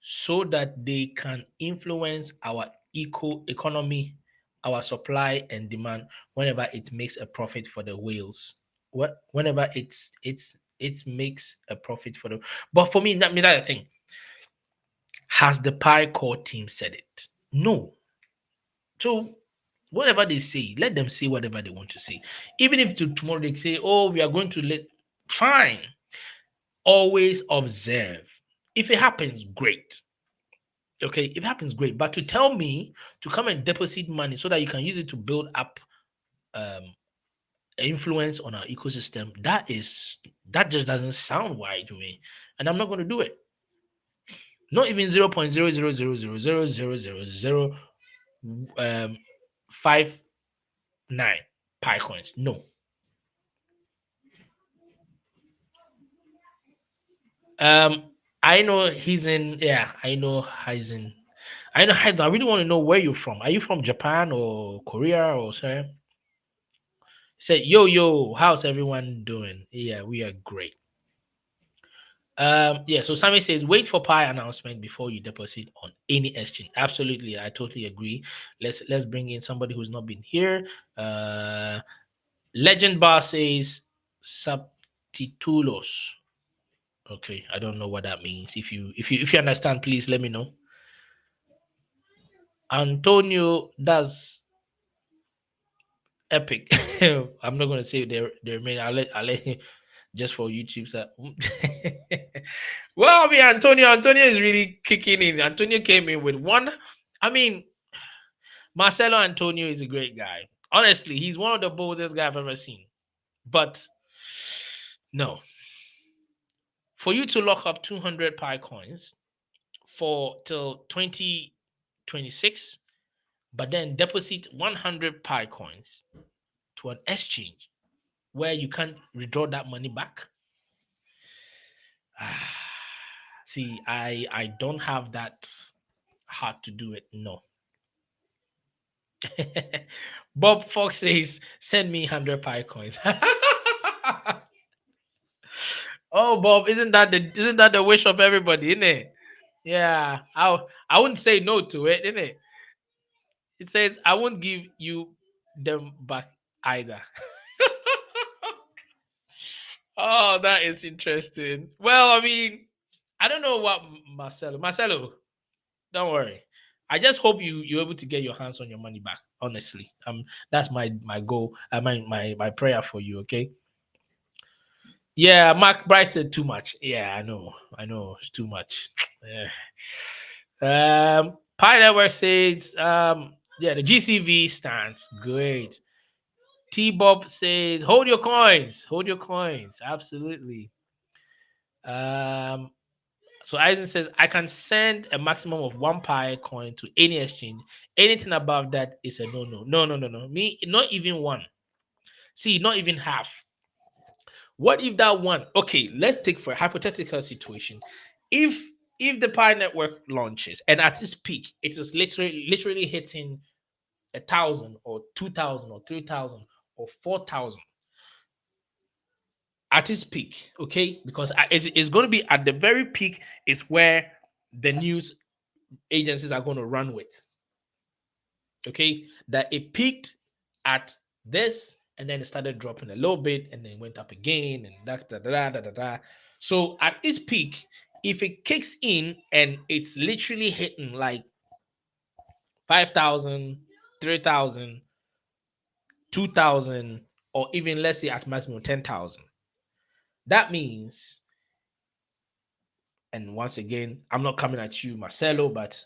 Speaker 2: so that they can influence our economy, our supply and demand whenever it makes a profit for the whales. Whenever it makes a profit for the. But for me, that's the thing. Has the pie core team said it? No. So whatever they say, let them say whatever they want to say. Even if tomorrow they say, "Oh, we are going to let," fine. Always observe. If it happens, great. Okay, if it happens, great. But to tell me to come and deposit money so that you can use it to build up um influence on our ecosystem, that just doesn't sound right to me. And I'm not going to do it. Not even 0.000000000 5 9 pi coins. No. Um, I know he's in. Yeah, I know he's in. I know. I really want to know where you're from. Are you from Japan or Korea or sir? Say yo yo. How's everyone doing? Yeah, we are great. Yeah. So Sammy says wait for Pi announcement before you deposit on any exchange. Absolutely, I totally agree. Let's bring in somebody who's not been here. Legend Bar says subtitulos. Okay, I don't know what that means. If you understand, please let me know. Antonio, that's epic. I'm not gonna say their main. I'll let him just for YouTube. So. Well, I mean, Antonio is really kicking in. Antonio came in with one. I mean, Marcelo Antonio is a great guy. Honestly, he's one of the boldest guy I've ever seen. But no, for you to lock up 200 Pi coins for till 2026, but then deposit 100 Pi coins to an exchange where you can't withdraw that money back. See, I don't have that heart to do it. No. Bob Fox says, "Send me 100 Pi coins." Oh, Bob, isn't that the wish of everybody, isn't it? Yeah, I wouldn't say no to it, isn't it? It says I won't give you them back either. Oh, that is interesting. Well, I mean, I don't know what Marcelo, don't worry. I just hope you're able to get your hands on your money back. Honestly, that's my goal. My prayer for you. Okay. Yeah, Mark Bryce said too much. Yeah, I know, it's too much. Yeah. Pi Network says, yeah, the GCV stands great. T Bob says, hold your coins, absolutely. Um, so Eisen says, I can send a maximum of 1 Pi coin to any exchange. Anything above that is a no. Me, not even one. See, not even half. What if that one? Okay, let's take for a hypothetical situation. If if the Pi network launches and at its peak, it is literally hitting 1,000 or 2,000 or 3,000 or 4,000 at its peak, okay? Because it's going to be at the very peak is where the news agencies are going to run with, okay? That it peaked at this and then it started dropping a little bit and then went up again and da. So at its peak, if it kicks in and it's literally hitting like 5,000, 3,000, 2,000. or even let's say at maximum 10,000. That means, and once again, I'm not coming at you, Marcelo, but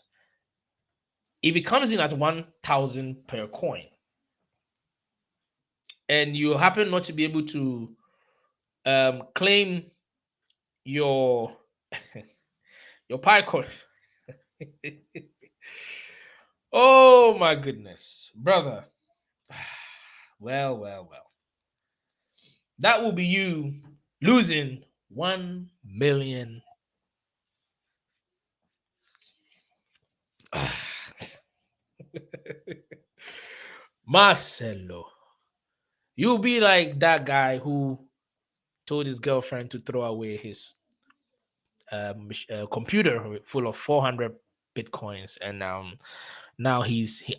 Speaker 2: if it comes in at 1,000 per coin, and you happen not to be able to claim your your pie coin, oh my goodness, brother. Well. That will be you losing 1 million. Marcelo, you'll be like that guy who told his girlfriend to throw away his computer full of 400 bitcoins, and now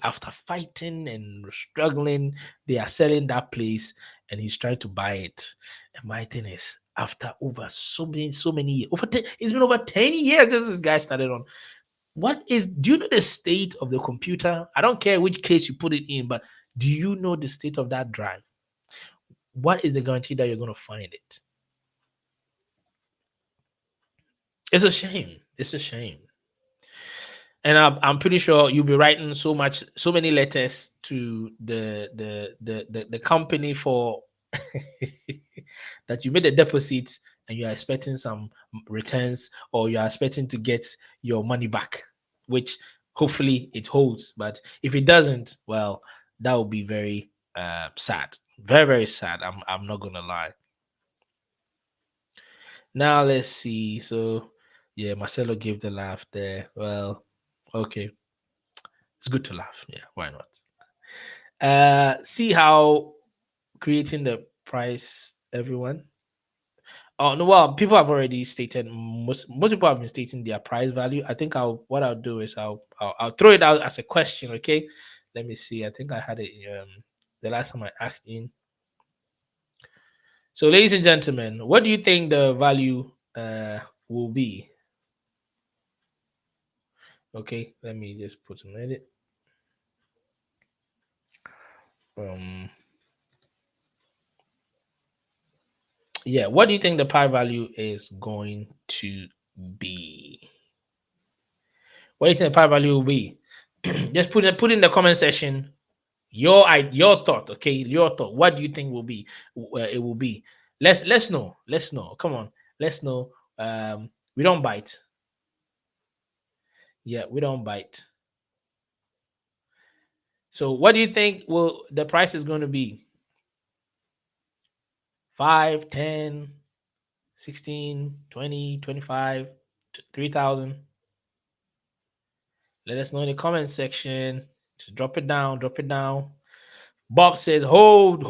Speaker 2: after fighting and struggling, they are selling that place, and he's trying to buy it. And my thing is, after over so many years, it's been over 10 years since this guy started on. Do you know the state of the computer? I don't care which case you put it in, but do you know the state of that drive? What is the guarantee that you're going to find it? It's a shame. It's a shame. And I'm pretty sure you'll be writing so many letters to the company for that you made a deposit, and you are expecting some returns, or you are expecting to get your money back, which hopefully it holds. But if it doesn't, well, that will be very sad, very sad. I'm not gonna lie. Now let's see. So yeah, Marcelo gave the laugh there. Well, okay. It's good to laugh. Yeah, why not? See how creating the price, everyone. Oh no, well, people have already stated, most people have been stating their price value. I think what I'll do is I'll throw it out as a question. Okay, let me see. I think I had it the last time I asked in. So, ladies and gentlemen, what do you think the value will be? Okay, let me just put some edit. Um, yeah, what do you think the pi value is going to be? What do you think the pi value will be? Just put in the comment section your thought. Okay, your thought. What do you think will be? It will be. Let's know. Let's know. Come on, let's know. We don't bite. Yeah, we don't bite. So, what do you think will the price is going to be? 5, 10, 16, 20, 25, 3,000. Let us know in the comment section. Just drop it down. Drop it down. Bob says, hold.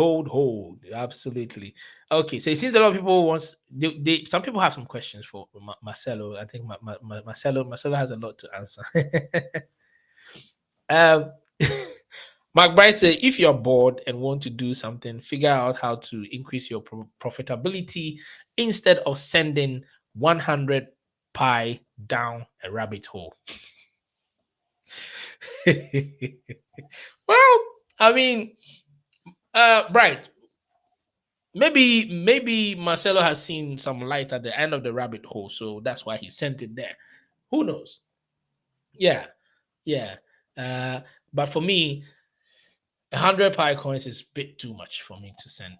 Speaker 2: Absolutely. Okay, so it seems a lot of people some people have some questions for Marcelo. I think Marcelo has a lot to answer. um, Mark Bright said, if you're bored and want to do something, figure out how to increase your profitability instead of sending 100 pi down a rabbit hole. Well, I mean, Bright, maybe Marcelo has seen some light at the end of the rabbit hole, so that's why he sent it there. Who knows? Yeah, yeah. But for me, 100 pi coins is a bit too much for me to send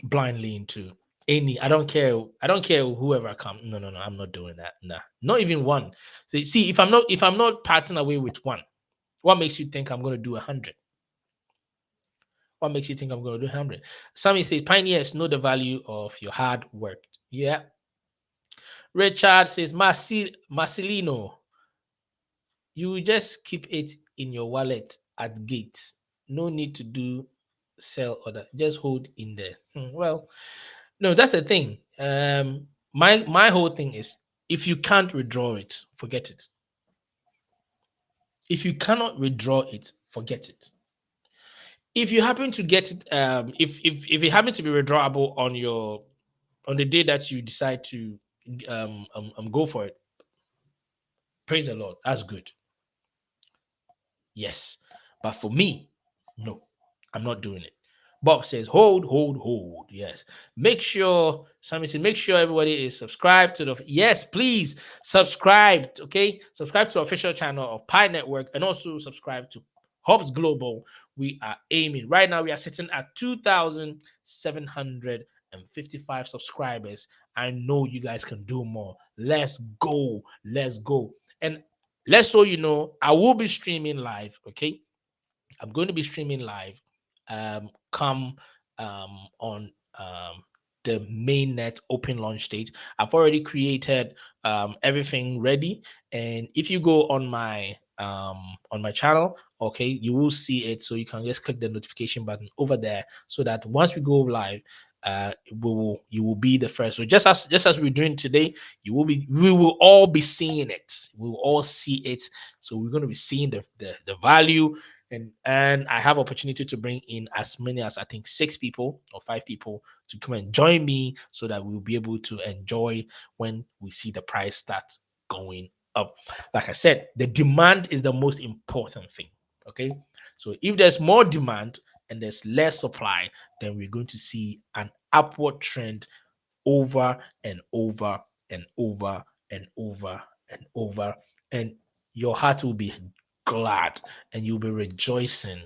Speaker 2: blindly into any. I don't care whoever comes. No, I'm not doing that. Nah, not even one. So see, if I'm not parting away with one, what makes you think I'm going to do 100? What makes you think I'm going to do 100? Sammy says, pioneers know the value of your hard work. Yeah. Richard says, Marcelino, you just keep it in your wallet at gate. No need to do sell order. Just hold in there. Well, no, that's the thing. My whole thing is, if you can't withdraw it, forget it. If you cannot withdraw it, forget it. If you happen to get it, if it happens to be withdrawable on the day that you decide to go for it, praise the Lord, that's good. Yes, but for me, no, I'm not doing it. Bob says, hold, hold, hold. Yes. Make sure, Sammy said, make sure everybody is subscribed to the. Yes, please subscribe. Okay. Subscribe to the official channel of Pi Network and also subscribe to Hubs Global. We are aiming. Right now, we are sitting at 2,755 subscribers. I know you guys can do more. Let's go. Let's go. And let's so you know, I will be streaming live. Okay. I'm going to be streaming live. Come on the mainnet open launch date. I've already created everything ready, and if you go on my channel, okay, you will see it. So you can just click the notification button over there, so that once we go live, you will be the first. So just as we're doing today, we will all be seeing it. We will all see it. So we're going to be seeing the value, and I have opportunity to bring in as many as I think 6 people or 5 people to come and join me, so that we'll be able to enjoy when we see the price start going up. Like I said, the demand is the most important thing. Okay, so if there's more demand and there's less supply, then we're going to see an upward trend over and over and over and over and over, and your heart will be glad and you'll be rejoicing.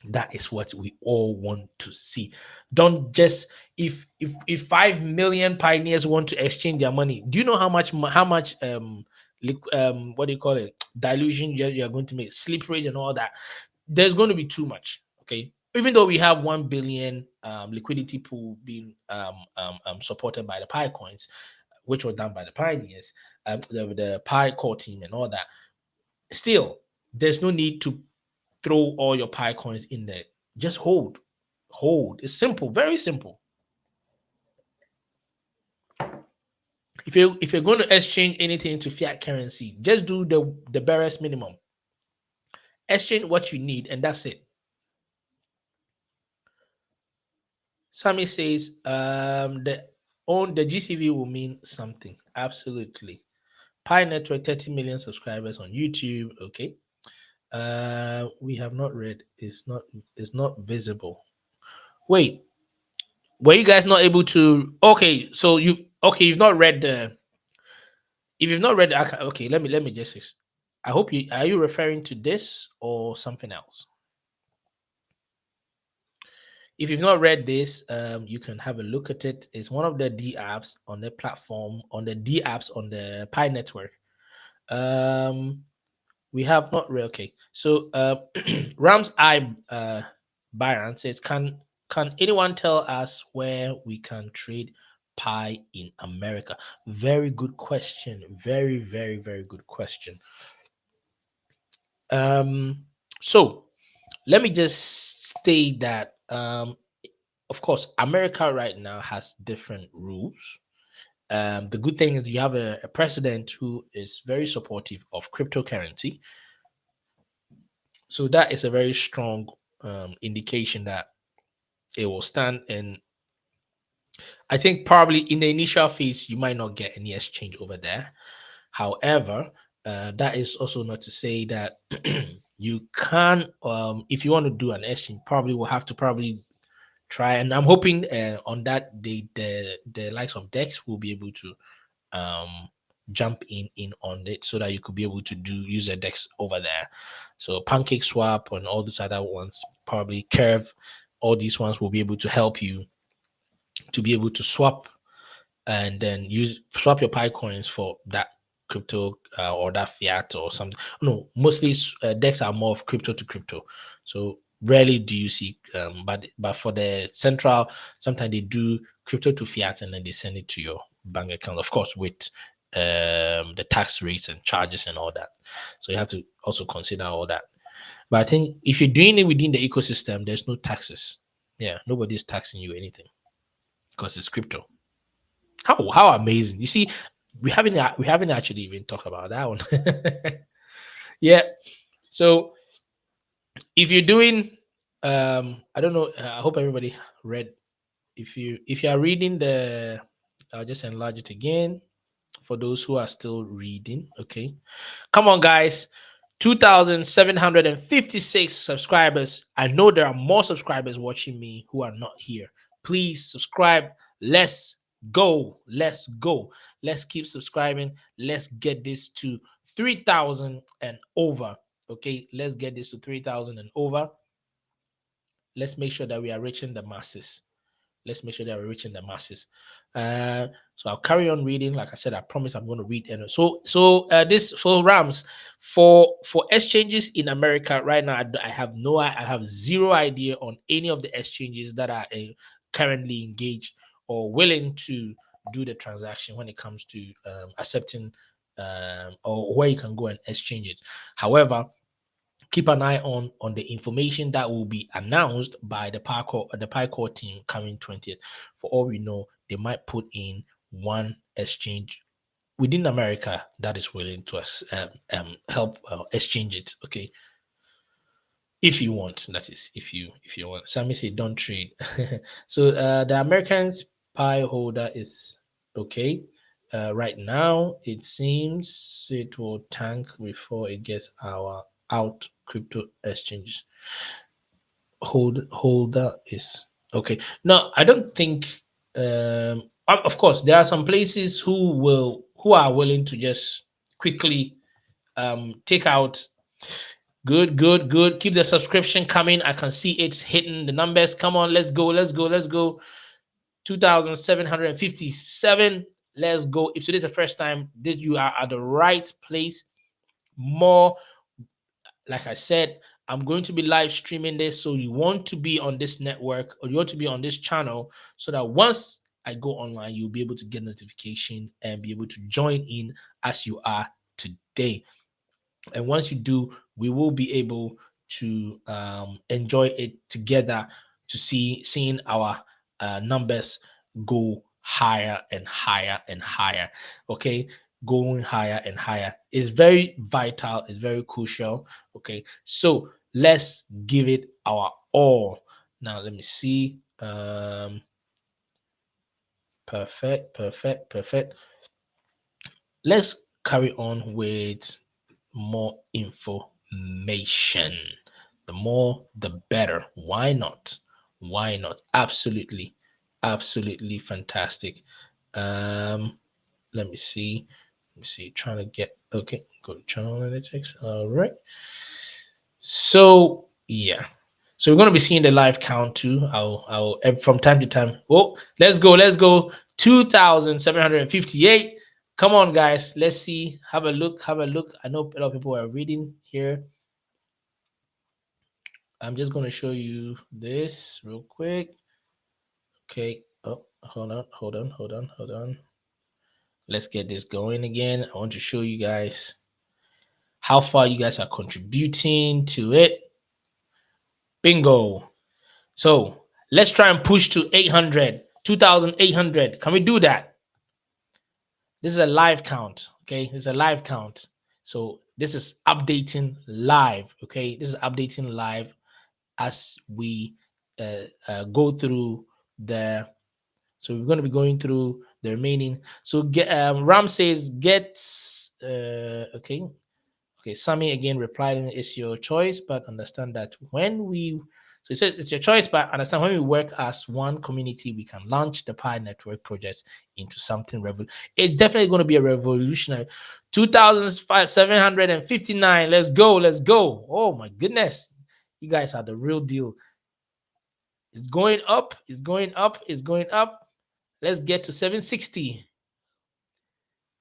Speaker 2: That is what we all want to see. Don't just, if 5 million pioneers want to exchange their money, do you know how much what do you call it, dilution you're going to make, slip rate and all that? There's going to be too much. Okay, even though we have 1 billion liquidity pool being supported by the Pi coins, which was done by the pioneers, the Pi core team and all that, still there's no need to throw all your Pi coins in there. Just hold. Hold. It's simple, very simple. If you're going to exchange anything into fiat currency, just do the barest minimum. Exchange what you need, and that's it. Sammy says the GCV will mean something. Absolutely. Pi Network, 30 million subscribers on YouTube. Okay. We have not read. It's not visible. Wait, were you guys not able to? Okay, so you've not read the. If you've not read okay, let me just. I hope you are you referring to this or something else. If you've not read this, you can have a look at it. It's one of the D apps on the platform, on the D apps on the Pi network. We have not read. Okay, so Rams I Byron says, can anyone tell us where we can trade Pi in America? Very good question. Very, very, very good question. So let me just state that of course America right now has different rules. The good thing is you have a president who is very supportive of cryptocurrency. So that is a very strong indication that it will stand. And I think probably in the initial phase, you might not get any exchange over there. However, that is also not to say that you can, if you want to do an exchange, probably will have to probably try. And I'm hoping on that the likes of Dex will be able to um jump in on it, so that you could be able to do user Dex over there. So Pancake Swap and all these other ones, probably Curve, all these ones will be able to help you to be able to swap, and then use swap your Pi coins for that crypto or that fiat or something. No, mostly decks are more of crypto to crypto. So rarely do you see, but for the central, sometimes they do crypto to fiat and then they send it to your bank account, of course, with the tax rates and charges and all that. So you have to also consider all that. But I think if you're doing it within the ecosystem, there's no taxes. Yeah, nobody's taxing you anything because it's crypto. How amazing! You see, we haven't actually even talked about that one. Yeah. So if you're doing, I don't know. I hope everybody read. If you are reading I'll just enlarge it again for those who are still reading. Okay, come on, guys. 2,756 subscribers. I know there are more subscribers watching me who are not here. Please subscribe. Let's go. Let's go. Let's keep subscribing. Let's get this to 3,000 and over. Okay, let's get this to 3,000 and over. Let's make sure that we are reaching the masses. Let's make sure that we're reaching the masses. So I'll carry on reading. Like I said, I promise I'm going to read. And this for Rams for exchanges in America right now. I have zero idea on any of the exchanges that are currently engaged or willing to do the transaction when it comes to accepting or where you can go and exchange it. However, keep an eye on the information that will be announced by the PyCore team coming 20th. For all we know, they might put in one exchange within America that is willing to help exchange it. Okay, if you want, that is, if you want. Sammy say don't trade. So the Americans Pi holder is okay. Right now, it seems it will tank before it gets our out crypto exchange. Holder is okay. No, I don't think. Of course, there are some places who are willing to just quickly take out. Good, good, good. Keep the subscription coming. I can see it's hitting the numbers. Come on, let's go, let's go, let's go. 2,757. Let's go. If today's the first time, this you are at the right place. More, like I said, I'm going to be live streaming this. So you want to be on this network or you want to be on this channel so that once I go online, you'll be able to get notification and be able to join in as you are today. And once you do, we will be able to enjoy it together to seeing our numbers go higher and higher and higher. Okay, going higher and higher is very vital, is very crucial. Okay, so let's give it our all. Now let me see. Perfect, perfect, perfect. Let's carry on with more information. The more, the better. Why not? Why not? Absolutely, absolutely fantastic. Let me see. Let me see. Trying to get okay. Go to channel analytics. All right. So yeah. So we're going to be seeing the live count too. I'll from time to time. Oh, let's go. Let's go. 2,758. Come on, guys. Let's see. Have a look. Have a look. I know a lot of people are reading here. I'm just going to show you this real quick. Okay. Oh, hold on. Hold on. Hold on. Hold on. Let's get this going again. I want to show you guys how far you guys are contributing to it. Bingo. So let's try and push to 800, 2,800. Can we do that? This is a live count. Okay. This is a live count. So this is updating live. Okay. This is updating live as we go through the. So we're going to be going through the remaining. So Ram says okay. Okay, Sammy again replied, it's your choice, but understand that when we, so he says it's your choice, but understand when we work as one community, we can launch the Pi Network projects into something it's definitely going to be a revolutionary. 2,759. Let's go, let's go. Oh my goodness. You guys are the real deal. It's going up, it's going up, it's going up. Let's get to 760.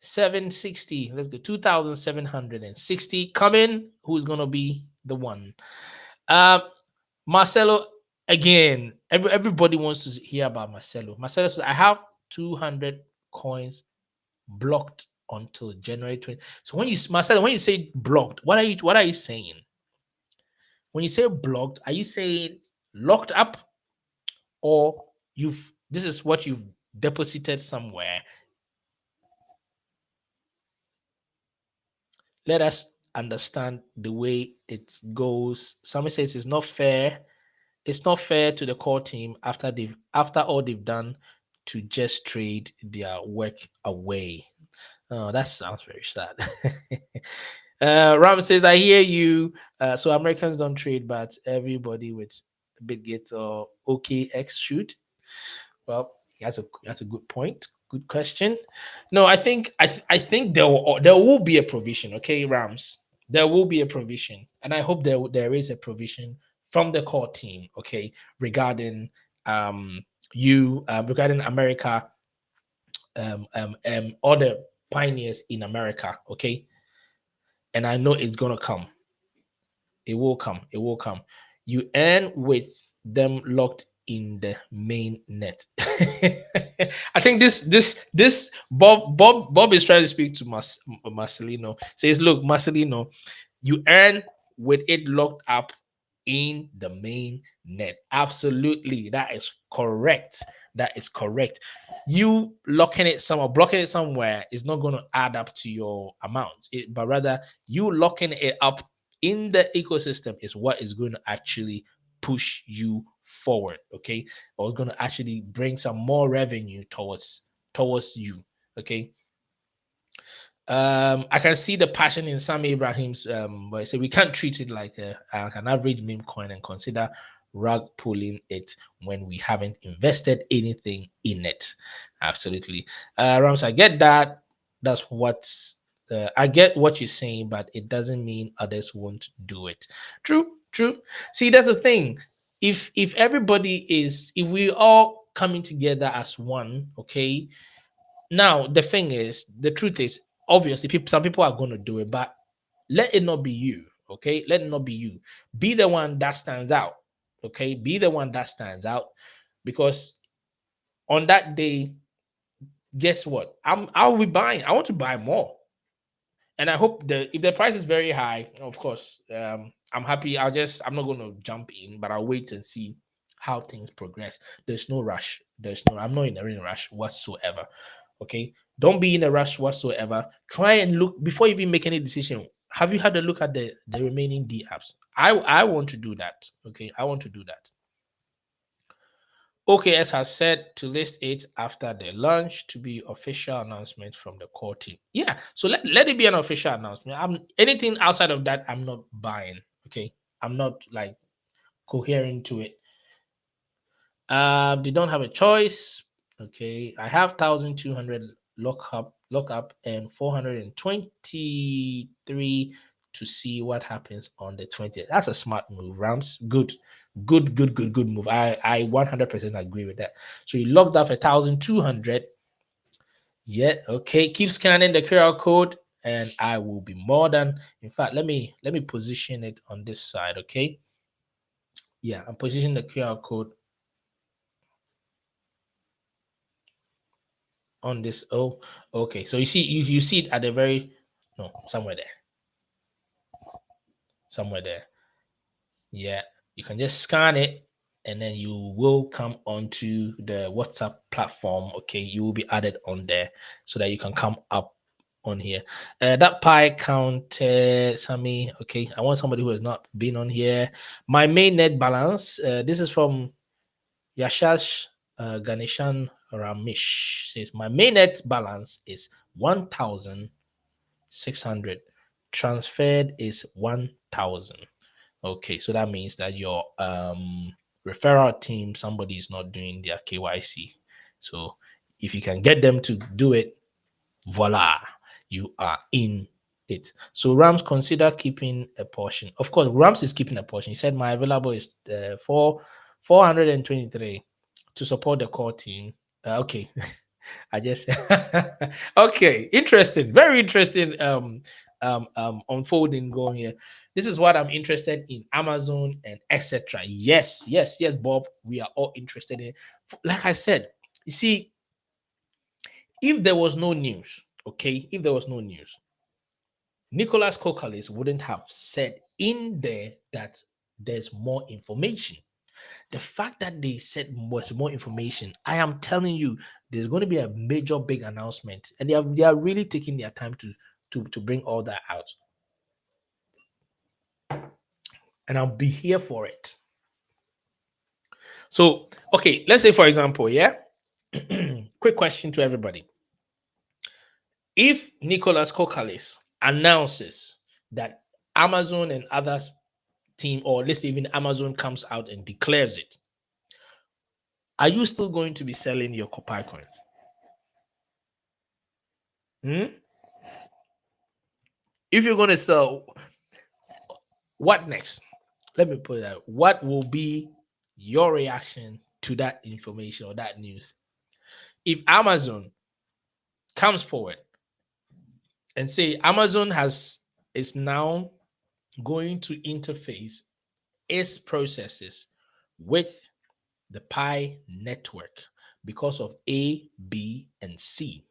Speaker 2: 760. Let's go. 2,760 coming. Who's gonna be the one? Marcelo again. Everybody wants to hear about Marcelo. Marcelo says, I have 200 coins blocked until January 20. So Marcelo, when you say blocked, what are you saying? When you say blocked, are you saying locked up, or this is what you've deposited somewhere? Let us understand the way it goes. Somebody says it's not fair. It's not fair to the core team after all they've done to just trade their work away. Oh, that sounds very sad. Ram says, I hear you. So Americans don't trade, but everybody with Bitgate or OKX should. Well, that's a good point. Good question. No, I think there will be a provision. Okay, Rams, there will be a provision, and I hope there is a provision from the core team. Okay, regarding regarding America, all the pioneers in America. Okay, and I know it's gonna come. It will come. It will come. You earn with them locked in the main net. I think this Bob is trying to speak to Marcelino. Says, look, Marcelino, you earn with it locked up in the main net. Absolutely, that is correct. That is correct. You locking it somewhere, blocking it somewhere is not going to add up to your amount, but rather you locking it up in the ecosystem is what is going to actually push you forward. Okay, or going to actually bring some more revenue towards you. Okay, I can see the passion in Sam Abraham's but I say we can't treat it like an average meme coin and consider rug pulling it when we haven't invested anything in it. Absolutely. Rams, I get that. That's what's I get what you're saying, but it doesn't mean others won't do it. True. See, that's the thing. If everybody if we all coming together as one, okay, now the thing is, the truth is, obviously, some people are going to do it, but let it not be you. Okay, let it not be you. Be the one that stands out. Okay, be the one that stands out, because on that day, guess what? I'll be buying. I want to buy more, and I hope if the price is very high, of course, I'm happy. I'm not going to jump in, but I'll wait and see how things progress. There's no rush. I'm not in a rush whatsoever. Okay, don't be in a rush whatsoever. Try and look before you even make any decision. Have you had a look at the remaining D apps? I want to do that. Okay, I want to do that. OKS has said to list it after the launch to be official announcement from the core team. Yeah, so let it be an official announcement. Anything outside of that, I'm not buying. Okay, I'm not like coherent to it. They don't have a choice. Okay, I have 1,200 lock up, and 423 to see what happens on the 20th. That's a smart move, Rams. Good move. I 100% agree with that. So you locked up 1,200. Yeah, okay. Keep scanning the QR code, and I will be more than. In fact, let me position it on this side. Okay. Yeah, I'm positioning the QR code on this. Oh, okay. So you see it at the very no somewhere there. Yeah, you can just scan it, and then you will come onto the WhatsApp platform. Okay, you will be added on there so that you can come up on here. That pie counted, Sammy. Okay, I want somebody who has not been on here. My main net balance. This is from Yashash Ganeshan Ramesh. Says my main net balance is 1,600. Transferred is 1,000. Okay, so that means that your referral team, somebody is not doing their KYC. So if you can get them to do it, voila, you are in it. So Rams, consider keeping a portion. Of course, Rams is keeping a portion. He said my available is 423 to support the core team. Okay. I just okay, interesting, very interesting unfolding going here. This is what I'm interested in, Amazon and etc. Yes, Bob, we are all interested in. Like I said, you see, if there was no news, okay, if there was no news, Nicholas Kokalis wouldn't have said in there that there's more information. The fact that they said was more information, I am telling you, there's going to be a major big announcement, and they are really taking their time to bring all that out. And I'll be here for it. So, okay, let's say for example, yeah. Quick question to everybody. If Nicholas Kokalis announces that Amazon and others team, or let's say even Amazon comes out and declares it, are you still going to be selling your Pi coins? If you're going to sell, what next? Let me put it out. What will be your reaction to that information or that news? If Amazon comes forward and say Amazon is now going to interface its processes with the Pi network because of A, B, and C,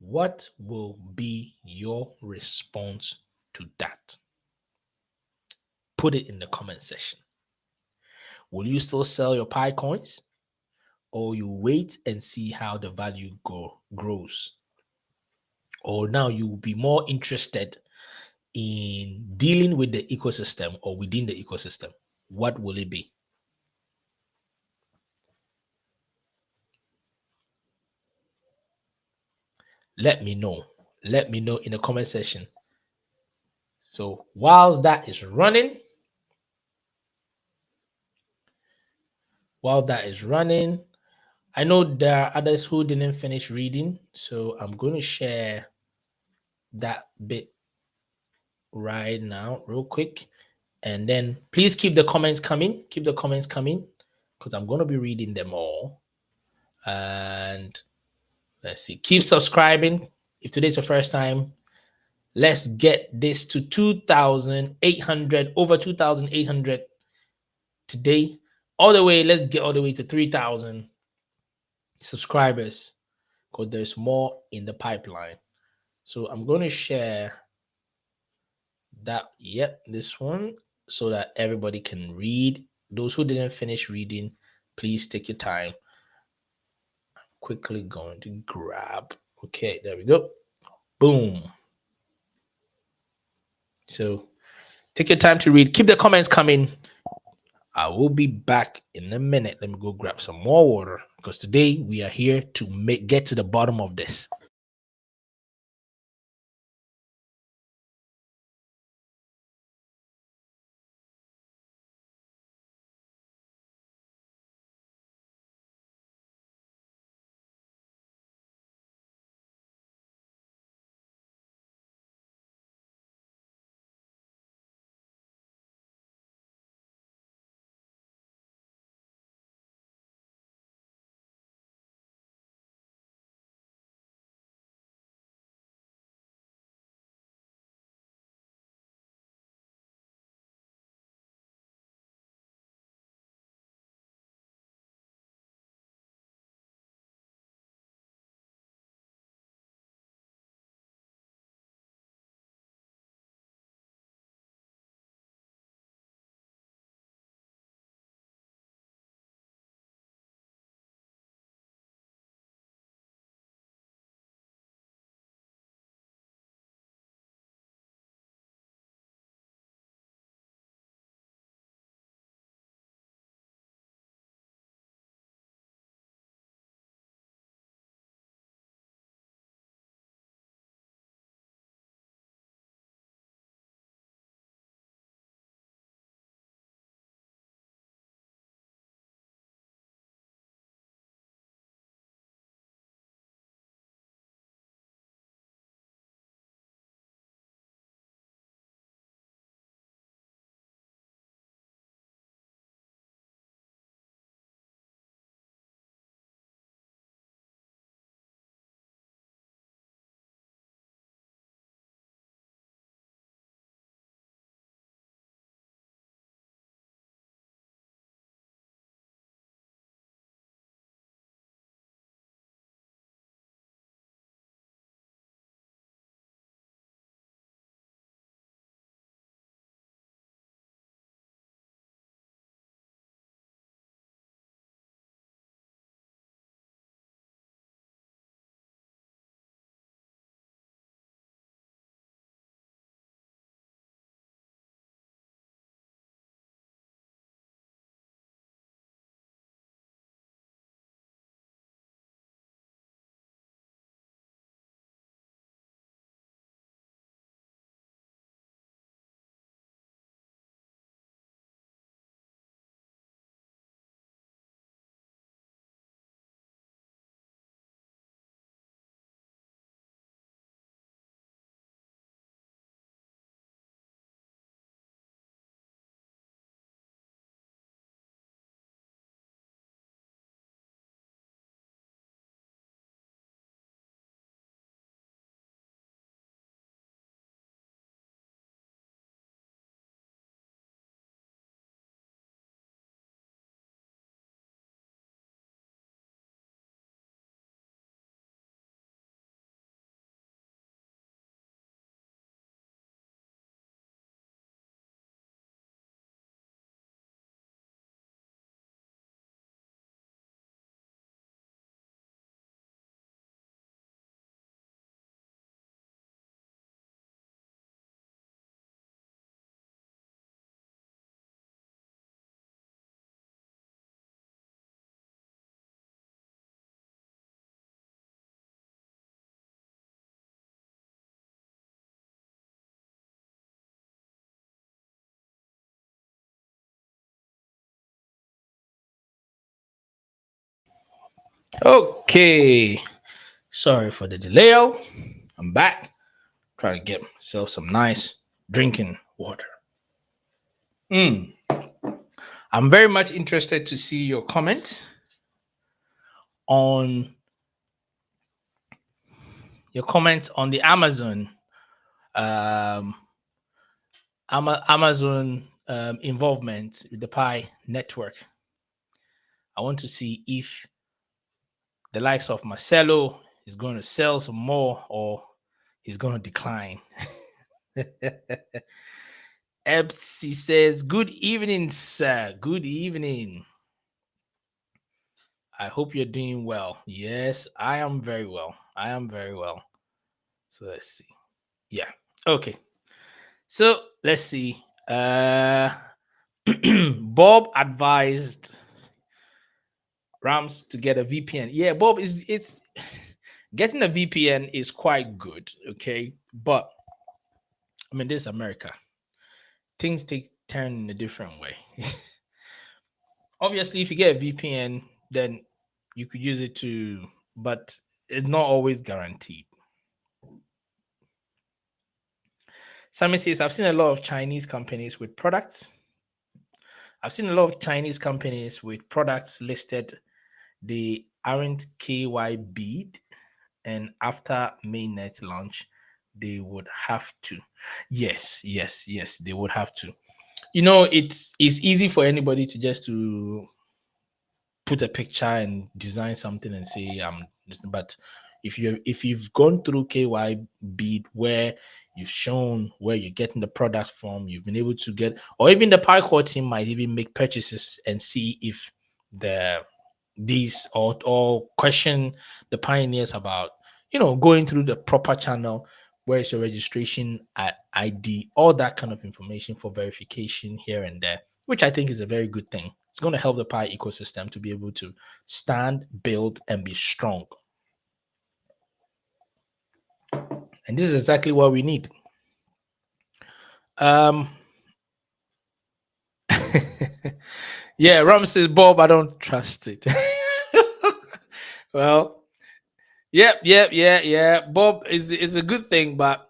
Speaker 2: what will be your response to that? Put it in the comment section. Will you still sell your Pi coins, or you wait and see how the value grows? Or now you will be more interested in dealing with the ecosystem or within the ecosystem? What will it be? Let me know. Let me know in the comment section. So while that is running, I know there are others who didn't finish reading, so I'm going to share that bit right now real quick. And then please keep the comments coming. Keep the comments coming because I'm going to be reading them all. And let's see. Keep subscribing. If today's your first time, let's get this to 2,800, over 2,800 today. Let's get all the way to 3,000 subscribers because there's more in the pipeline. So I'm going to share that. Yep, this one, so that everybody can read. Those who didn't finish reading, please take your time. I'm quickly going to grab. Okay, there we go. Boom. So take your time to read. Keep the comments coming. I will be back in a minute. Let me go grab some more water because today we are here to get to the bottom of this. Okay. Sorry for the delay. I'm back. Trying to get myself some nice drinking water. Mm. I'm very much interested to see your comment on the um, Amazon involvement with the Pi network. I want to see if the likes of Marcelo is going to sell some more or he's going to decline. Epsi says, "Good evening, sir. Good evening. I hope you're doing well." Yes, I am very well. I am very well. So let's see. Yeah. Okay. So let's see. Bob advised Rams to get a VPN. Yeah, Bob is it's getting a VPN is quite good. Okay, but I mean, this is America. Things take turn in a different way. Obviously, if you get a VPN, then you could use it to, but it's not always guaranteed. Sammy says, I've seen a lot of Chinese companies with products. I've seen a lot of Chinese companies with products listed. They aren't KY bead, and after mainnet launch, they would have to. Yes, yes, yes, they would have to. You know, it's easy for anybody to just to put a picture and design something and say but if you've gone through KY beat where you've shown where you're getting the product from, you've been able to get, or even the Pycore team might even make purchases and see if the these or question the pioneers about going through the proper channel, where is your registration at ID, all that kind of information for verification here and there, which I think is a very good thing. It's going to help the Pi ecosystem to be able to stand, build, and be strong. And this is exactly what we need. Um, yeah, Ram says, Bob, I don't trust it. Well, yeah. Bob is a good thing, but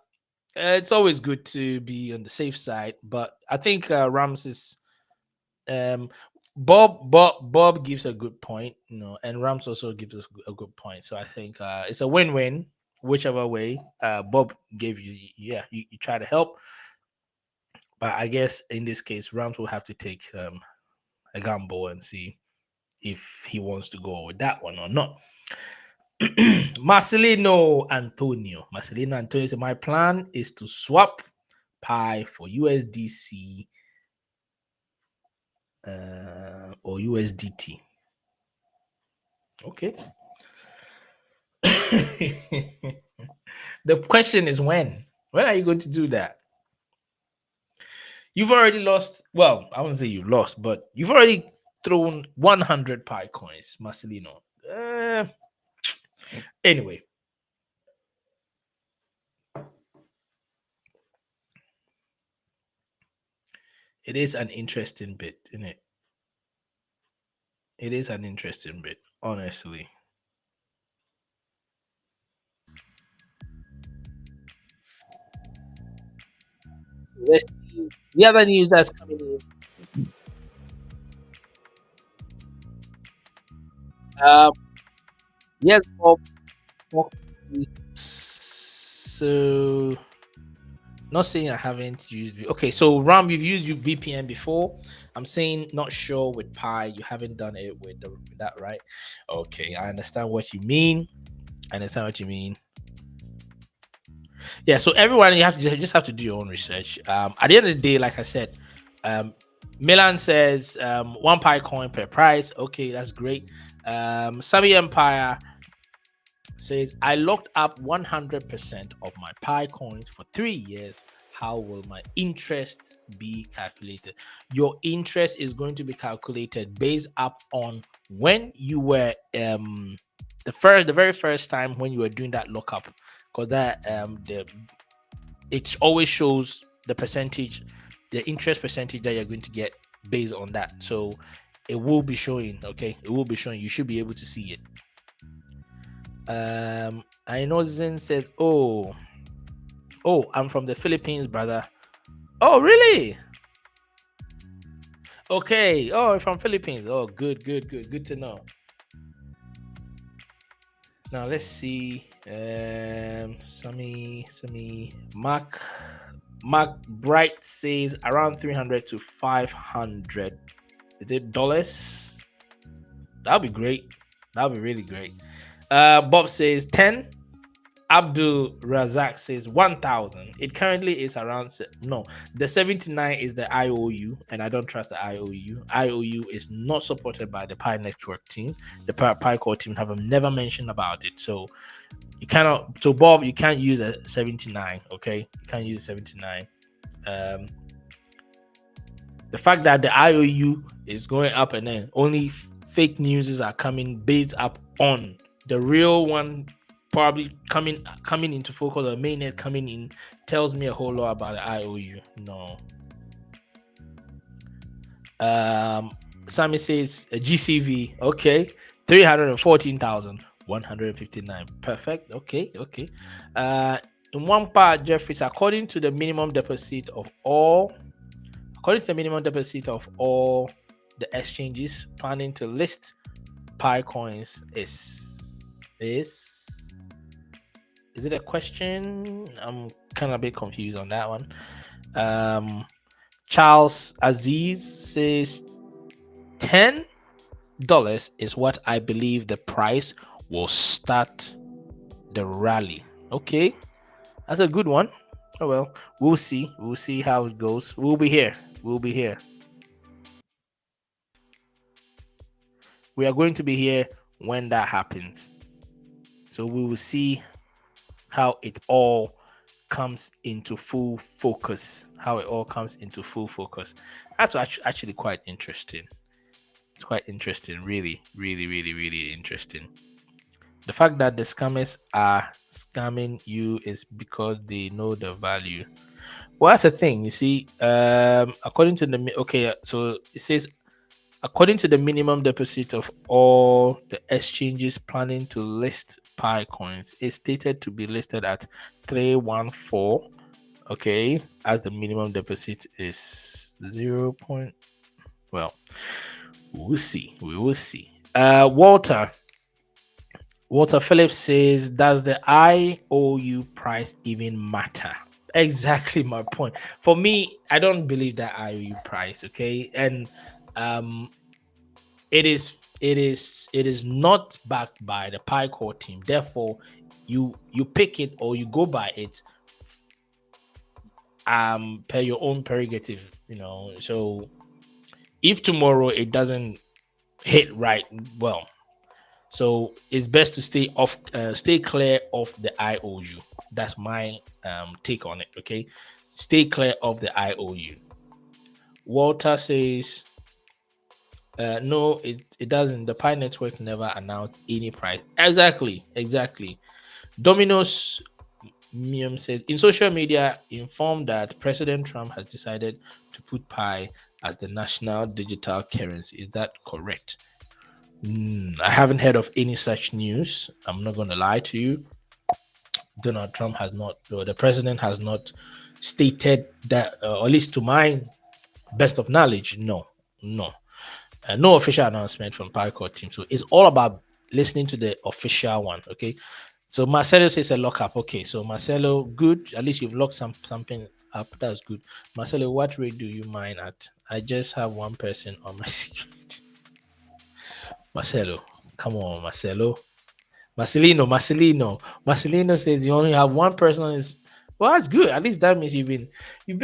Speaker 2: it's always good to be on the safe side. But I think Rams is um Bob gives a good point, and Rams also gives us a good point. So I think it's a win-win, whichever way. Bob gave you, yeah, you try to help, but I guess in this case, Rams will have to take a gamble and see if he wants to go with that one or not. Marcelino Antonio said, my plan is to swap Pi for USDC or USDT. Okay. The question is when? When are you going to do that? You've already lost. Well, I wouldn't say you lost, but you've already thrown 100 Pi coins, Marcelino. Anyway, it is an interesting bit, isn't it? It is an interesting bit, honestly. So let's see the other news that's coming in. Um, yes, Bob. So, not saying I haven't used. Okay, so Ram, you've used your VPN before. I'm saying not sure with Pi. You haven't done it with that, right? Okay, I understand what you mean. I understand what you mean. Yeah, so everyone, you have to just have to do your own research. At the end of the day, like I said, Milan says 1 Pi coin per price. Okay, that's great. Sabi Empire says, I locked up 100% of my Pi coins for 3 years. How will my interest be calculated? Your interest is going to be calculated based up on when you were the very first time when you were doing that lockup, because that it always shows the percentage, the interest percentage that you're going to get based on that. So it will be showing. Okay, it will be showing. You should be able to see it. I know Zin says, oh, I'm from the Philippines, brother. Oh, really? Okay. Oh, from Philippines. Oh, good to know. Now let's see. Sammy, Mark Bright says around 300 to 500. Is it dollars? That'll be great. That'll be really great. Bob says 10. Abdul Razak says 1,000. It currently is around, no, the 79 is the IOU, and I don't trust the IOU. IOU is not supported by the Pi Network team. The Pi Core team have never mentioned about it. So you cannot, so Bob, you can't use a 79, okay? You can't use a 79. The fact that the IOU is going up and then only fake news are coming based up on the real one probably coming into focus, or mainnet coming in, tells me a whole lot about the IOU. No. Sammy says GCV, okay, 314,159. Perfect. Okay. In one part, Jeffries, according to the minimum deposit of all the exchanges planning to list Pi coins is it a question? I'm kind of a bit confused on that one. Charles Aziz says $10 is what I believe the price will start the rally. Okay, that's a good one. Oh well, we'll see how it goes. We'll be here. We are going to be here when that happens. So we will see how it all comes into full focus. That's actually quite interesting. It's quite interesting. Really interesting. The fact that the scammers are scamming you is because they know the value. Well, that's the thing. You see, according to so it says, according to the minimum deposit of all the exchanges planning to list Pi coins, it's stated to be listed at 314. Okay, as the minimum deposit is 0. Well, we will see. Walter Phillips says, does the IOU price even matter? Exactly my point. For me, I don't believe that IOU price, okay? And it is not backed by the Pi Core team. Therefore, you pick it or you go by it per your own prerogative, So if tomorrow it doesn't hit right, well, so it's best to stay clear of the IOU. That's my take on it. Okay, stay clear of the IOU. Walter says, no, it doesn't. The Pi Network never announced any price. Exactly. Domino's Mium says, in social media, informed that President Trump has decided to put Pi as the national digital currency. Is that correct? I haven't heard of any such news. I'm not going to lie to you. Donald Trump has not, or the president has not stated that, or at least to my best of knowledge, no. No official announcement from Paracor team. So it's all about listening to the official one. Okay. So Marcelo says a lockup. Okay. So Marcelo, good. At least you've locked something up. That's good. Marcelo, what rate do you mine at? I just have one person on my security. Marcelo, come on, Marcelo. Marcelino says you only have one person on his. Well, that's good. At least that means you've been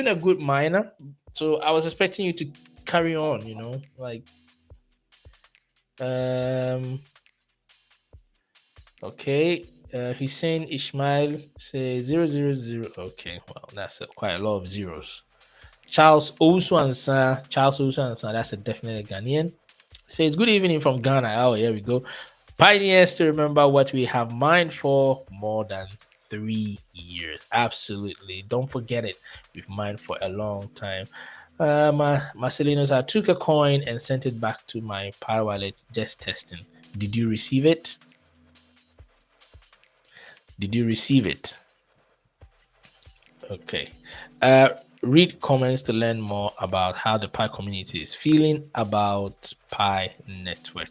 Speaker 2: a good miner. So I was expecting you to carry on. Okay. Hussein Ishmael says 000. Okay, well, that's quite a lot of zeros. Charles Osuansa, that's a definite Ghanaian. Says good evening from Ghana. Oh, here we go. Pioneers to remember what we have mined for more than 3 years. Absolutely. Don't forget it. We've mined for a long time. Marcelinos, I took a coin and sent it back to my Pi wallet just testing. Did you receive it? Did you receive it? Okay. Read comments to learn more about how the Pi community is feeling about Pi network.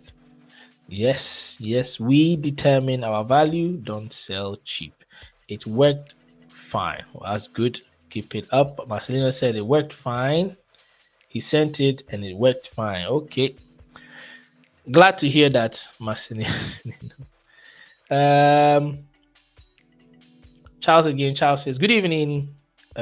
Speaker 2: Yes, yes, we determine our value, don't sell cheap. It worked fine. Well, that's good. Keep it up. Marcelino said it worked fine. He sent it and it worked fine. Okay. Glad to hear that, Marcelino. um, Charles again. Charles says, good evening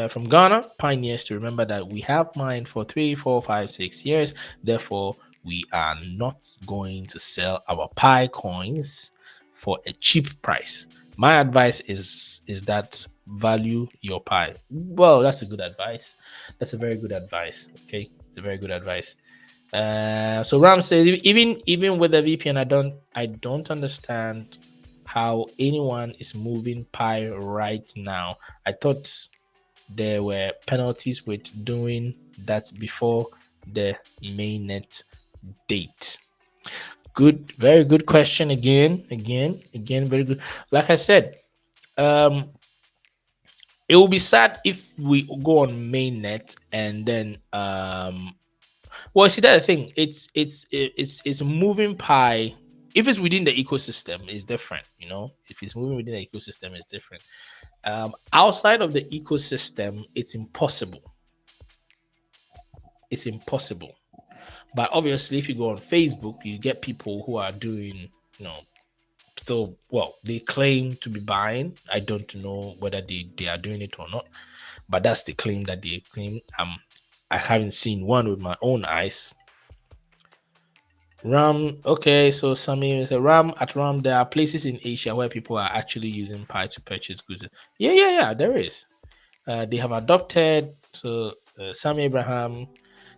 Speaker 2: from Ghana. Pioneers to remember that we have mine for 3, 4, 5, 6 years. Therefore, we are not going to sell our Pi coins for a cheap price. My advice is that value your Pi. Well, that's a good advice. That's a very good advice. Okay, it's a very good advice. So Ram says even with the VPN, I don't understand how anyone is moving Pi right now. I thought there were penalties with doing that before the mainnet date. Good, very good question again, very good. Like I said, it will be sad if we go on mainnet and then well, see that the thing. It's moving Pi. If it's within the ecosystem, it's different. You know, if it's moving within the ecosystem, it's different. Outside of the ecosystem, it's impossible. It's impossible. But obviously, if you go on Facebook, you get people who are doing, you know, still well. They claim to be buying. I don't know whether they are doing it or not, but that's the claim that they claim. I haven't seen one with my own eyes. RAM, okay, so Samir said RAM at RAM, there are places in Asia where people are actually using Pi to purchase goods. Yeah, there is. They have adopted, so Sam Abraham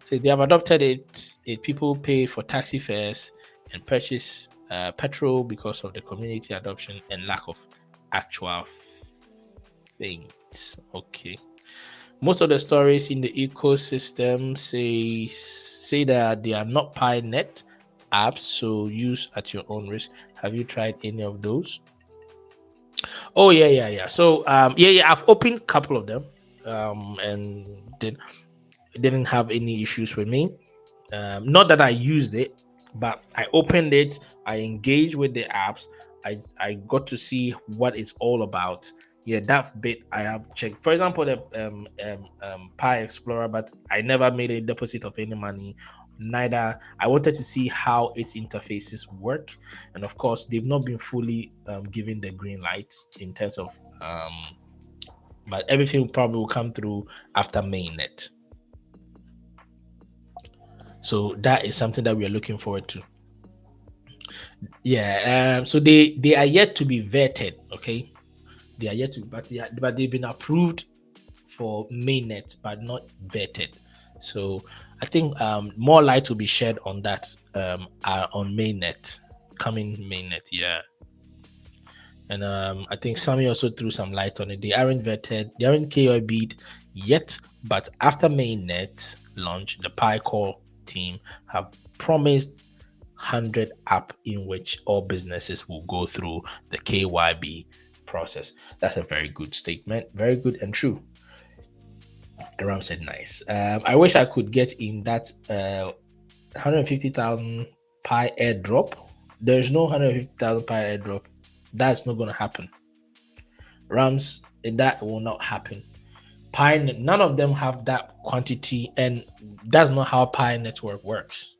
Speaker 2: says they have adopted it. People pay for taxi fares and purchase petrol because of the community adoption and lack of actual things. Okay. Most of the stories in the ecosystem say that they are not Pi net apps, so use at your own risk. Have you tried any of those? Oh yeah. So yeah, I've opened a couple of them, and didn't have any issues with me. Not that I used it, but I opened it. I engaged with the apps. I got to see what it's all about. Yeah, that bit I have checked. For example, the Pi Explorer, but I never made a deposit of any money. Neither I wanted to see how its interfaces work, and of course, they've not been fully given the green light in terms of but everything probably will come through after mainnet. So that is something that we are looking forward to. Yeah. So they are yet to be vetted. Okay. They are yet to, but they've been approved for mainnet, but not vetted. So I think more light will be shed on that on mainnet, coming mainnet. Yeah. And I think Sammy also threw some light on it. They aren't vetted, they aren't KOB'd yet, but after mainnet launch, the PyCore team have promised 100 app in which all businesses will go through the KYB process. That's a very good statement, very good and true. Aram said nice. I wish I could get in that 150,000 Pi airdrop. There's no 150,000 Pi airdrop. That's not going to happen. Rams, that will not happen. Pi, none of them have that quantity, and that's not how Pi network works.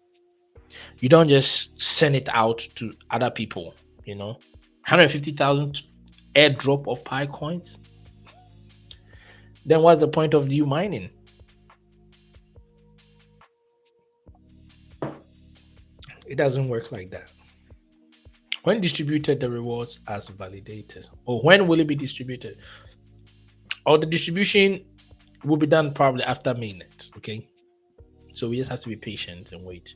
Speaker 2: You don't just send it out to other people, 150,000 airdrop of Pi coins. Then what's the point of you mining? It doesn't work like that. When distributed, the rewards as validated, or when will it be distributed? Or the distribution will be done probably after mainnet. Okay, so we just have to be patient and wait.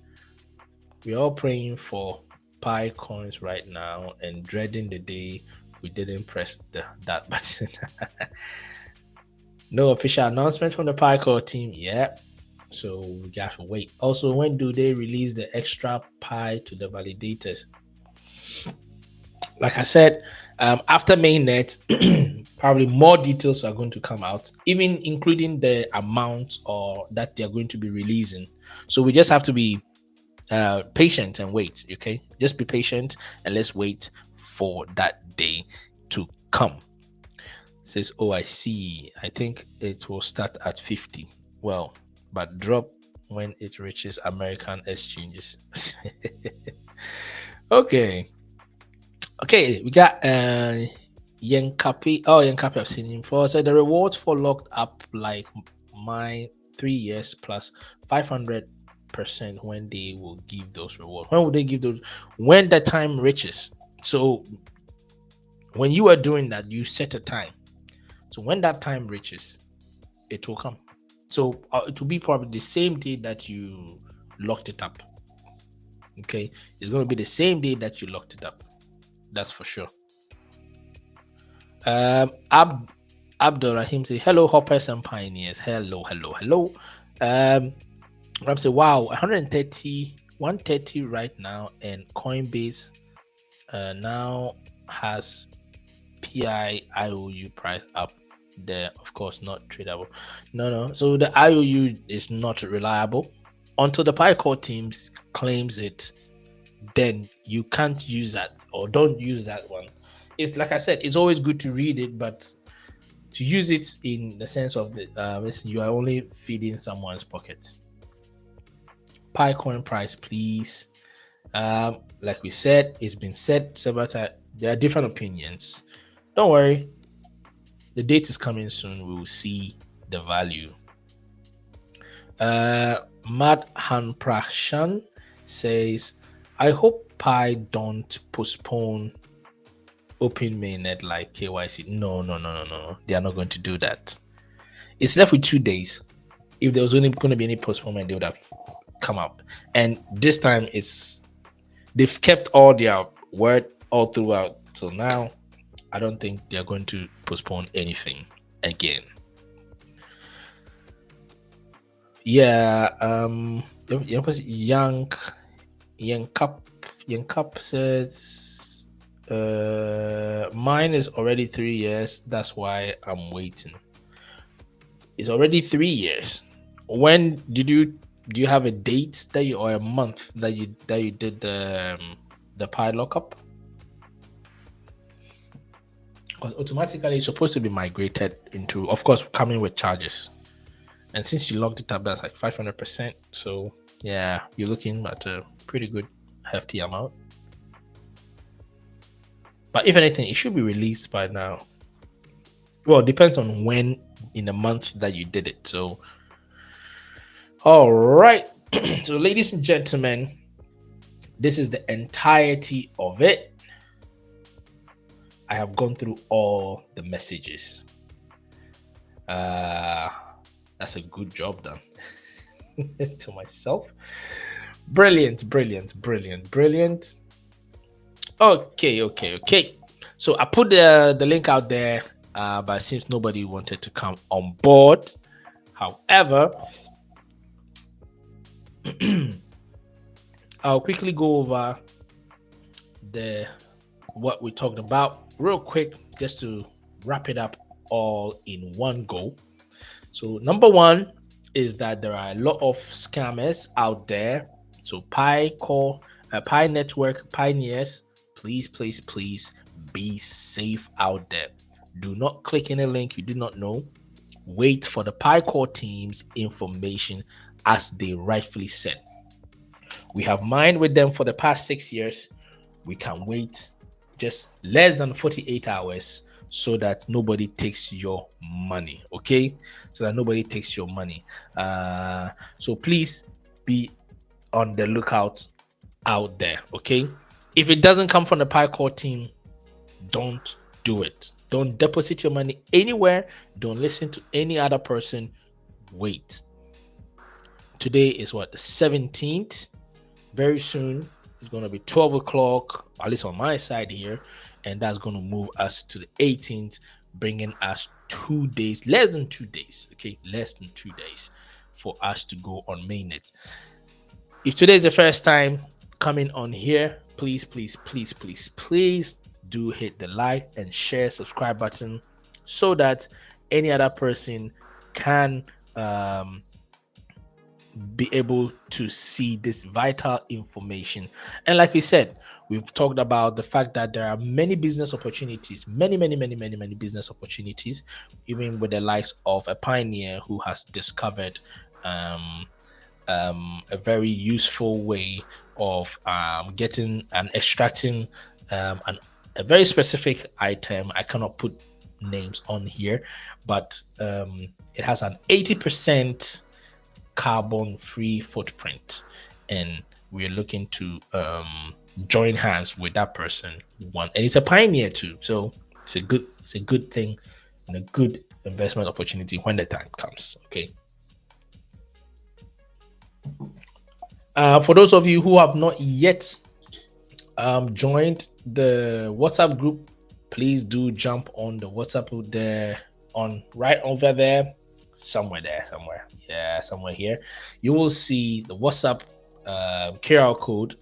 Speaker 2: We're all praying for Pi coins right now and dreading the day we didn't press that button. No official announcement from the Pi core team yet, so we got to wait. Also, when do they release the extra Pi to the validators? Like I said, After mainnet, probably more details are going to come out, even including the amount or that they're going to be releasing. So we just have to be patient and wait. Okay, just be patient and let's wait for that day to come. Says, oh, I see. I think it will start at 50. Well, but drop when it reaches American exchanges. Okay. Okay, we got Yenkapi. Oh, Yenkapi, I've seen him before. So the rewards for locked up like my 3 years plus 500% when they will give those rewards. When will they give those? When the time reaches. So when you are doing that, you set a time. So when that time reaches, it will come. So it will be probably the same day that you locked it up. Okay, it's going to be the same day that you locked it up. That's for sure. Abdul Rahim say, hello, hoppers and pioneers. Hello, hello, hello. Ram say, wow, 130 right now, and Coinbase now has PI IOU price up there. Of course, not tradable. No. So the IOU is not reliable until the Pi Core teams claims it. Then you can't use that, or don't use that one. It's like I said, it's always good to read it, but to use it in the sense of the you are only feeding someone's pockets. Picoin price, please. Like we said, it's been said several times. There are different opinions. Don't worry, the date is coming soon. We will see the value. Mad Hanprashan says, I hope Pi don't postpone Open Mainnet like KYC. No. They are not going to do that. It's left with 2 days. If there was only going to be any postponement, they would have come up. And this time they've kept all their word all throughout till now. I don't think they are going to postpone anything again. Yeah, Young Cup says mine is already 3 years. That's why I'm waiting. It's already 3 years. When do you have a date that you, or a month that you did the Pi lockup? Because automatically it's supposed to be migrated into, of course, coming with charges. And since you locked it up, that's like 500%. So yeah, you're looking at a pretty good hefty amount. But if anything, it should be released by now. Well, it depends on when in the month that you did it. So all right. So ladies and gentlemen, this is the entirety of it. I have gone through all the messages. That's a good job done to myself. Brilliant. Okay. So I put the link out there, but it seems nobody wanted to come on board. However, I'll quickly go over what we talked about real quick, just to wrap it up all in one go. So number one is that there are a lot of scammers out there. So Pi network pioneers, please be safe out there. Do not click any link you do not know. Wait for the Pi Core team's information, as they rightfully said. We have mined with them for the past 6 years. We can wait just less than 48 hours so that nobody takes your money. Okay, so that nobody takes your money. So please be on the lookout out there. Okay, if it doesn't come from the Pi Core team, don't do it. Don't deposit your money anywhere. Don't listen to any other person. Wait. Today is what, the 17th. Very soon it's going to be 12 o'clock, at least on my side here, and that's going to move us to the 18th, bringing us 2 days, less than 2 days. Okay, less than 2 days for us to go on mainnet. If today is the first time coming on here, please do hit the like and share, subscribe button so that any other person can be able to see this vital information. And like we said, we've talked about the fact that there are many business opportunities, many business opportunities, even with the likes of a pioneer who has discovered um, a very useful way of getting and extracting a very specific item. I cannot put names on here, but it has an 80% carbon free footprint, and we're looking to join hands with that person one, and it's a pioneer too, so it's a good thing and a good investment opportunity when the time comes. Okay. For those of you who have not yet joined the WhatsApp group, please do jump on the WhatsApp group there, on right over there, somewhere there, somewhere here. You will see the WhatsApp QR code.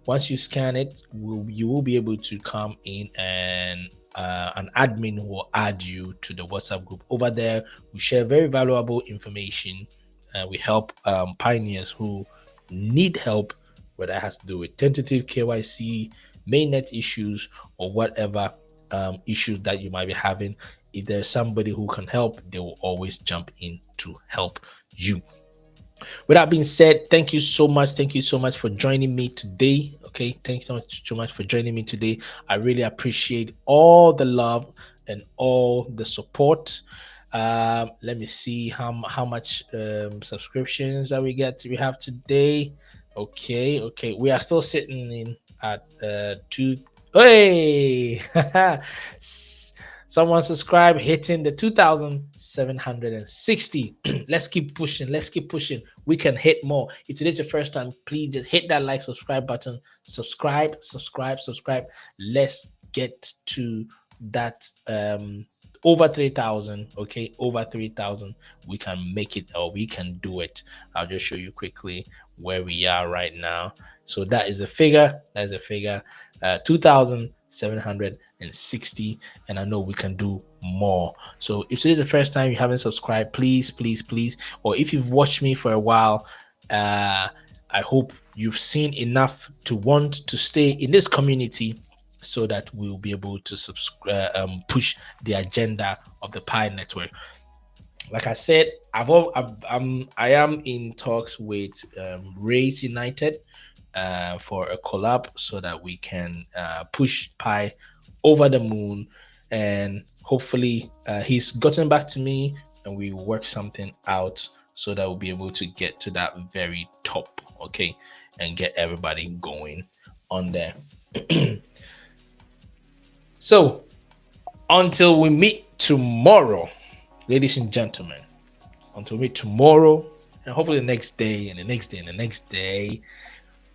Speaker 2: Once you scan it, you will be able to come in, and an admin will add you to the WhatsApp group. Over there, we share very valuable information. We help pioneers who need help, whether it has to do with tentative KYC, mainnet issues, or whatever issues that you might be having. If there's somebody who can help, they will always jump in to help you. With that being said, thank you so much. Thank you so much for joining me today. Okay, thank you so much for joining me today. I really appreciate all the love and all the support. Let me see how much subscriptions that we have today. Okay, we are still sitting in at two. Hey, someone subscribe, hitting the 2,760. Let's keep pushing. We can hit more. If today's your first time, please just hit that like, subscribe button. Subscribe. Let's get to that over 3,000. Okay, over 3,000. We can make it, or we can do it. I'll just show you quickly where we are right now. So that is the figure. 2,760, and I know we can do more. So if this is the first time you haven't subscribed, please, or if you've watched me for a while, I hope you've seen enough to want to stay in this community, so that we'll be able to push the agenda of the Pi Network. Like I said, I am in talks with Race United for a collab, so that we can push Pi over the moon. And hopefully he's gotten back to me, and we work something out so that we'll be able to get to that very top, okay, and get everybody going on there. So until we meet tomorrow, ladies and gentlemen, and hopefully the next day and the next day and the next day,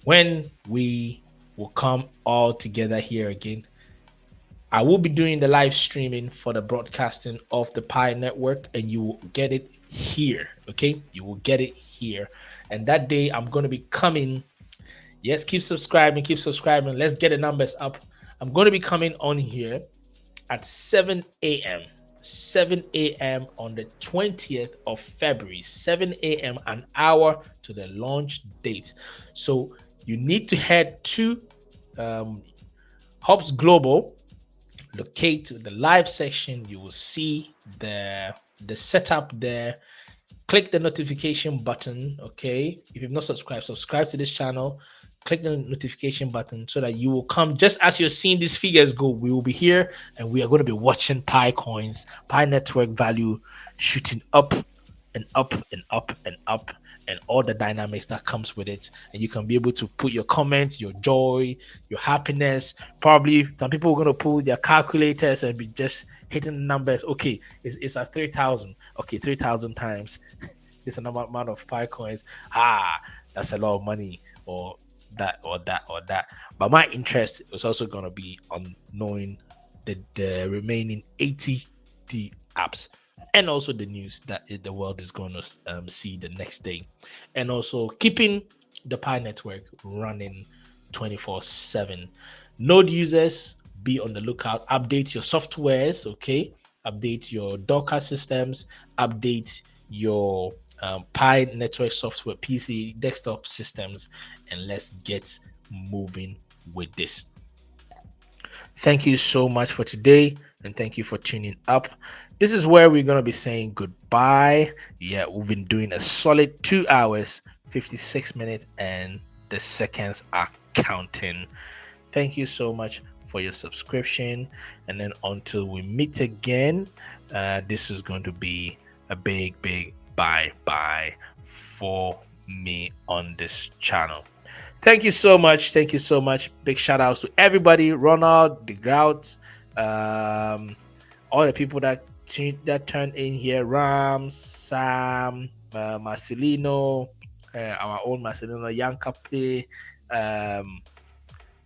Speaker 2: when we will come all together here again, I will be doing the live streaming for the broadcasting of the Pi Network, and you will get it here. Okay, you will get it here. And that day I'm going to be coming. Yes, keep subscribing. Let's get the numbers up. I'm going to be coming on here at 7 a.m. 7 a.m. on the 20th of February. 7 a.m. an hour to the launch date. So you need to head to Hops Global, locate the live section. You will see the setup there. Click the notification button. Okay, if you've not subscribed, subscribe to this channel. Click the notification button so that you will come just as you're seeing these figures go. We will be here, and we are going to be watching Pi coins, Pi Network value shooting up and up and up and up, and all the dynamics that comes with it. And you can be able to put your comments, your joy, your happiness. Probably some people are going to pull their calculators and be just hitting the numbers. Okay, it's at 3,000. Okay, 3,000 times this amount of Pi coins. That's a lot of money, or that. But my interest is also going to be on knowing the remaining 80 apps, and also the news that the world is going to see the next day, and also keeping the Pi Network running 24/7. Node users, be on the lookout. Update your softwares, okay? Update your Docker systems, update your Pi network software, PC, desktop systems, and let's get moving with this. Thank you so much for today, and thank you for tuning up. This is where we're going to be saying goodbye. Yeah, we've been doing a solid 2 hours, 56 minutes, and the seconds are counting. Thank you so much for your subscription. And then until we meet again, this is going to be a big bye bye for me on this channel. Thank you so much. Thank you so much. Big shout outs to everybody, Ronald, the Grout, all the people that turned in here, Rams, Sam, Marcelino, our own Marcelino, Yankape,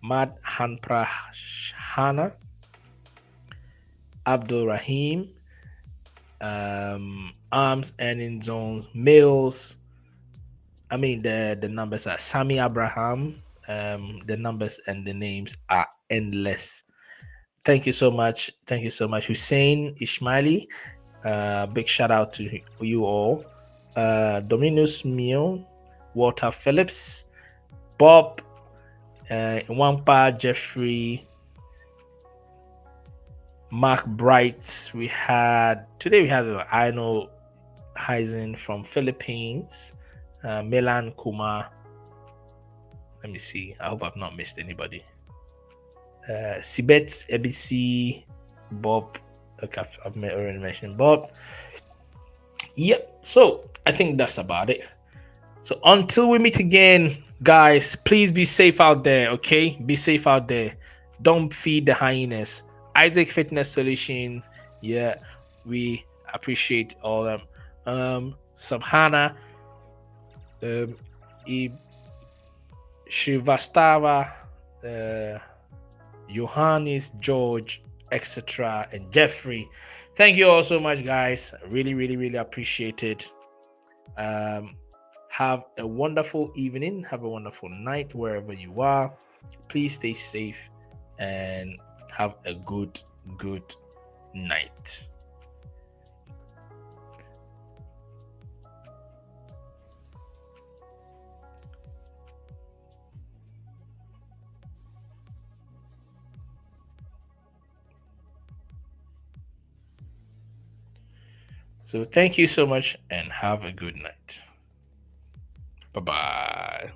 Speaker 2: Mad Hanpra Hana, Abdul Rahim, Arms Earning Zones, Mills. I mean the numbers are Sammy Abraham. The numbers and the names are endless. Thank you so much. Thank you so much, Hussein Ismaili. Big shout out to you all. Dominus Mio, Walter Phillips, Bob, Wampa, Jeffrey, Mark Bright. We had Ino Heisen from Philippines, Milan Kumar. Let me see. I hope I've not missed anybody. Sibet, ABC, Bob. Okay, I've already mentioned Bob. Yep. So I think that's about it. So until we meet again, guys, please be safe out there. Okay, be safe out there. Don't feed the hyenas. Isaac Fitness Solutions. Yeah, we appreciate all them. Subhana, Shrivastava, Johannes, George, etc., and Jeffrey. Thank you all so much, guys. Really appreciate it. Have a wonderful evening. Have a wonderful night wherever you are. Please stay safe and have a good night. So thank you so much and have a good night. Bye-bye.